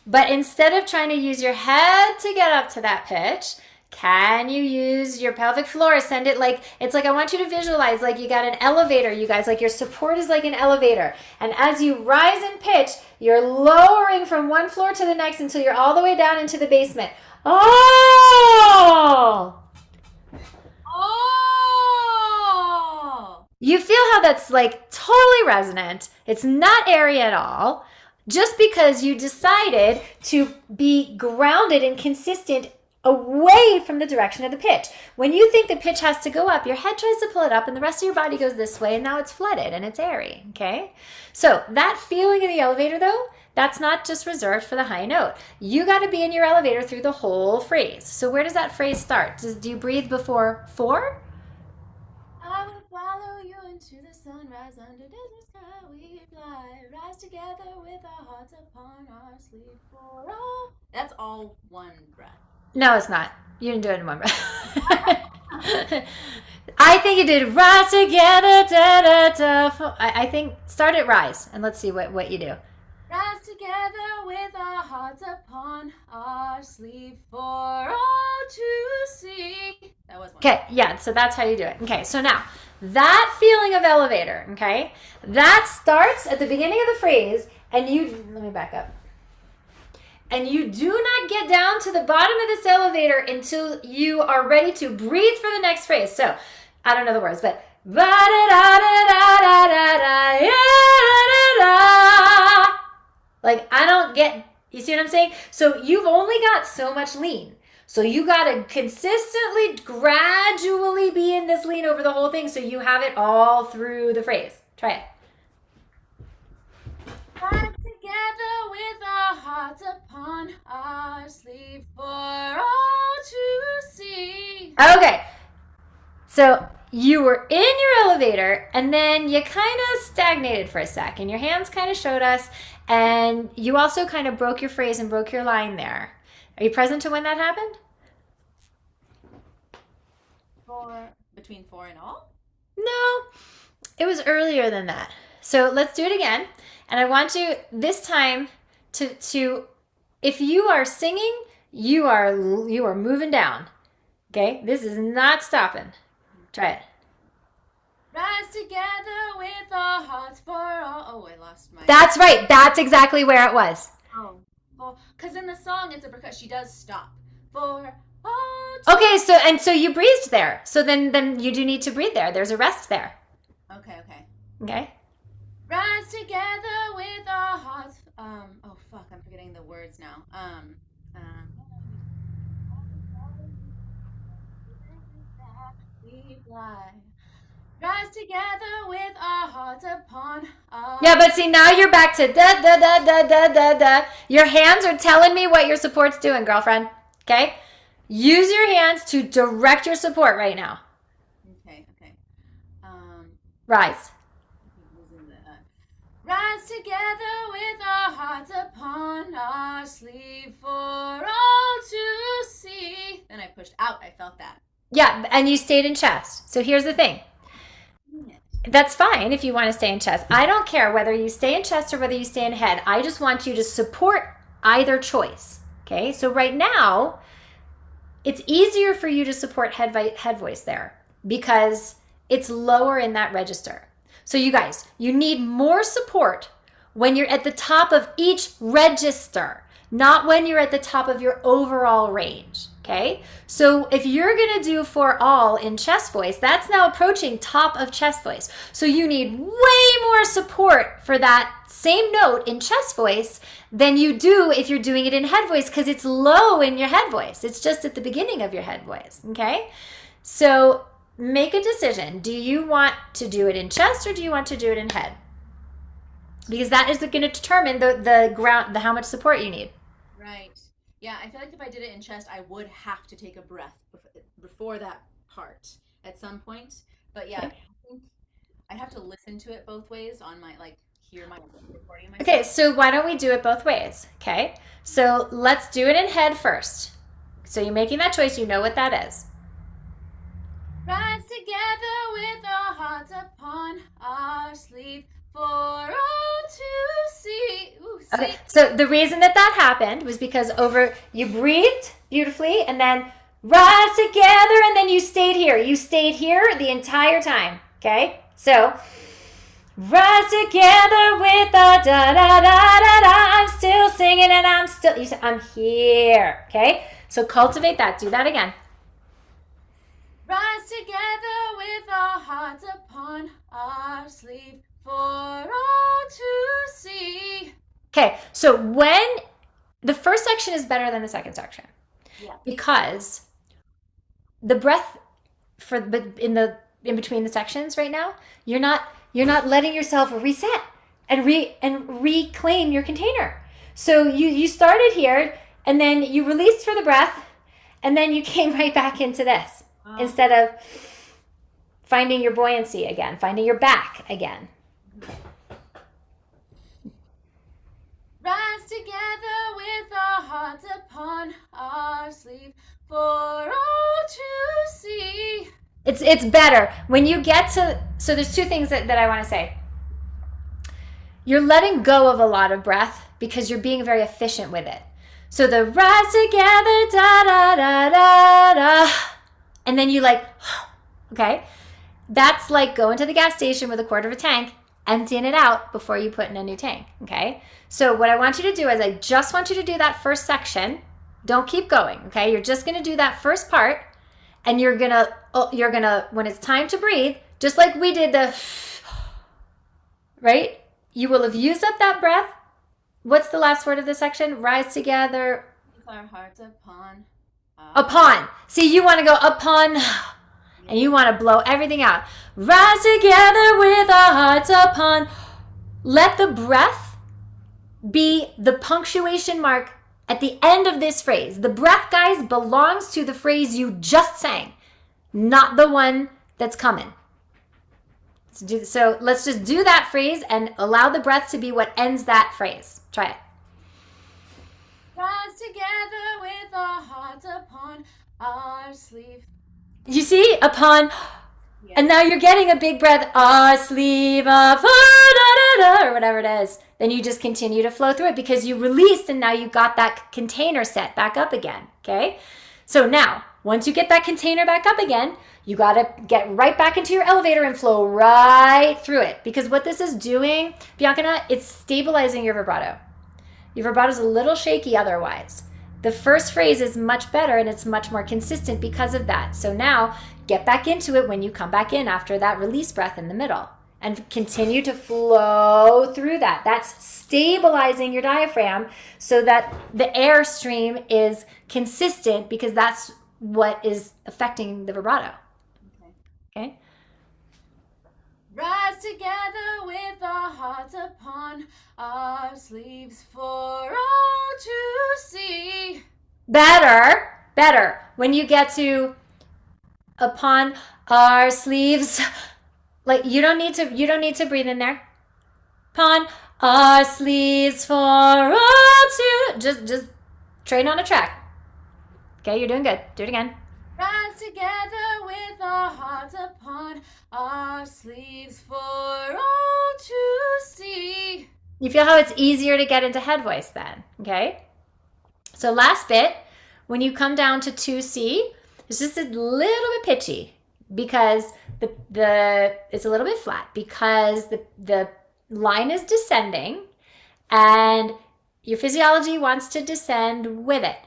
But instead of trying to use your head to get up to that pitch, can you use your pelvic floor? Send it like, it's like I want you to visualize like you got an elevator, you guys, like your support is like an elevator. And as you rise in pitch, you're lowering from one floor to the next until you're all the way down into the basement. Oh! Oh! You feel how that's like totally resonant. It's not airy at all. Just because you decided to be grounded and consistent away from the direction of the pitch. When you think the pitch has to go up, your head tries to pull it up and the rest of your body goes this way, and now it's flooded and it's airy, okay? So that feeling in the elevator though, that's not just reserved for the high note. You got to be in your elevator through the whole phrase. So where does that phrase start? Do you breathe before four? I will follow you into the sunrise under desert sky. We fly, rise together with our hearts upon our sleep for all. That's all one breath. No, it's not. You didn't do it in one breath. I think you did rise together. Da, da, da. I think start at rise and let's see what you do. Rise together with our hearts upon our sleep for all to see. That was one. Okay, yeah, so that's how you do it. Okay, so now that feeling of elevator, okay, that starts at the beginning of the phrase, and let me back up. And you do not get down to the bottom of this elevator until you are ready to breathe for the next phrase. So, I don't know the words, but like I don't get, you see what I'm saying? So you've only got so much lean. So you got to consistently, gradually be in this lean over the whole thing so you have it all through the phrase. Try it. Rise together with our hearts upon our sleep for all to see. Okay. So you were in your elevator and then you kind of stagnated for a sec and your hands kind of showed us, and you also kind of broke your phrase and broke your line there. Are you present to when that happened? Between four and all? No, it was earlier than that. So let's do it again. And I want you this time to if you are singing, you are moving down. Okay? This is not stopping. Try it. Rise together with our hearts for all. Oh, I lost my. That's right. That's exactly where it was. Oh, because in the song it's a percussion. She does stop for all. Okay, so you breathed there. So then you do need to breathe there. There's a rest there. Okay. Okay? Rise together with our hearts. Oh fuck, I'm forgetting the words now. We fly. Rise together with our hearts upon our. Yeah, but see, now you're back to da da da da da da da. Your hands are telling me what your support's doing, girlfriend. Okay? Use your hands to direct your support right now. Okay. Rise. Rise together with our hearts upon our sleeve for all to see. Then I pushed out. I felt that. Yeah, and you stayed in chest. So here's the thing. That's fine if you want to stay in chest. I don't care whether you stay in chest or whether you stay in head. I just want you to support either choice. Okay? So right now, it's easier for you to support head voice there because it's lower in that register. So you guys, you need more support when you're at the top of each register, not when you're at the top of your overall range, okay? So if you're gonna do for all in chest voice, that's now approaching top of chest voice. So you need way more support for that same note in chest voice than you do if you're doing it in head voice because it's low in your head voice. It's just at the beginning of your head voice, okay? So make a decision. Do you want to do it in chest or do you want to do it in head? Because that is going to determine the how much support you need. Right. Yeah, I feel like if I did it in chest, I would have to take a breath before that part at some point. But yeah, okay. I think I'd have to listen to it both ways on my hear my recording. Okay, so why don't we do it both ways? Okay, so let's do it in head first. So you're making that choice. You know what that is. Rise together with our hearts upon our sleeve for all to see. Ooh, see. Okay, so the reason that happened was because you breathed beautifully and then rise together and then you stayed here. You stayed here the entire time, okay? So rise together with a da da da da da. I'm still singing and I'm here, okay? So cultivate that. Do that again. Rise together with our hearts upon our sleeve for all to see. Okay, so when the first section is better than the second section, because the breath in between the sections right now, you're not letting yourself reset and reclaim your container. So you started here and then you released for the breath and then you came right back into this. Instead of finding your buoyancy again, finding your back again. Rise together with our hearts upon our sleeve for all to see. It's better when you get to, so there's two things that I want to say. You're letting go of a lot of breath because you're being very efficient with it. So the rise together, da da da da da. And then you okay, that's like going to the gas station with a quarter of a tank, emptying it out before you put in a new tank, okay? So what I want you to do is I just want you to do that first section. Don't keep going, okay? You're just gonna do that first part and you're gonna, when it's time to breathe, just like we did right? You will have used up that breath. What's the last word of the section? Rise together. With our hearts upon. Upon. See, you want to go upon, and you want to blow everything out. Rise together with our hearts upon. Let the breath be the punctuation mark at the end of this phrase. The breath, guys, belongs to the phrase you just sang, not the one that's coming. So let's just do that phrase and allow the breath to be what ends that phrase. Try it. Rise together with our hearts upon our sleeve. You see? Upon. Yeah. And now you're getting a big breath, a sleeve of, or whatever it is. Then you just continue to flow through it because you released and now you got that container set back up again. Okay. So now, once you get that container back up again, you got to get right back into your elevator and flow right through it. Because what this is doing, Bianca, it's stabilizing your vibrato. Your vibrato is a little shaky otherwise. The first phrase is much better and it's much more consistent because of that. So now get back into it when you come back in after that release breath in the middle and continue to flow through that. That's stabilizing your diaphragm so that the air stream is consistent because that's what is affecting the vibrato. Okay? Rise together with our hearts upon our sleeves for all to see. Better. When you get to upon our sleeves, like you don't need to breathe in there. Upon our sleeves for all to just train on a track. Okay, you're doing good. Do it again. Rise together with our hearts upon our sleeves for all to see. You feel how it's easier to get into head voice then, okay? So last bit, when you come down to 2C, it's just a little bit pitchy because it's a little bit flat because the line is descending and your physiology wants to descend with it.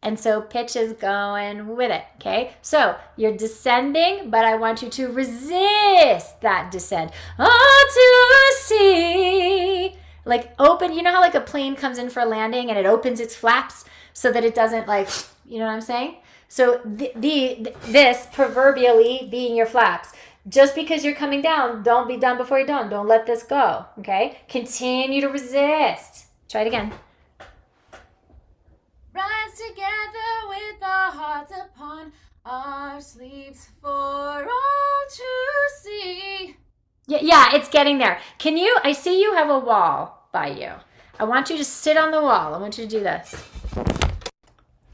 And so pitch is going with it, okay? So you're descending, but I want you to resist that descent. Oh, to see. Like open, you know how like a plane comes in for a landing and it opens its flaps so that it doesn't like, you know what I'm saying? So this proverbially being your flaps. Just because you're coming down, don't be done before you're done. Don't let this go, okay? Continue to resist. Try it again. Rise together with our hearts upon our sleeves for all to see. Yeah, it's getting there. I see you have a wall by you. I want you to sit on the wall. I want you to do this.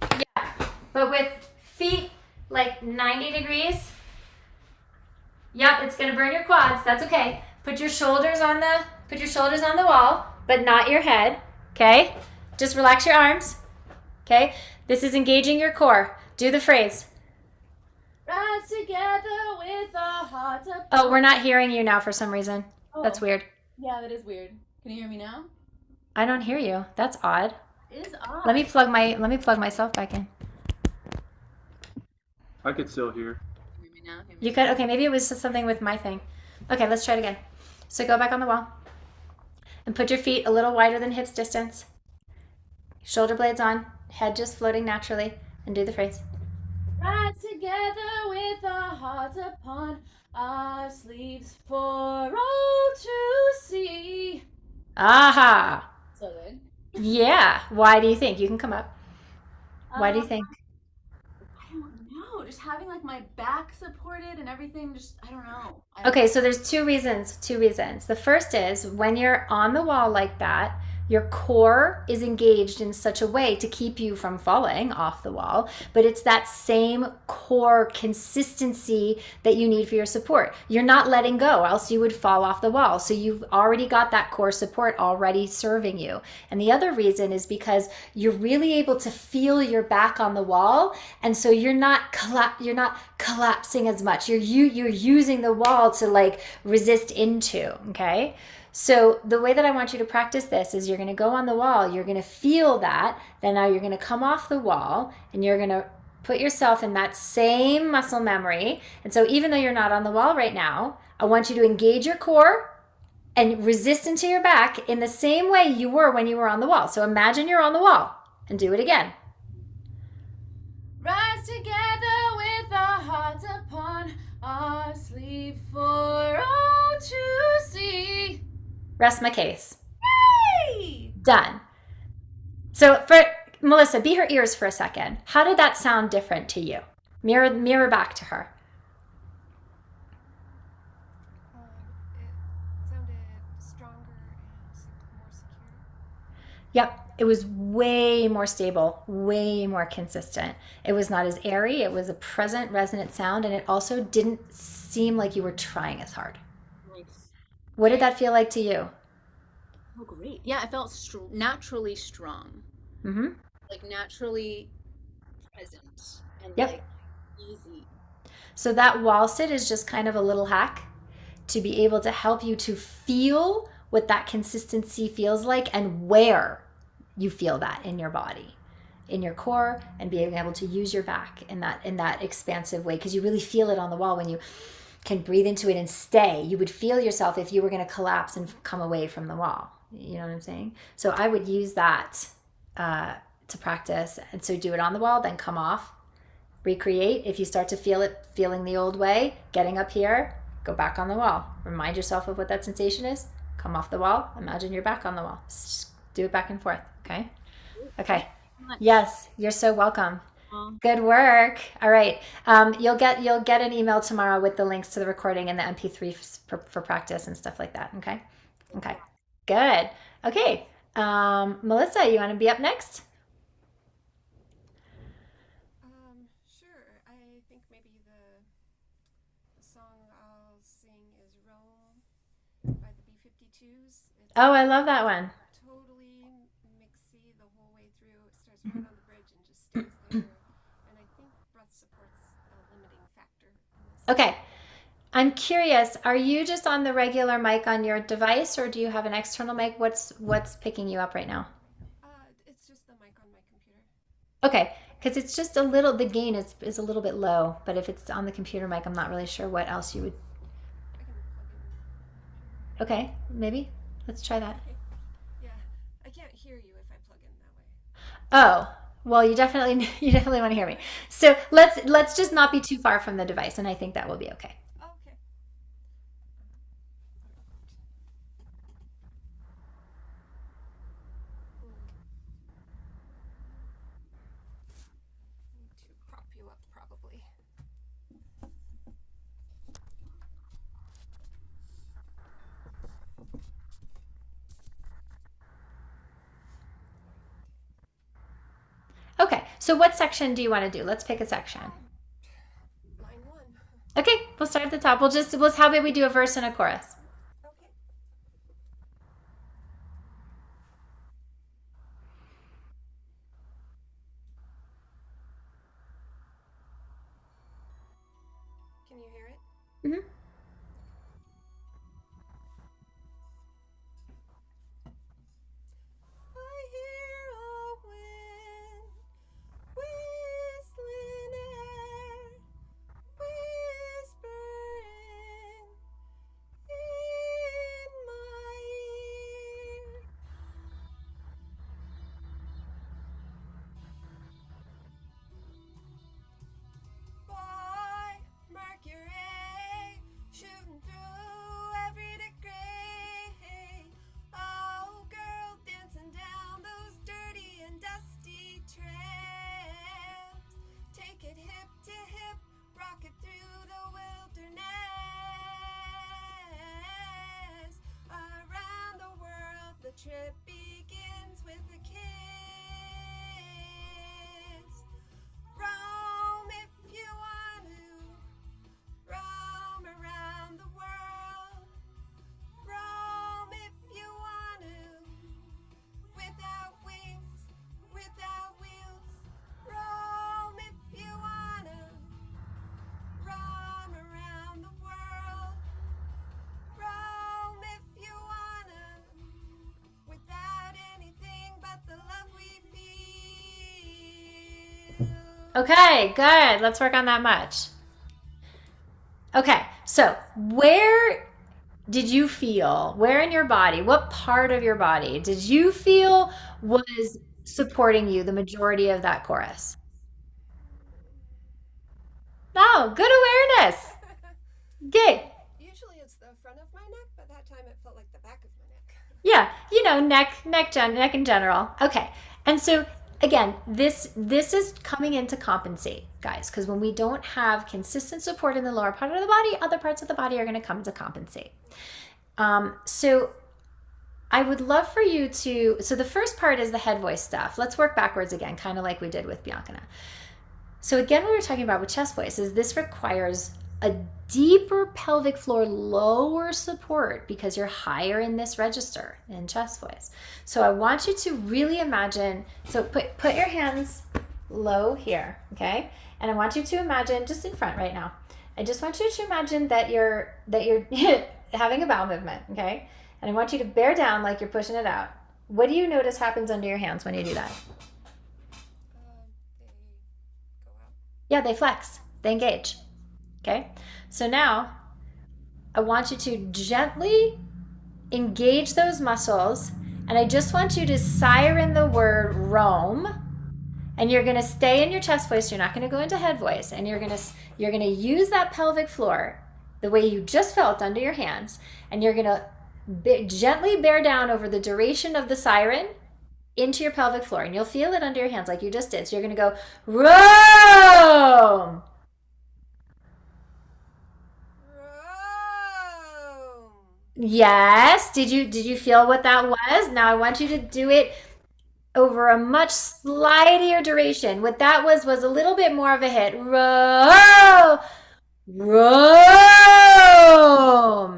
Yeah, but with feet like 90 degrees. Yep, it's gonna burn your quads. That's okay. Put your shoulders on the wall, but not your head. Okay? Just relax your arms. Okay? This is engaging your core. Do the phrase. Rise together with our hearts upon. Oh, we're not hearing you now for some reason. That's weird. Yeah, that is weird. Can you hear me now? I don't hear you. That's odd. It is odd. Let me plug myself back in. I could still hear. Can you hear me now? You could? Okay, maybe it was just something with my thing. Okay, let's try it again. So go back on the wall and put your feet a little wider than hips distance. Shoulder blades on, head just floating naturally, and do the phrase. Rise together with our hearts upon our sleeves for all to see. Aha! So good. Yeah. Why do you think? You can come up. Why do you think? I don't know. Just having like my back supported and everything. Just I don't know. Okay, so there's two reasons. The first is when you're on the wall like that, your core is engaged in such a way to keep you from falling off the wall, but it's that same core consistency that you need for your support. You're not letting go, else you would fall off the wall. So you've already got that core support already serving you. And the other reason is because you're really able to feel your back on the wall, and so you're not collapsing as much. You're using the wall to like resist into, okay? So the way that I want you to practice this is you're going to go on the wall, you're going to feel that, then now you're going to come off the wall and you're going to put yourself in that same muscle memory. And so even though you're not on the wall right now, I want you to engage your core and resist into your back in the same way you were when you were on the wall. So imagine you're on the wall and do it again. Rise together with our hearts upon our sleeve for all to see. Rest my case. Yay! Done. So for Melissa, be her ears for a second. How did that sound different to you? Mirror back to her. It sounded stronger and more secure. Yep. It was way more stable, way more consistent. It was not as airy. It was a present, resonant sound. And it also didn't seem like you were trying as hard. Nice. What did that feel like to you? Oh, great. Yeah, I felt naturally strong, Mm-hmm. like naturally present and Yep. like easy. So that wall sit is just kind of a little hack to be able to help you to feel what that consistency feels like and where you feel that in your body, in your core, and being able to use your back in that expansive way, because you really feel it on the wall when you can breathe into it and stay. You would feel yourself if you were going to collapse and come away from the wall. You know what I'm saying? So I would use that to practice. And so do it on the wall, then come off, recreate. If you start to feel it, feeling the old way, getting up here, go back on the wall. Remind yourself of what that sensation is. Come off the wall. Imagine you're back on the wall. Just do it back and forth. Okay. Okay. Yes, you're so welcome. Good work. All right. You'll get an email tomorrow with the links to the recording and the MP3 for practice and stuff like that. Okay. Okay. Good. Okay. Melissa, you want to be up next? Sure. I think maybe the song I'll sing is Rome by the B-52s. It's Oh, I love that one. totally mixy the whole way through. It starts right on the bridge and just stays there. And I think breath support's a limiting factor in this. Okay. I'm curious, are you just on the regular mic on your device, or do you have an external mic? What's picking you up right now? It's just the mic on my computer. Okay, because it's just a little, the gain is a little bit low, but if it's on the computer mic, I'm not really sure what else you would. I can plug in. Okay, maybe. Let's try that. Yeah, I can't hear you if I plug in that way. Oh, well, you definitely want to hear me. So let's just not be too far from the device, and I think that will be okay. Okay. Need to prop you up probably. Okay, so what section do you want to do? Let's pick a section. Line 1. Okay, we'll start at the top. How about we do a verse and a chorus? Okay. Can you hear it? Mm-hmm. I hear a wind whistling air, whispering in my ear. Boy, Mercury, shooting through every degree. Oh, girl, dancing down those dirty and dusty trails. Take it hip to hip, rock it through the wilderness. Around the world, the trip begins with a kiss. Roam if you want to, roam around the world. Roam if you want to, without wings, without wheels. Roam if you want to, roam around the world. Roam if you want to, without anything but the love we feel. Okay, good. Let's work on that much. Okay, so where in your body, what part of your body did you feel was supporting you the majority of that chorus? Oh, good awareness. Good. Usually it's the front of my neck, but that time it felt like the back of my neck. Yeah, neck in general. Okay. And so again, this is coming in to compensate, guys, because when we don't have consistent support in the lower part of the body, other parts of the body are going to come to compensate. So I would love for you to, so the first part is the head voice stuff. Let's work backwards again, kind of like we did with Bianca. So again, we were talking about with chest voice is this requires a deeper pelvic floor, lower support because you're higher in this register in chest voice. So I want you to really imagine, so put your hands low here, okay? And I want you to imagine just in front right now. I just want you to imagine that you're having a bowel movement, okay? And I want you to bear down like you're pushing it out. What do you notice happens under your hands when you do that? They go out. Yeah, they flex, they engage. Okay, so now I want you to gently engage those muscles, and I just want you to siren the word roam, and you're gonna stay in your chest voice, you're not gonna go into head voice, and you're gonna use that pelvic floor the way you just felt under your hands, and you're gonna gently bear down over the duration of the siren into your pelvic floor, and you'll feel it under your hands like you just did. So you're gonna go roam. Roam. Yes. Did you feel what that was? Now I want you to do it over a much slighter duration. What that was a little bit more of a hit. Roam. Roam.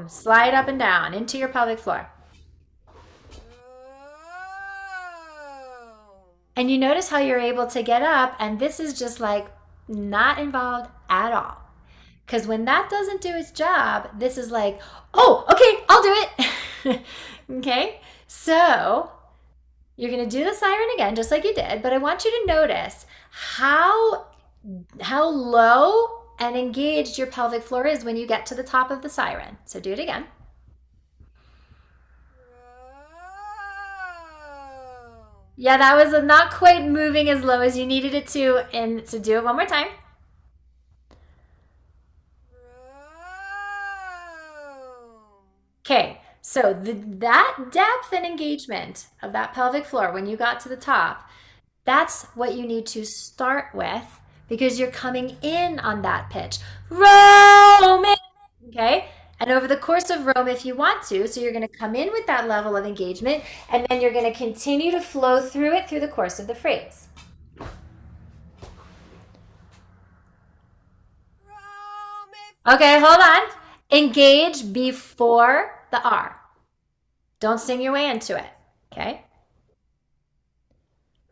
Slide up and down into your pelvic floor. Roam. And you notice how you're able to get up, and this is just like not involved at all. Because when that doesn't do its job, this is like, oh, okay, I'll do it. Okay, so you're gonna do the siren again, just like you did, but I want you to notice how low and engaged your pelvic floor is when you get to the top of the siren. So do it again. Roam. Yeah, that was not quite moving as low as you needed it to, and so do it one more time. Roam. Okay, so that depth and engagement of that pelvic floor when you got to the top, that's what you need to start with because you're coming in on that pitch. Roam it, okay? And over the course of roam, if you want to, so you're going to come in with that level of engagement, and then you're going to continue to flow through it through the course of the phrase. Roam if Okay, hold on. Engage before the R. Don't sing your way into it, okay?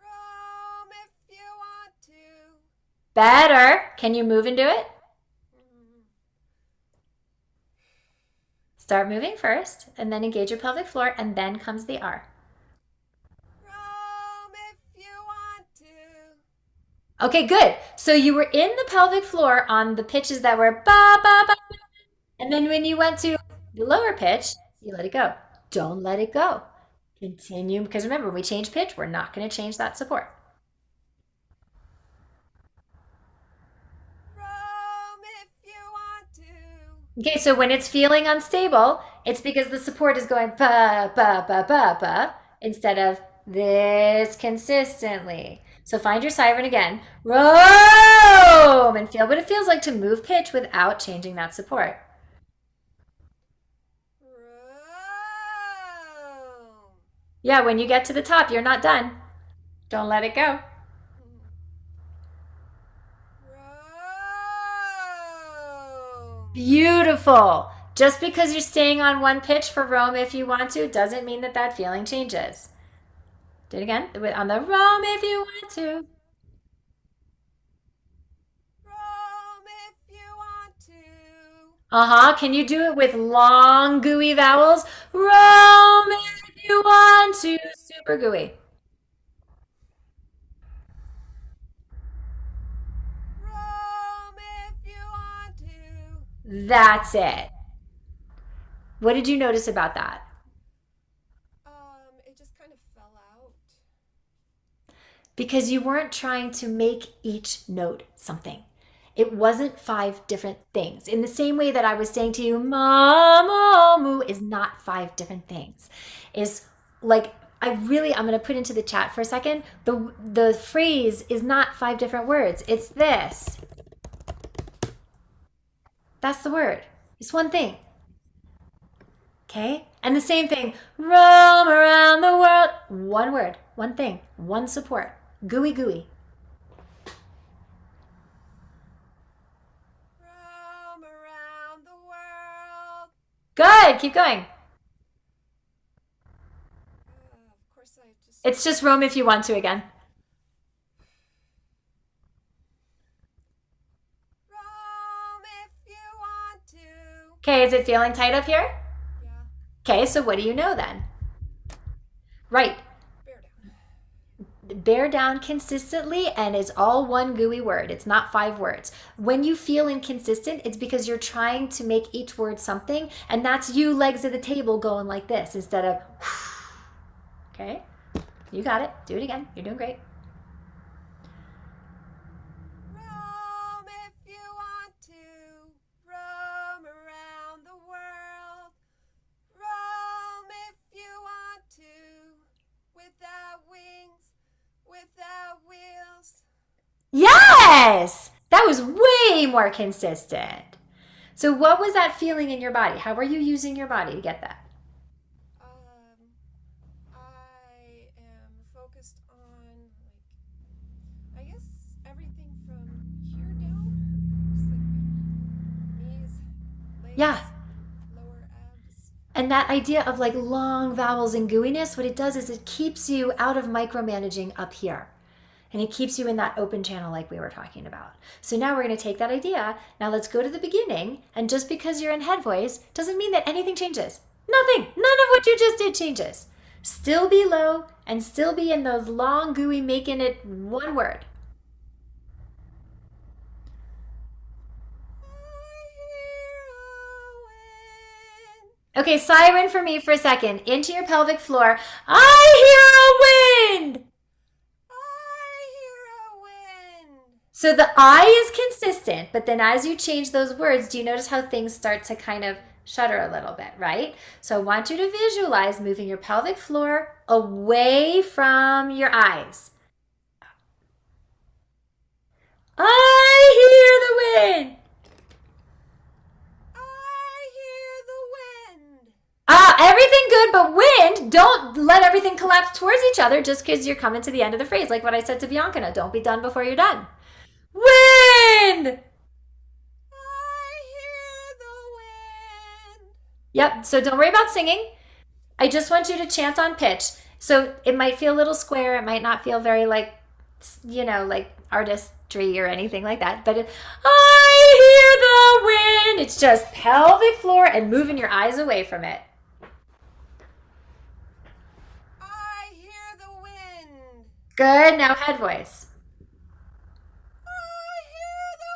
roam if you want to. Better. Can you move into it? Start moving first, and then engage your pelvic floor, and then comes the R. Roam if you want to. Okay, good. So you were in the pelvic floor on the pitches that were ba, ba, ba. And then when you went to the lower pitch, you let it go. Don't let it go. Continue, because remember, when we change pitch, we're not going to change that support. Roam if you want to. Okay, so when it's feeling unstable, it's because the support is going ba, ba, ba, ba, ba, instead of this consistently. So find your siren again. Roam! And feel what it feels like to move pitch without changing that support. Roam. Yeah, when you get to the top, you're not done. Don't let it go. Roam. Beautiful. Just because you're staying on one pitch for roam if you want to doesn't mean that that feeling changes. Do it again. On the roam if you want to. Roam if you want to. Uh-huh. Can you do it with long, gooey vowels? Roam if you want to. Super gooey. Roam if you want to. That's it. What did you notice about that? It just kind of fell out. Because you weren't trying to make each note something. It wasn't 5 different things. In the same way that I was saying to you, ma, moo is not 5 different things. Is like, I'm going to put into the chat for a second. The phrase is not 5 different words. It's this. That's the word. It's one thing. Okay? And the same thing, roam around the world. One word, one thing, one support. Gooey, gooey. Roam around the world. Good, keep going. Of course, I just. It's just roam if you want to again. Roam if you want to. Okay, is it feeling tight up here? Yeah. Okay, so what do you know then? Right, Bear down. bear down consistently, and it's all one gooey word. It's not 5 words. When you feel inconsistent, it's because you're trying to make each word something, and that's you legs of the table going like this instead of, okay? You got it. Do it again. You're doing great. Roam if you want to. Roam around the world. Roam if you want to. Without wings, without wheels. Yes! That was way more consistent. So what was that feeling in your body? How were you using your body to get that? I am focused on, like, I guess everything from here down. Just like my knees, legs, Yeah. lower abs. And that idea of like long vowels and gooiness, what it does is it keeps you out of micromanaging up here. And it keeps you in that open channel like we were talking about. So now we're going to take that idea. Now let's go to the beginning. And just because you're in head voice doesn't mean that anything changes. Nothing. None of what you just did changes. Still be low and still be in those long gooey, making it one word. Okay, siren for me for a second. Into your pelvic floor. I hear a wind. So the I is consistent, but then as you change those words, do you notice how things start to kind of shudder a little bit, right? So I want you to visualize moving your pelvic floor away from your eyes. I hear the wind. Everything good, but wind, don't let everything collapse towards each other just because you're coming to the end of the phrase. Like what I said to Bianca, don't be done before you're done. Wind! I hear the wind. Yep, so don't worry about singing. I just want you to chant on pitch. So it might feel a little square. It might not feel very like, like artistry or anything like that. But I hear the wind. It's just pelvic floor and moving your eyes away from it. I hear the wind. Good, now head voice. I hear the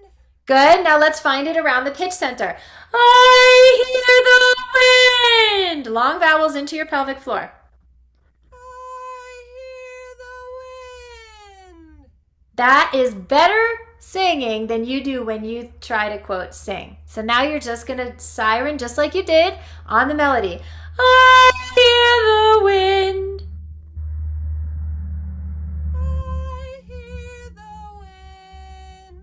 wind. Good, now let's find it around the pitch center. I hear the wind. Long vowels into your pelvic floor. I hear the wind. That is better singing than you do when you try to quote sing. So now you're just going to siren just like you did on the melody. I hear the wind. I hear the wind.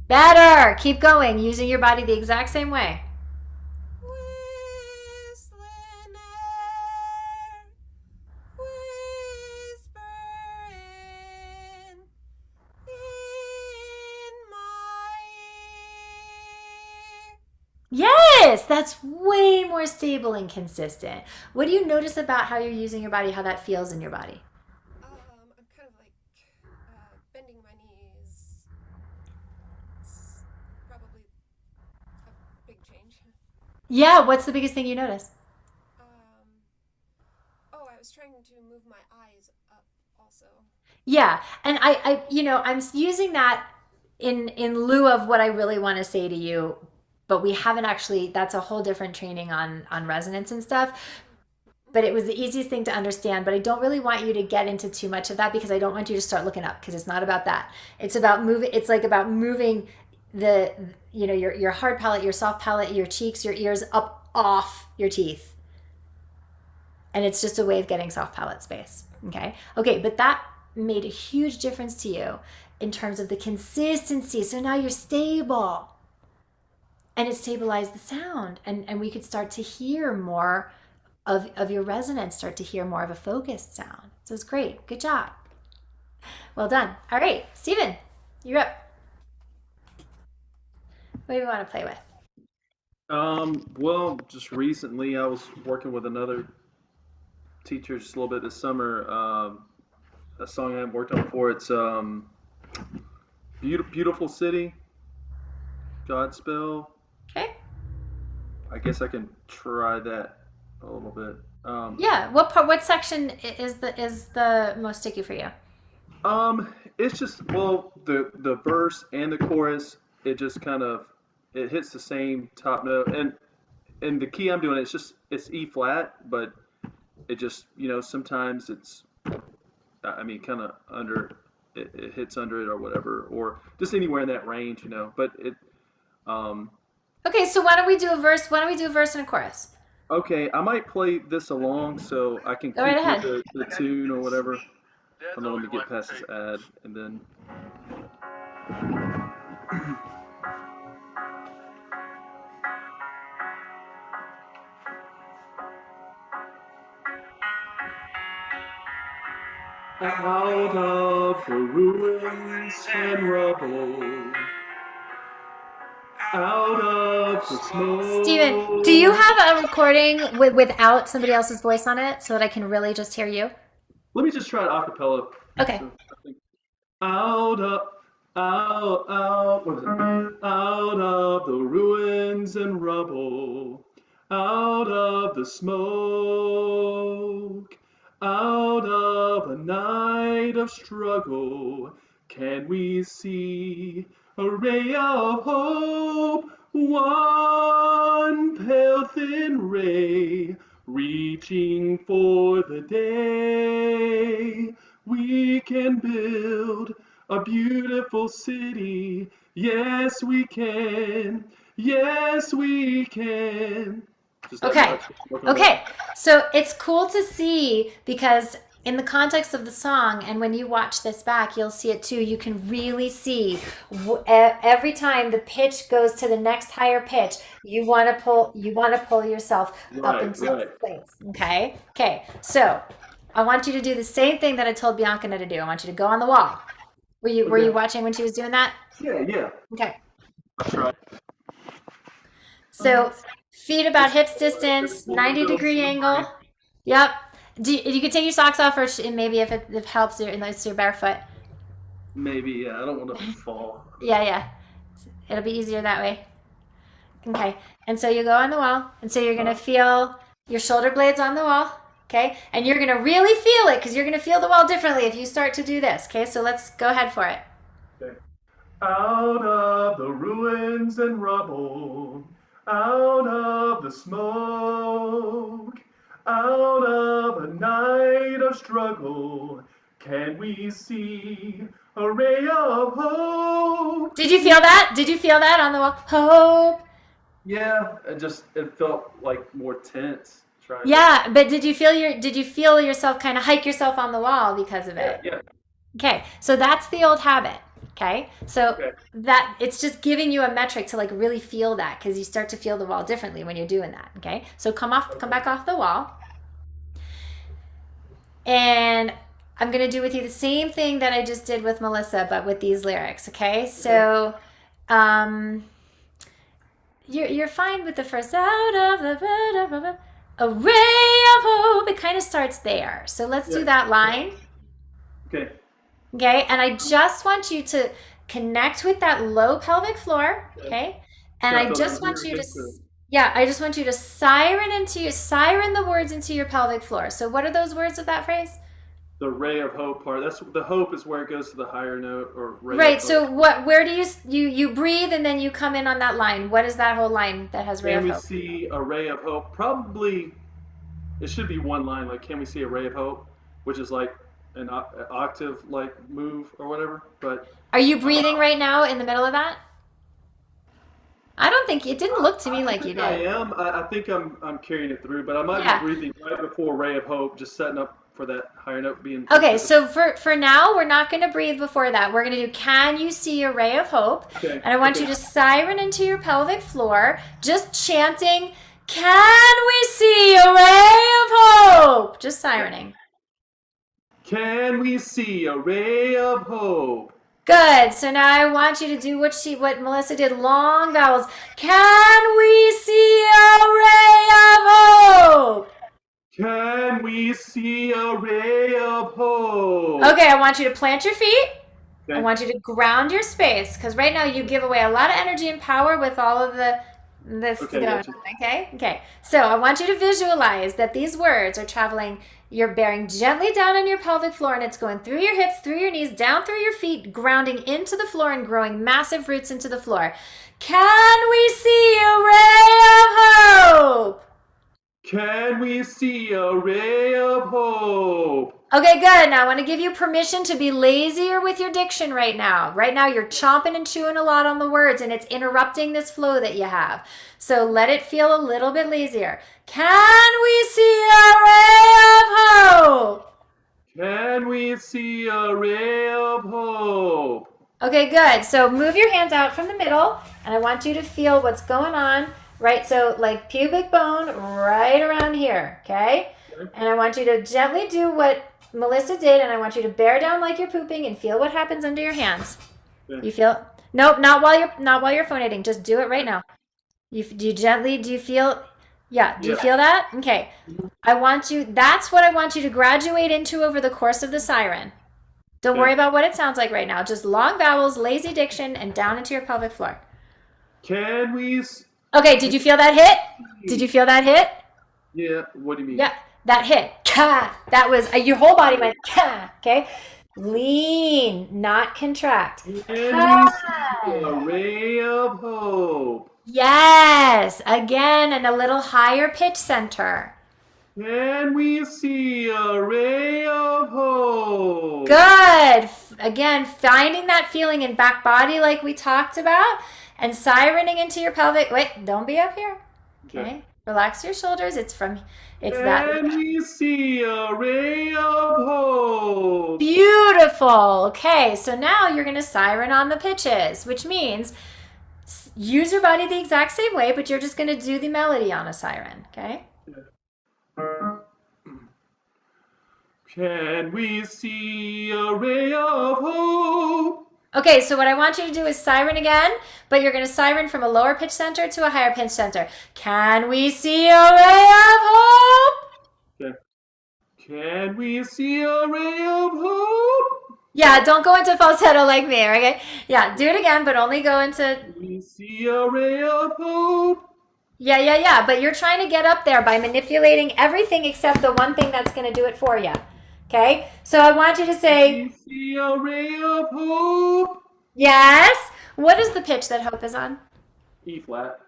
Better. Keep going, using your body the exact same way. Whistling air, whispering in my ear. Yes, that's way more stable and consistent. What do you notice about how you're using your body, how that feels in your body? I'm kind of like bending my knees. It's probably a big change. Yeah, what's the biggest thing you notice? I was trying to move my eyes up also. Yeah, and I'm using that in lieu of what I really want to say to you, but we haven't actually, that's a whole different training on resonance and stuff. But it was the easiest thing to understand, but I don't really want you to get into too much of that because I don't want you to start looking up because it's not about that. It's about moving the your hard palate, your soft palate, your cheeks, your ears up off your teeth. And it's just a way of getting soft palate space. Okay, but that made a huge difference to you in terms of the consistency. So now you're stable. and it stabilized the sound, and we could start to hear more of your resonance, start to hear more of a focused sound. So it's great. Good job. Well done. All right, Steven, you're up. What do you want to play with? Well, just recently I was working with another teacher just a little bit this summer. A song I haven't worked on before. It's Beautiful City, Godspell. Okay. I guess I can try that a little bit. Yeah. What section is the most sticky for you? It's just, well, the verse and the chorus, it just kind of, it hits the same top note, and the key I'm doing, it's E flat, but it just, sometimes it's, I mean, kind of it hits under it or whatever, or just anywhere in that range, but um, Okay, so why don't we do a verse? Why don't we do a verse and a chorus? okay, I might play this along so I can Go right keep ahead. with the tune or whatever. Hold on, let me get past this ad, and then. Out of the ruins and rubble, out of the Steven, do you smoke. have a recording without somebody else's voice on it so that I can really just hear you? Let me just try it a cappella. Okay. So, I think, out of, what is it? Out of the ruins and rubble, out of the smoke, out of a night of struggle, can we see a ray of hope? One pale thin ray, reaching for the day. We can build a beautiful city. Yes, we can. Yes, we can. Just that Okay. much. Working on that. Okay. So it's cool to see because in the context of the song, and when you watch this back, you'll see it too. You can really see every time the pitch goes to the next higher pitch, you want to pull. You want to pull yourself up Right, into right. place. Okay. Okay. So I want you to do the same thing that I told Bianca to do. I want you to go on the wall. Were you Okay. watching when she was doing that? Yeah. Okay. That's right. So feet about hips distance, 90-degree angle. Yep. You could take your socks off, or maybe if it helps you, unless you're barefoot. Maybe, yeah. I don't want to fall. Yeah. It'll be easier that way. Okay. And so you go on the wall, and so you're gonna feel your shoulder blades on the wall. Okay. And you're gonna really feel it because you're gonna feel the wall differently if you start to do this. Okay. So let's go ahead for it. Okay. Out of the ruins and rubble, out of the smoke, out of a night of struggle, can we see a ray of hope? Did you feel that? Did you feel that on the wall? Hope. Yeah, it felt like more tense trying to. Yeah, but did you feel yourself kind of hike yourself on the wall because of it? Yeah. Okay, so that's the old habit. Okay, so Okay. that it's just giving you a metric to like really feel that because you start to feel the wall differently when you're doing that. Okay, so come back off the wall, and I'm gonna do with you the same thing that I just did with Melissa, but with these lyrics. Okay, so you're fine with the first out of the a ray of hope. It kind of starts there. So let's do that line. Okay. Okay, and I just want you to connect with that low pelvic floor. Okay, and I just want you to, I just want you to siren the words into your pelvic floor. So what are those words of that phrase? The ray of hope part. That's the hope is where it goes to the higher note or ray. Right. So where do you breathe and then you come in on that line? What is that whole line that has ray of hope? Can we see a ray of hope? Probably, it should be one line. Like, can we see a ray of hope? Which is like an octave like move or whatever. But are you breathing right now in the middle of that? I don't think it didn't look to me like you did. I am. I think I'm carrying it through, but I might be breathing right before ray of hope, just setting up for that higher note being. Okay, so for now, we're not going to breathe before that. We're going to do Can You See a Ray of Hope? Okay. And I want you to siren into your pelvic floor, just chanting, Can we see a ray of hope? Just sirening. Can we see a ray of hope? Good. So now I want you to do what Melissa did, long vowels. Can we see a ray of hope? Can we see a ray of hope? Okay, I want you to plant your feet. Okay. I want you to ground your space because right now you give away a lot of energy and power with all of this Okay, going on. gotcha. Okay. So I want you to visualize that these words are traveling. You're bearing gently down on your pelvic floor and it's going through your hips, through your knees, down through your feet, grounding into the floor and growing massive roots into the floor. Can we see a ray of hope? Can we see a ray of hope? Okay, good. Now I want to give you permission to be lazier with your diction right now. Right now you're chomping and chewing a lot on the words and it's interrupting this flow that you have. So let it feel a little bit lazier. Can we see a ray of hope? Can we see a ray of hope? Okay, good. So move your hands out from the middle and I want you to feel what's going on, right? So like pubic bone right around here, okay? And I want you to gently do what Melissa did and I want you to bear down like you're pooping and feel what happens under your hands. Okay. You feel? Nope, not while you're phonating. Just do it right now. Do you feel? Yeah, do you feel that? Okay. That's what I want you to graduate into over the course of the siren. Don't worry about what it sounds like right now. Just long vowels, lazy diction, and down into your pelvic floor. Can we? Okay, did you feel that hit? Did you feel that hit? Yeah, what do you mean? Yeah, that hit. Ka. That was, your whole body went, ka. Okay? Lean, not contract. Can we see a ray of hope? Yes, again, and a little higher pitch center. Can we see a ray of hope? Good. Again, finding that feeling in back body like we talked about and sirening into your pelvic. Wait, don't be up here. Okay. Relax your shoulders. Can we see a ray of hope? Beautiful. Okay, so now you're going to siren on the pitches, which means use your body the exact same way, but you're just going to do the melody on a siren, okay? Can we see a ray of hope? Okay, so what I want you to do is siren again, but you're going to siren from a lower pitch center to a higher pitch center. Can we see a ray of hope? Okay. Can we see a ray of hope? Yeah, don't go into falsetto like me, okay? Yeah, do it again, but only go into... Can we see a ray of hope? Yeah, but you're trying to get up there by manipulating everything except the one thing that's going to do it for you. Okay, so I want you to say... Can we see a ray of hope? Yes. What is the pitch that hope is on? E flat.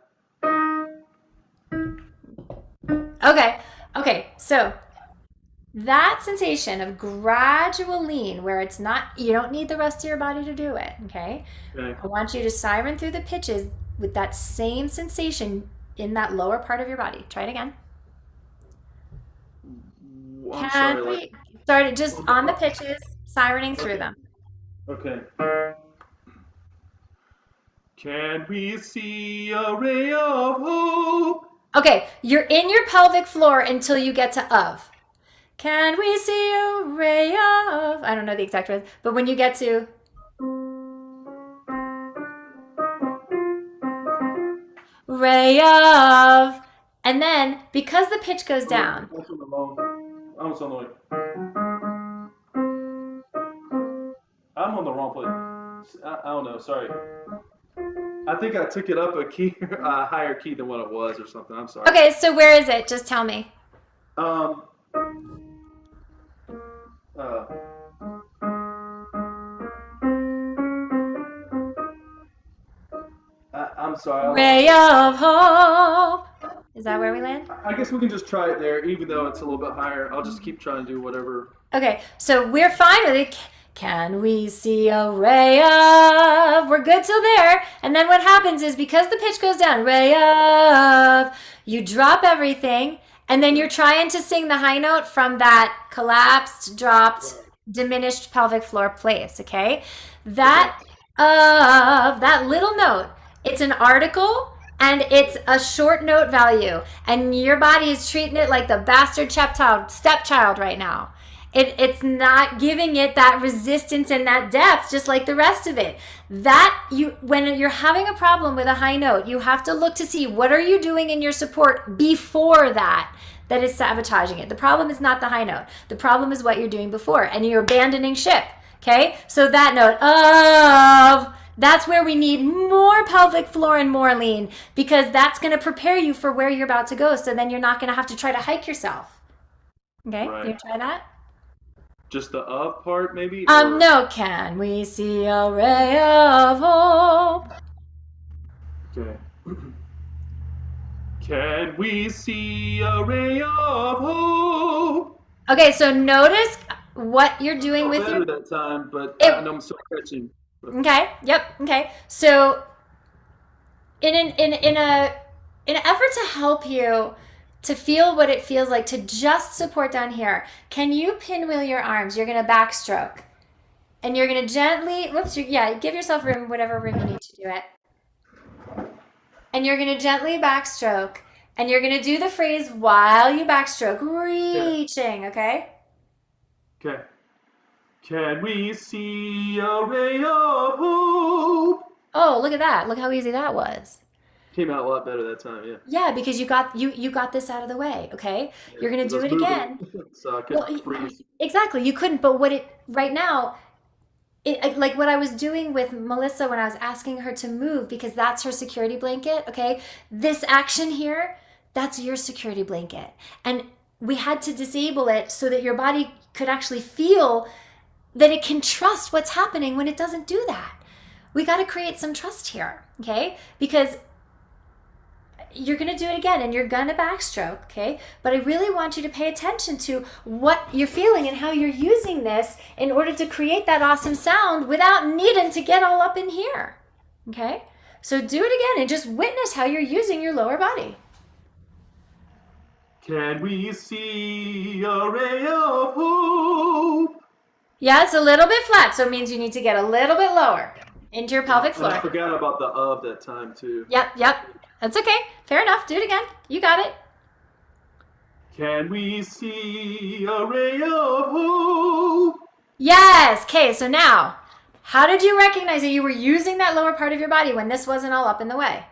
Okay, so that sensation of gradual lean where it's not, you don't need the rest of your body to do it, okay? I want you to siren through the pitches with that same sensation in that lower part of your body. Try it again. Start it just on the pitches, sirening through them. Okay. Can we see a ray of hope? Okay, you're in your pelvic floor until you get to of. Can we see a ray of... I don't know the exact words, but when you get to... Ray of... And then, because the pitch goes down... I'm on the way. I'm on the wrong place. I don't know. Sorry. I think I took it up a key, a higher key than what it was, or something. I'm sorry. Okay, so where is it? Just tell me. I'm sorry. Ray of hope. Is that where we land? I guess we can just try it there, even though it's a little bit higher. I'll just keep trying to do whatever. Okay, so we're fine with it. Can we see a ray of? We're good till there. And then what happens is because the pitch goes down, ray of, you drop everything And then you're trying to sing the high note from that collapsed, dropped, diminished pelvic floor place, okay? That that little note, it's an article and it's a short note value, and your body is treating it like the bastard stepchild right now. It's not giving it that resistance and that depth, just like the rest of it. That when you're having a problem with a high note, you have to look to see what are you doing in your support before that is sabotaging it. The problem is not the high note. The problem is what you're doing before, and you're abandoning ship. Okay, so that note of, that's where we need more pelvic floor and more lean, because that's going to prepare you for where you're about to go. So then you're not going to have to try to hike yourself. Okay, Right. you try that. Just the of part, maybe? No, can we see a ray of hope? Okay. Can we see a ray of hope? Okay, so notice what you're doing with better your. that time, but I know I'm still catching. Okay. Yep. Okay. So, in an effort to help you to feel what it feels like to just support down here, can you pinwheel your arms? You're gonna backstroke, and you're gonna gently. Whoops. Give yourself room, whatever room you need to do it. And you're gonna gently backstroke, and you're gonna do the phrase while you backstroke, reaching. Okay. Okay. Can we see a ray of hope? Oh, look at that. Look how easy that was. Came out a lot better that time, yeah. Yeah, because you got this out of the way, okay? Yeah, You're going to do it again. So I couldn't breathe. Exactly. You couldn't, but right now, like what I was doing with Melissa when I was asking her to move, because that's her security blanket, okay? This action here, that's your security blanket. And we had to disable it so that your body could actually feel that it can trust what's happening when it doesn't do that. We got to create some trust here, okay? Because you're going to do it again and you're going to backstroke, okay? But I really want you to pay attention to what you're feeling and how you're using this in order to create that awesome sound without needing to get all up in here, okay? So do it again and just witness how you're using your lower body. Can we see a ray of hope? Yeah, it's a little bit flat, so it means you need to get a little bit lower into your pelvic floor. I forgot about the of that time, too. Yep. That's okay. Fair enough. Do it again. You got it. Can we see a ray of hope? Yes. Okay, so now, how did you recognize that you were using that lower part of your body when this wasn't all up in the way?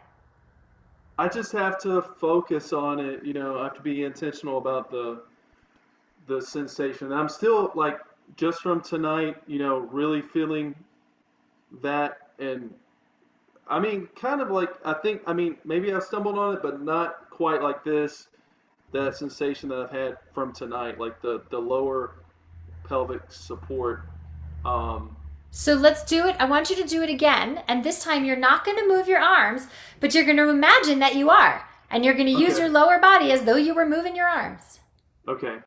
I just have to focus on it, I have to be intentional about the sensation. I'm still, like, just from tonight, really feeling that, and I mean, kind of like, maybe I stumbled on it, but not quite like this, that sensation that I've had from tonight, like the lower pelvic support. So let's do it. I want you to do it again. And this time you're not going to move your arms, but you're going to imagine that you are. And you're going to use your lower body as though you were moving your arms. Okay.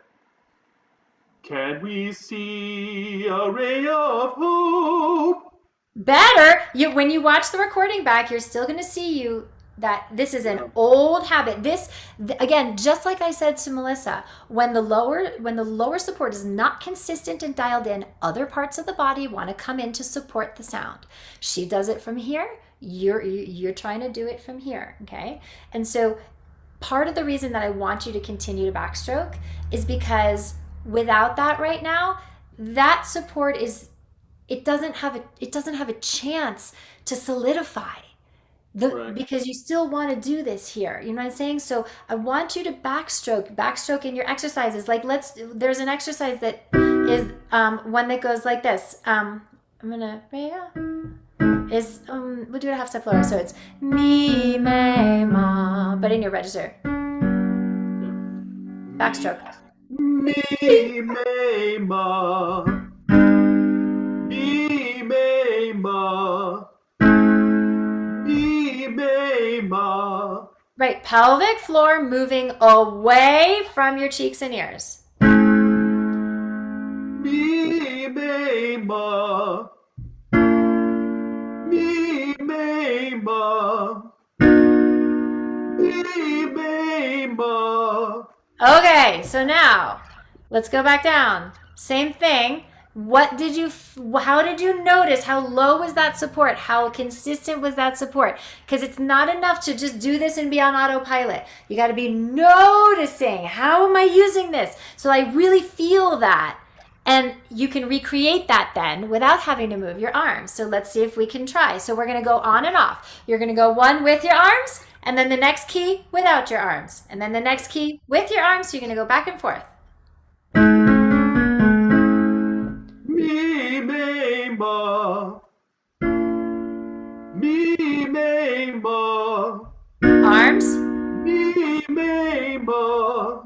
Can we see a ray of hope? Better. When you watch the recording back, you're still going to see that this is an old habit. This, again, just like I said to Melissa, when the lower support is not consistent and dialed in, other parts of the body want to come in to support the sound. She does it from here. You're trying to do it from here. Okay. And so part of the reason that I want you to continue to backstroke is because without that right now, that support it doesn't have a chance to solidify. Because you still want to do this here. You know what I'm saying? So I want you to backstroke in your exercises. Like there's an exercise that is one that goes like this. We'll do it a half step lower. So it's mi, me, ma, but in your register. Backstroke. Mi, me, ma. Mi, me, ma. Right, pelvic floor moving away from your cheeks and ears. Mi, me, ma. Mi, me, ma. Mi, me, ma. Okay, so now let's go back down. Same thing. How did you notice how low was that support? How consistent was that support? Because it's not enough to just do this and be on autopilot. You got to be noticing, how am I using this? So I really feel that. And you can recreate that then without having to move your arms. So let's see if we can try. So we're going to go on and off. You're going to go one with your arms, and then the next key without your arms. And then the next key with your arms. So you're going to go back and forth. Me, me, ma. Me, me, ma. Arms. Me, me, ma.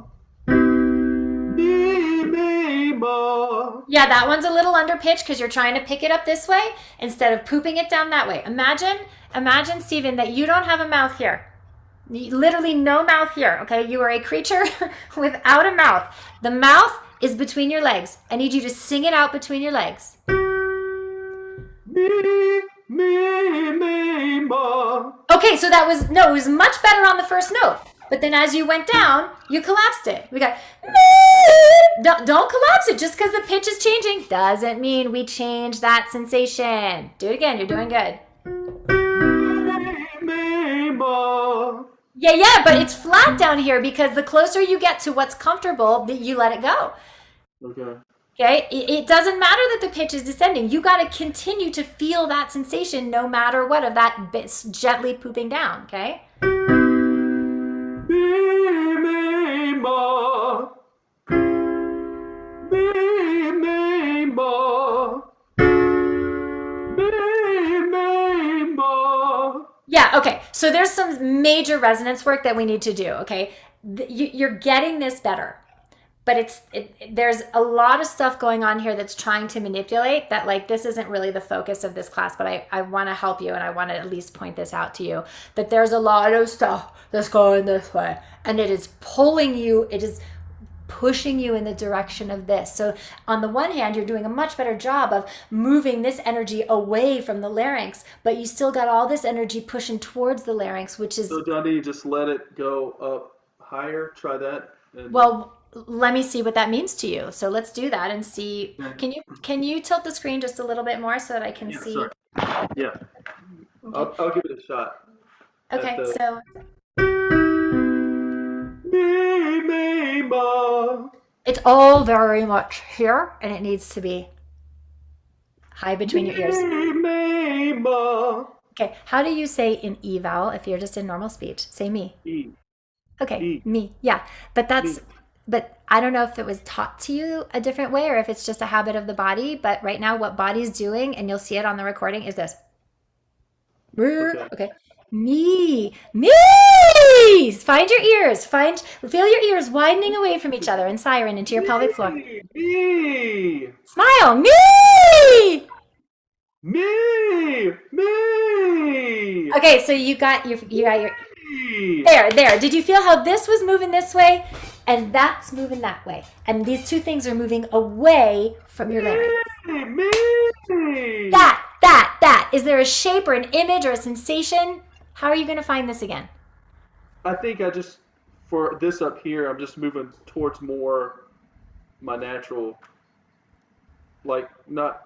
Me, me, ma. Yeah, that one's a little under pitch because you're trying to pick it up this way instead of pooping it down that way. Imagine, Stephen, that you don't have a mouth here. Literally no mouth here, okay? You are a creature without a mouth. The mouth is between your legs. I need you to sing it out between your legs. Me, me, ma. Okay, so it was much better on the first note. But then as you went down, you collapsed it. We got, don't collapse it. Just because the pitch is changing doesn't mean we change that sensation. Do it again. You're doing good. Me, ma. Yeah, but it's flat down here because the closer you get to what's comfortable, you let it go. Okay. Okay, it doesn't matter that the pitch is descending. You got to continue to feel that sensation no matter what of that bit gently pooping down, okay? Me, ma. Me, ma. Me, ma. Yeah, okay. So there's some major resonance work that we need to do, okay? You're getting this better. But there's a lot of stuff going on here that's trying to manipulate that, like, this isn't really the focus of this class, but I want to help you and I want to at least point this out to you, that there's a lot of stuff that's going this way and it is pulling you, it is pushing you in the direction of this. So on the one hand, you're doing a much better job of moving this energy away from the larynx, but you still got all this energy pushing towards the larynx, which is... So Dundee, just let it go up higher. Try that. Well, let me see what that means to you. So let's do that and see. Can you tilt the screen just a little bit more so that I can see? Sorry. Yeah. Okay. I'll give it a shot. Okay, so Me, ma. it's all very much here and it needs to be high between your ears. Me, ma. Okay, how do you say in E vowel if you're just in normal speech? Say me. E. Okay, E. me. Yeah, but that's... Me. But I don't know if it was taught to you a different way or if it's just a habit of the body. But right now, what body's doing, and you'll see it on the recording, is this. Okay. Me. Find your ears. Feel your ears widening away from each other and siren into your pelvic floor. Me. Smile. Me. Okay, so you got your there. Did you feel how this was moving this way and that's moving that way? And these two things are moving away from your larynx. That. Is there a shape or an image or a sensation? How are you going to find this again? I think for this up here, I'm just moving towards more my natural, like not,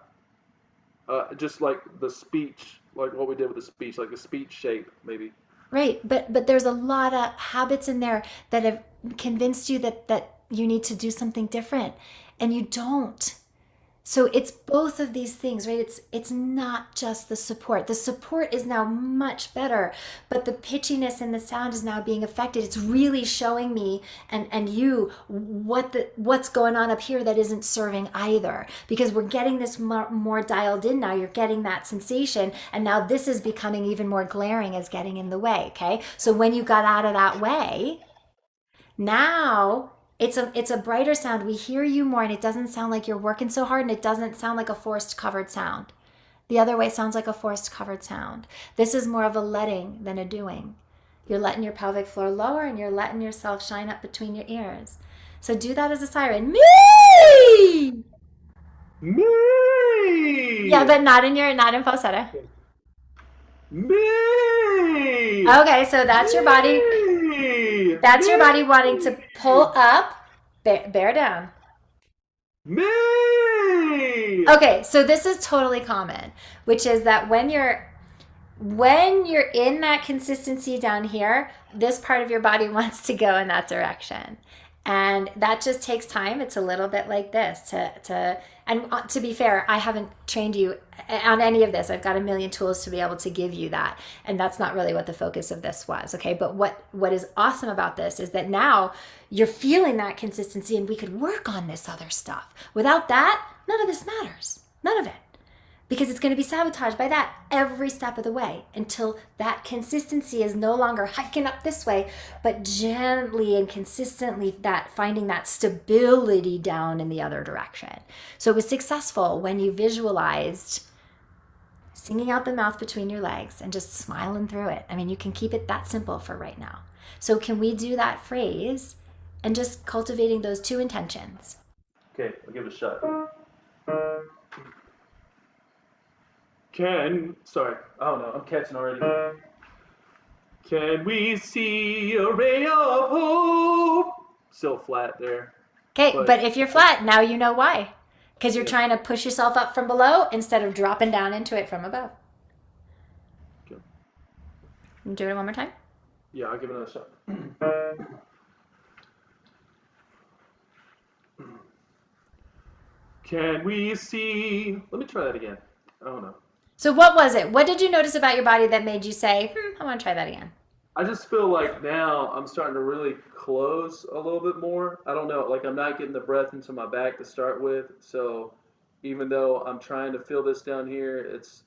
just like the speech, like what we did with the speech, like the speech shape, maybe. Right, but there's a lot of habits in there that have convinced you that you need to do something different, and you don't. So it's both of these things, right? It's not just the support. The support is now much better, but the pitchiness in the sound is now being affected. It's really showing me and you what's going on up here that isn't serving either, because we're getting this more dialed in now. You're getting that sensation, and now this is becoming even more glaring as getting in the way, okay? So when you got out of that way, now it's a brighter sound. We hear you more, and it doesn't sound like you're working so hard, and it doesn't sound like a forced covered sound. The other way sounds like a forced covered sound. This is more of a letting than a doing. You're letting your pelvic floor lower, and you're letting yourself shine up between your ears. So do that as a siren. Me! Yeah, but not in falsetto. Me! Okay, so that's your body. That's your body wanting to pull up, bear down. Me. Okay, so this is totally common, which is that when you're in that consistency down here, this part of your body wants to go in that direction. And that just takes time. It's a little bit like this and to be fair, I haven't trained you on any of this. I've got a million tools to be able to give you that. And that's not really what the focus of this was. Okay. But what is awesome about this is that now you're feeling that consistency and we could work on this other stuff. Without that, none of this matters. None of it. Because it's going to be sabotaged by that every step of the way until that consistency is no longer hiking up this way, but gently and consistently finding that stability down in the other direction. So it was successful when you visualized singing out the mouth between your legs and just smiling through it. I mean, you can keep it that simple for right now. So can we do that phrase and just cultivating those two intentions? Okay, I'll give it a shot. Sorry, I don't know, I'm catching already. Can we see a ray of hope? Still flat there. Okay, but if you're flat, now you know why. Because you're trying to push yourself up from below instead of dropping down into it from above. Okay. Can you do it one more time? Yeah, I'll give it another shot. Can we see? Let me try that again. I don't know. So what was it? What did you notice about your body that made you say, I want to try that again? I just feel like now I'm starting to really close a little bit more. I don't know, like I'm not getting the breath into my back to start with. So even though I'm trying to feel this down here, it's,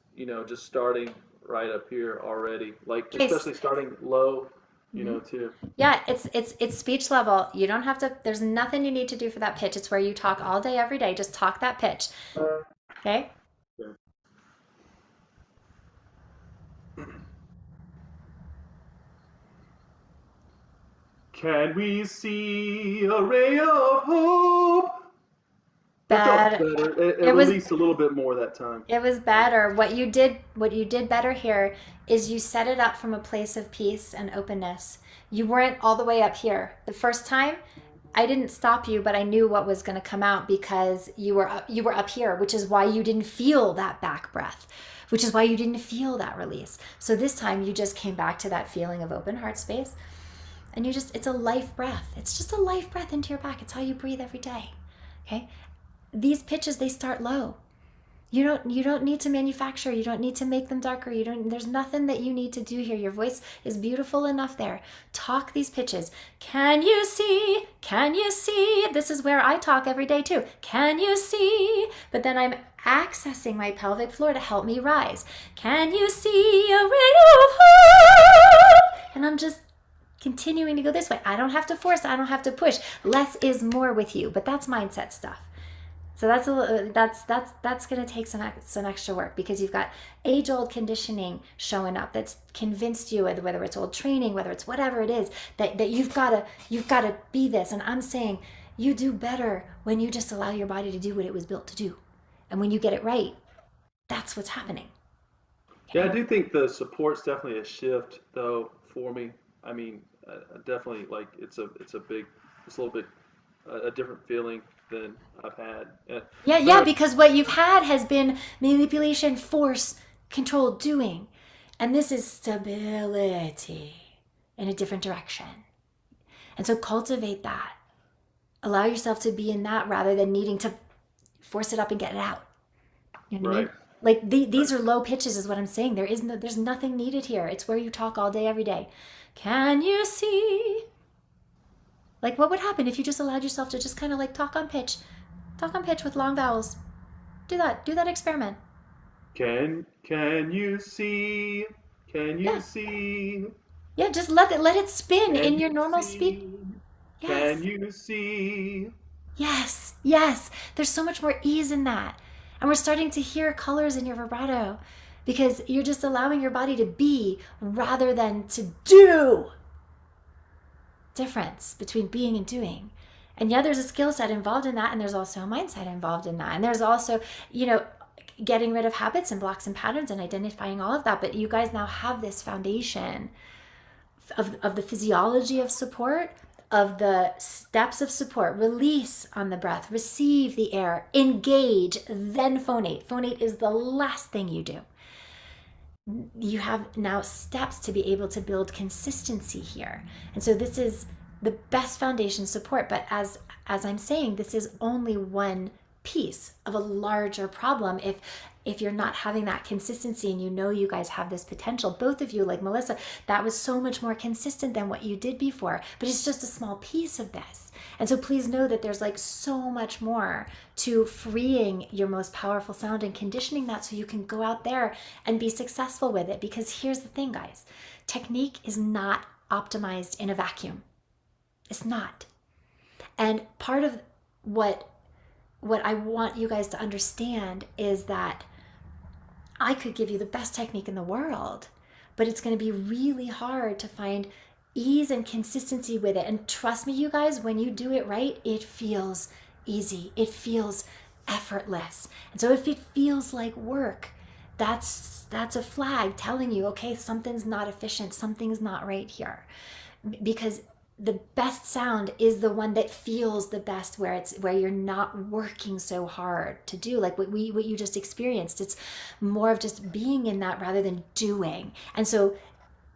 just starting right up here already. Like especially starting low, too. Yeah, it's speech level. You don't have to, there's nothing you need to do for that pitch. It's where you talk all day, every day. Just talk that pitch. Okay? Yeah. Can we see a ray of hope? That felt better. It released a little bit more that time. It was better. What you did better here is you set it up from a place of peace and openness. You weren't all the way up here. The first time, I didn't stop you, but I knew what was going to come out because you were up here, which is why you didn't feel that back breath, which is why you didn't feel that release. So this time you just came back to that feeling of open heart space. And it's a life breath. It's just a life breath into your back. It's how you breathe every day. Okay? These pitches, they start low. You don't need to manufacture. You don't need to make them darker. There's nothing that you need to do here. Your voice is beautiful enough there. Talk these pitches. Can you see? Can you see? This is where I talk every day too. Can you see? But then I'm accessing my pelvic floor to help me rise. Can you see a ray of hope? And I'm just continuing to go this way. I don't have to force. I don't have to push. Less is more with you, but that's mindset stuff. So that's going to take some extra work because you've got age-old conditioning showing up that's convinced you, whether it's old training, whether it's whatever it is, that you've got to be this. And I'm saying you do better when you just allow your body to do what it was built to do, and when you get it right, that's what's happening. Yeah, I do think the support's definitely a shift though for me. I mean, definitely like it's a little bit a different feeling than I've had. Yeah, because what you've had has been manipulation, force, control, doing. And this is stability in a different direction. And so cultivate that. Allow yourself to be in that rather than needing to force it up and get it out. You know what I mean? Like these are low pitches is what I'm saying. There's nothing needed here. It's where you talk all day, every day. Can you see? Like what would happen if you just allowed yourself to just kind of like talk on pitch with long vowels? Do that experiment. Can you see? Can you see? Yeah, just let it spin in your normal speed. Yes. Can you see? Yes. There's so much more ease in that. And we're starting to hear colors in your vibrato because you're just allowing your body to be rather than to do. Difference between being and doing. And yeah, there's a skill set involved in that, and there's also a mindset involved in that. And there's also, getting rid of habits and blocks and patterns and identifying all of that. But you guys now have this foundation of the physiology of support, of the steps of support. Release on the breath, receive the air, engage, then phonate. Phonate is the last thing you do. You have now steps to be able to build consistency here. And so this is the best foundation support. But as I'm saying, this is only one piece of a larger problem. If you're not having that consistency, and you know you guys have this potential, both of you, like Melissa, that was so much more consistent than what you did before, but it's just a small piece of this. And so please know that there's like so much more to freeing your most powerful sound and conditioning that so you can go out there and be successful with it. Because here's the thing, guys, technique is not optimized in a vacuum. It's not. And part of what I want you guys to understand is that I could give you the best technique in the world, but it's going to be really hard to find ease and consistency with it. And trust me, you guys, when you do it right, it feels easy. It feels effortless. And so if it feels like work, that's a flag telling you, okay, something's not efficient, something's not right here. Because the best sound is the one that feels the best, where you're not working so hard to do, like what you just experienced. It's more of just being in that rather than doing. And so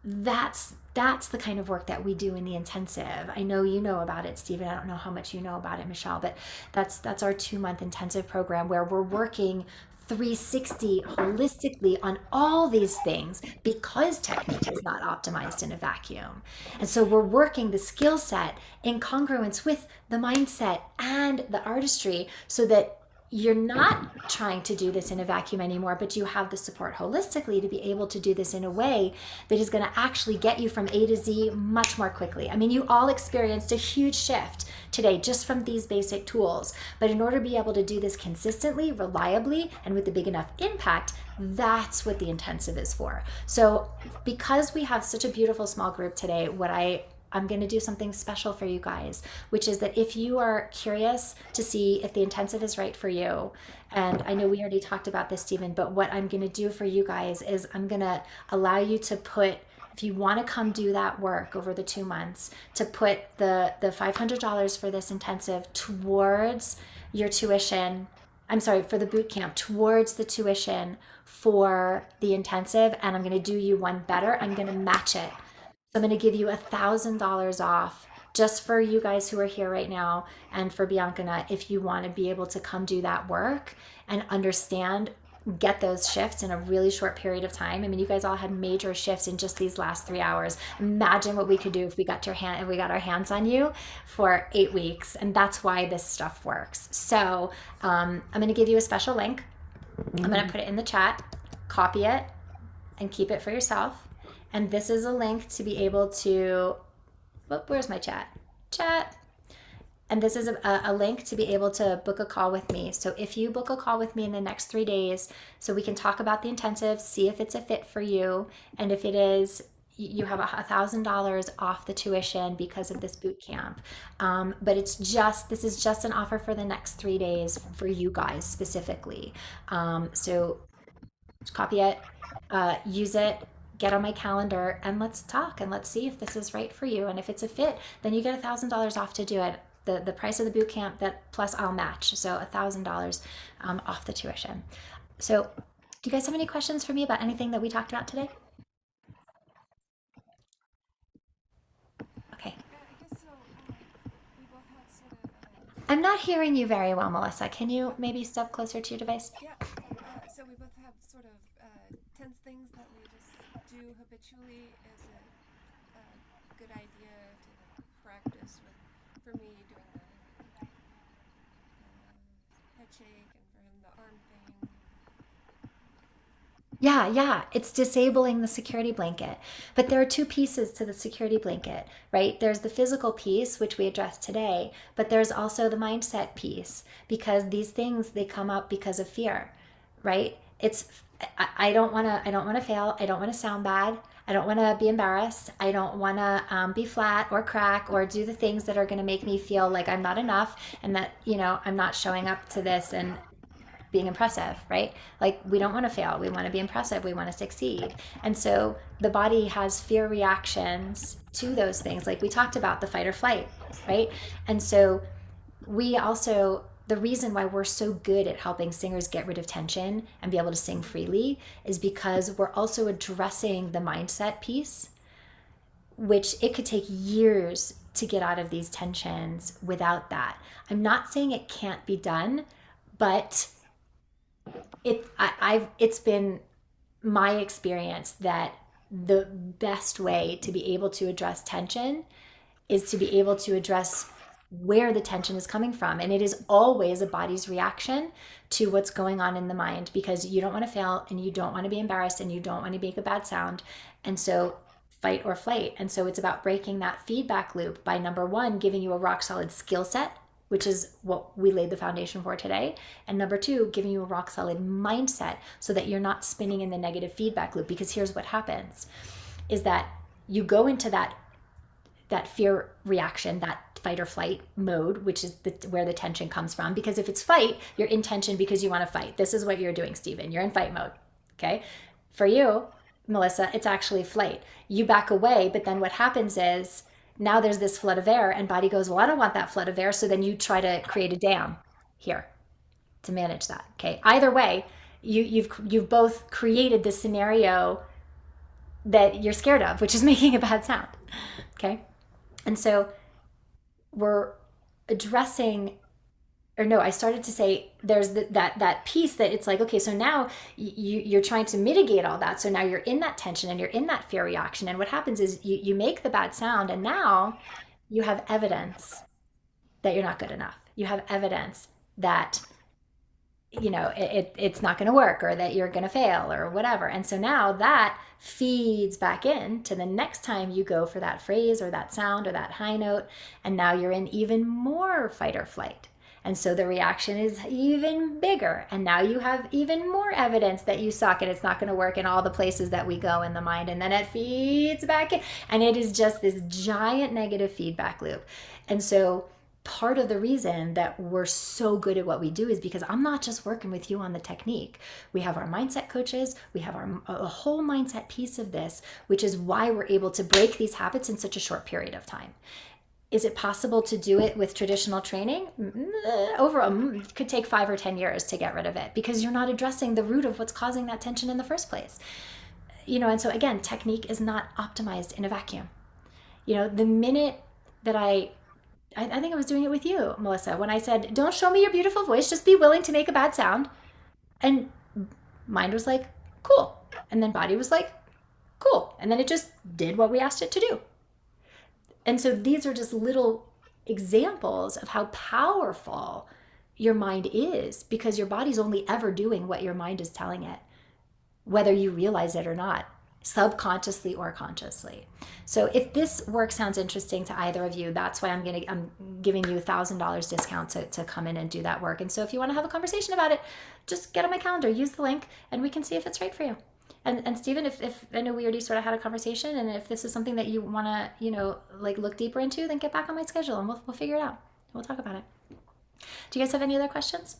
that's the kind of work that we do in the intensive. I know you know about it, Stephen. I don't know how much you know about it, Michelle, but that's our 2-month intensive program where we're working 360 holistically on all these things, because technique is not optimized in a vacuum. And so we're working the skill set in congruence with the mindset and the artistry, so that you're not trying to do this in a vacuum anymore, but you have the support holistically to be able to do this in a way that is going to actually get you from A to Z much more quickly. I mean, you all experienced a huge shift today just from these basic tools. But in order to be able to do this consistently, reliably, and with a big enough impact, that's what the intensive is for. So because we have such a beautiful small group today, I'm going to do something special for you guys, which is that if you are curious to see if the intensive is right for you, and I know we already talked about this, Stephen, but what I'm going to do for you guys is I'm going to allow you to put, if you want to come do that work over the 2 months, to put the $500 for this intensive towards your tuition. I'm sorry, for the boot camp, towards the tuition for the intensive. And I'm going to do you one better. I'm going to match it. So I'm going to give you $1,000 off just for you guys who are here right now, and for Bianca and I, if you want to be able to come do that work and understand, get those shifts in a really short period of time. I mean, you guys all had major shifts in just these last 3 hours. Imagine what we could do if we got our hands on you for 8 weeks. And that's why this stuff works. So I'm going to give you a special link. I'm going to put it in the chat, copy it, and keep it for yourself. And this is a link to be able to, where's my chat? And this is a link to be able to book a call with me. So if you book a call with me in the next 3 days, so we can talk about the intensive, see if it's a fit for you. And if it is, you have $1,000 off the tuition because of this boot camp. But this is just an offer for the next 3 days for you guys specifically. So copy it, use it, get on my calendar, and let's talk and let's see if this is right for you. And if it's a fit, then you get $1,000 off to do it. The price of the boot camp, that plus I'll match. So $1,000 off the tuition. So do you guys have any questions for me about anything that we talked about today? Okay. I guess so. We both had sort of. I'm not hearing you very well, Melissa. Can you maybe step closer to your device? Yeah. So we both have sort of tense things that we just do habitually. Is it a good idea to practice with? For me, doing the head shake, and for him the arm thing. Yeah, it's disabling the security blanket. But there are 2 pieces to the security blanket, right? There's the physical piece, which we addressed today, but there's also the mindset piece, because these things, they come up because of fear, right? I don't want to fail. I don't want to sound bad. I don't want to be embarrassed. I don't want to be flat or crack or do the things that are going to make me feel like I'm not enough, and that, I'm not showing up to this. And being impressive, right? Like we don't want to fail. We want to be impressive. We want to succeed. And so the body has fear reactions to those things. Like we talked about the fight or flight, right? And so we also, the reason why we're so good at helping singers get rid of tension and be able to sing freely is because we're also addressing the mindset piece, which it could take years to get out of these tensions without that. I'm not saying it can't be done, but it's been my experience that the best way to be able to address tension is to be able to address where the tension is coming from. And it is always a body's reaction to what's going on in the mind, because you don't want to fail and you don't want to be embarrassed and you don't want to make a bad sound. And so fight or flight. And so it's about breaking that feedback loop by, number one, giving you a rock solid skill set, which is what we laid the foundation for today. And number two, giving you a rock solid mindset so that you're not spinning in the negative feedback loop. Because here's what happens is that you go into that fear reaction, that fight or flight mode, which is where the tension comes from. Because if it's fight, you're in tension because you want to fight. This is what you're doing, Stephen. You're in fight mode. Okay. For you, Melissa, it's actually flight. You back away, but then what happens is now there's this flood of air and body goes, well, I don't want that flood of air. So then you try to create a dam here to manage that. Okay. Either way, you've both created this scenario that you're scared of, which is making a bad sound. Okay. And so we're addressing, or no, I started to say there's that piece that it's like, okay, so now you're trying to mitigate all that. So now you're in that tension and you're in that fear reaction. And what happens is you make the bad sound, and now you have evidence that you're not good enough. You have evidence that, it's not going to work, or that you're going to fail, or whatever. And so now that feeds back in to the next time you go for that phrase or that sound or that high note. And now you're in even more fight or flight. And so the reaction is even bigger. And now you have even more evidence that you suck and it's not going to work in all the places that we go in the mind. And then it feeds back in. And it is just this giant negative feedback loop. And so part of the reason that we're so good at what we do is because I'm not just working with you on the technique. We have our mindset coaches. We have a whole mindset piece of this, which is why we're able to break these habits in such a short period of time. Is it possible to do it with traditional training? It could take 5 or 10 years to get rid of it, because you're not addressing the root of what's causing that tension in the first place. And so again, technique is not optimized in a vacuum. The minute that I think I was doing it with you, Melissa, when I said, don't show me your beautiful voice, just be willing to make a bad sound. And mind was like, cool. And then body was like, cool. And then it just did what we asked it to do. And so these are just little examples of how powerful your mind is, because your body's only ever doing what your mind is telling it, whether you realize it or not, subconsciously or consciously. So if this work sounds interesting to either of you, that's why I'm giving you $1,000 discount to come in and do that work. And so if you want to have a conversation about it, just get on my calendar, use the link, and we can see if it's right for you. And Stephen, if I know we already sort of had a conversation, and if this is something that you want to, look deeper into, then get back on my schedule and we'll figure it out. We'll talk about it. Do you guys have any other questions?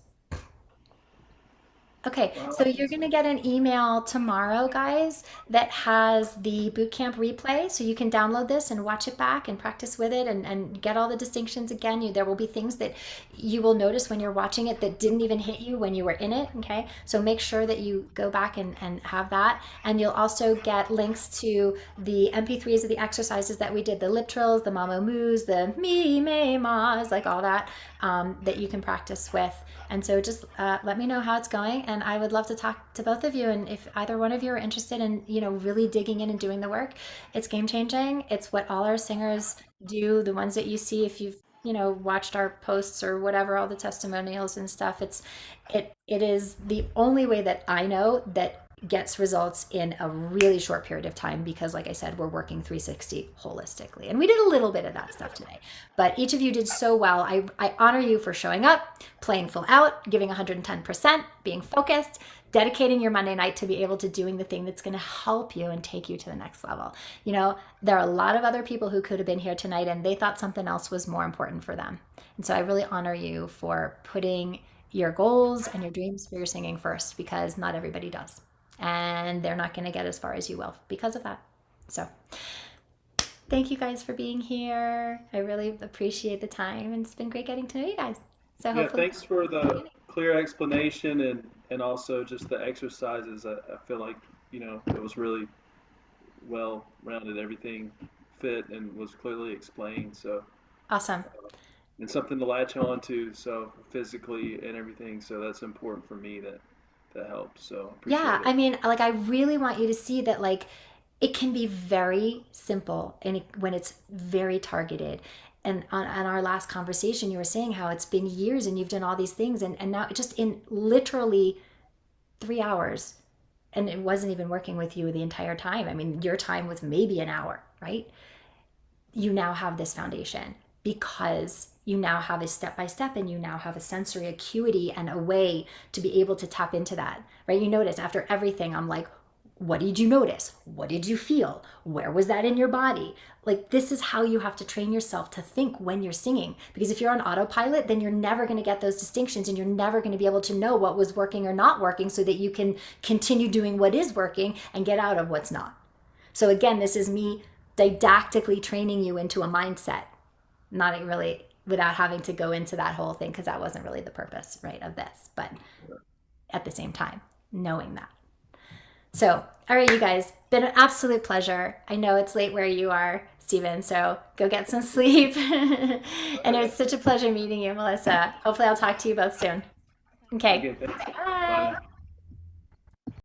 Okay, so you're going to get an email tomorrow, guys, that has the bootcamp replay. So you can download this and watch it back and practice with it and get all the distinctions again. There will be things that you will notice when you're watching it that didn't even hit you when you were in it, okay? So make sure that you go back and have that. And you'll also get links to the MP3s of the exercises that we did, the lip trills, the mamo moos, the me, me, mas, like all that, that you can practice with. And so just let me know how it's going, and I would love to talk to both of you. And if either one of you are interested in, really digging in and doing the work, it's game changing. It's what all our singers do, the ones that you see if you've, watched our posts or whatever, all the testimonials and stuff. It is the only way that I know that gets results in a really short period of time, because like I said, we're working 360 holistically. And we did a little bit of that stuff today, but each of you did so well. I honor you for showing up, playing full out, giving 110%, being focused, dedicating your Monday night to be able to doing the thing that's going to help you and take you to the next level. There are a lot of other people who could have been here tonight and they thought something else was more important for them. And so I really honor you for putting your goals and your dreams for your singing first, because not everybody does. And they're not going to get as far as you will because of that. So thank you guys for being here. I really appreciate the time, and it's been great getting to know you guys. So Yeah, hopefully, thanks for the clear explanation and also just the exercises. I feel like, it was really well rounded. Everything fit and was clearly explained. So, awesome. and something to latch on to, so physically and everything. So that's important for me that helps. So appreciate Yeah, it. I mean, like I really want you to see that like it can be very simple and when it's very targeted. And on our last conversation, you were saying how it's been years and you've done all these things, and now just in literally 3 hours, and it wasn't even working with you the entire time. I mean, your time was maybe an hour, right? You now have this foundation because you now have a step by step, and you now have a sensory acuity and a way to be able to tap into that, right? You notice after everything, I'm like, what did you notice? What did you feel? Where was that in your body? Like, this is how you have to train yourself to think when you're singing. Because if you're on autopilot, then you're never going to get those distinctions, and you're never going to be able to know what was working or not working so that you can continue doing what is working and get out of what's not. So again, this is me didactically training you into a mindset, not really without having to go into that whole thing, because that wasn't really the purpose, right, of this. But at the same time, knowing that. So, all right, you guys, been an absolute pleasure. I know it's late where you are, Stephen, so go get some sleep. And it was such a pleasure meeting you, Melissa. Hopefully I'll talk to you both soon. Okay. Okay, thanks. Bye.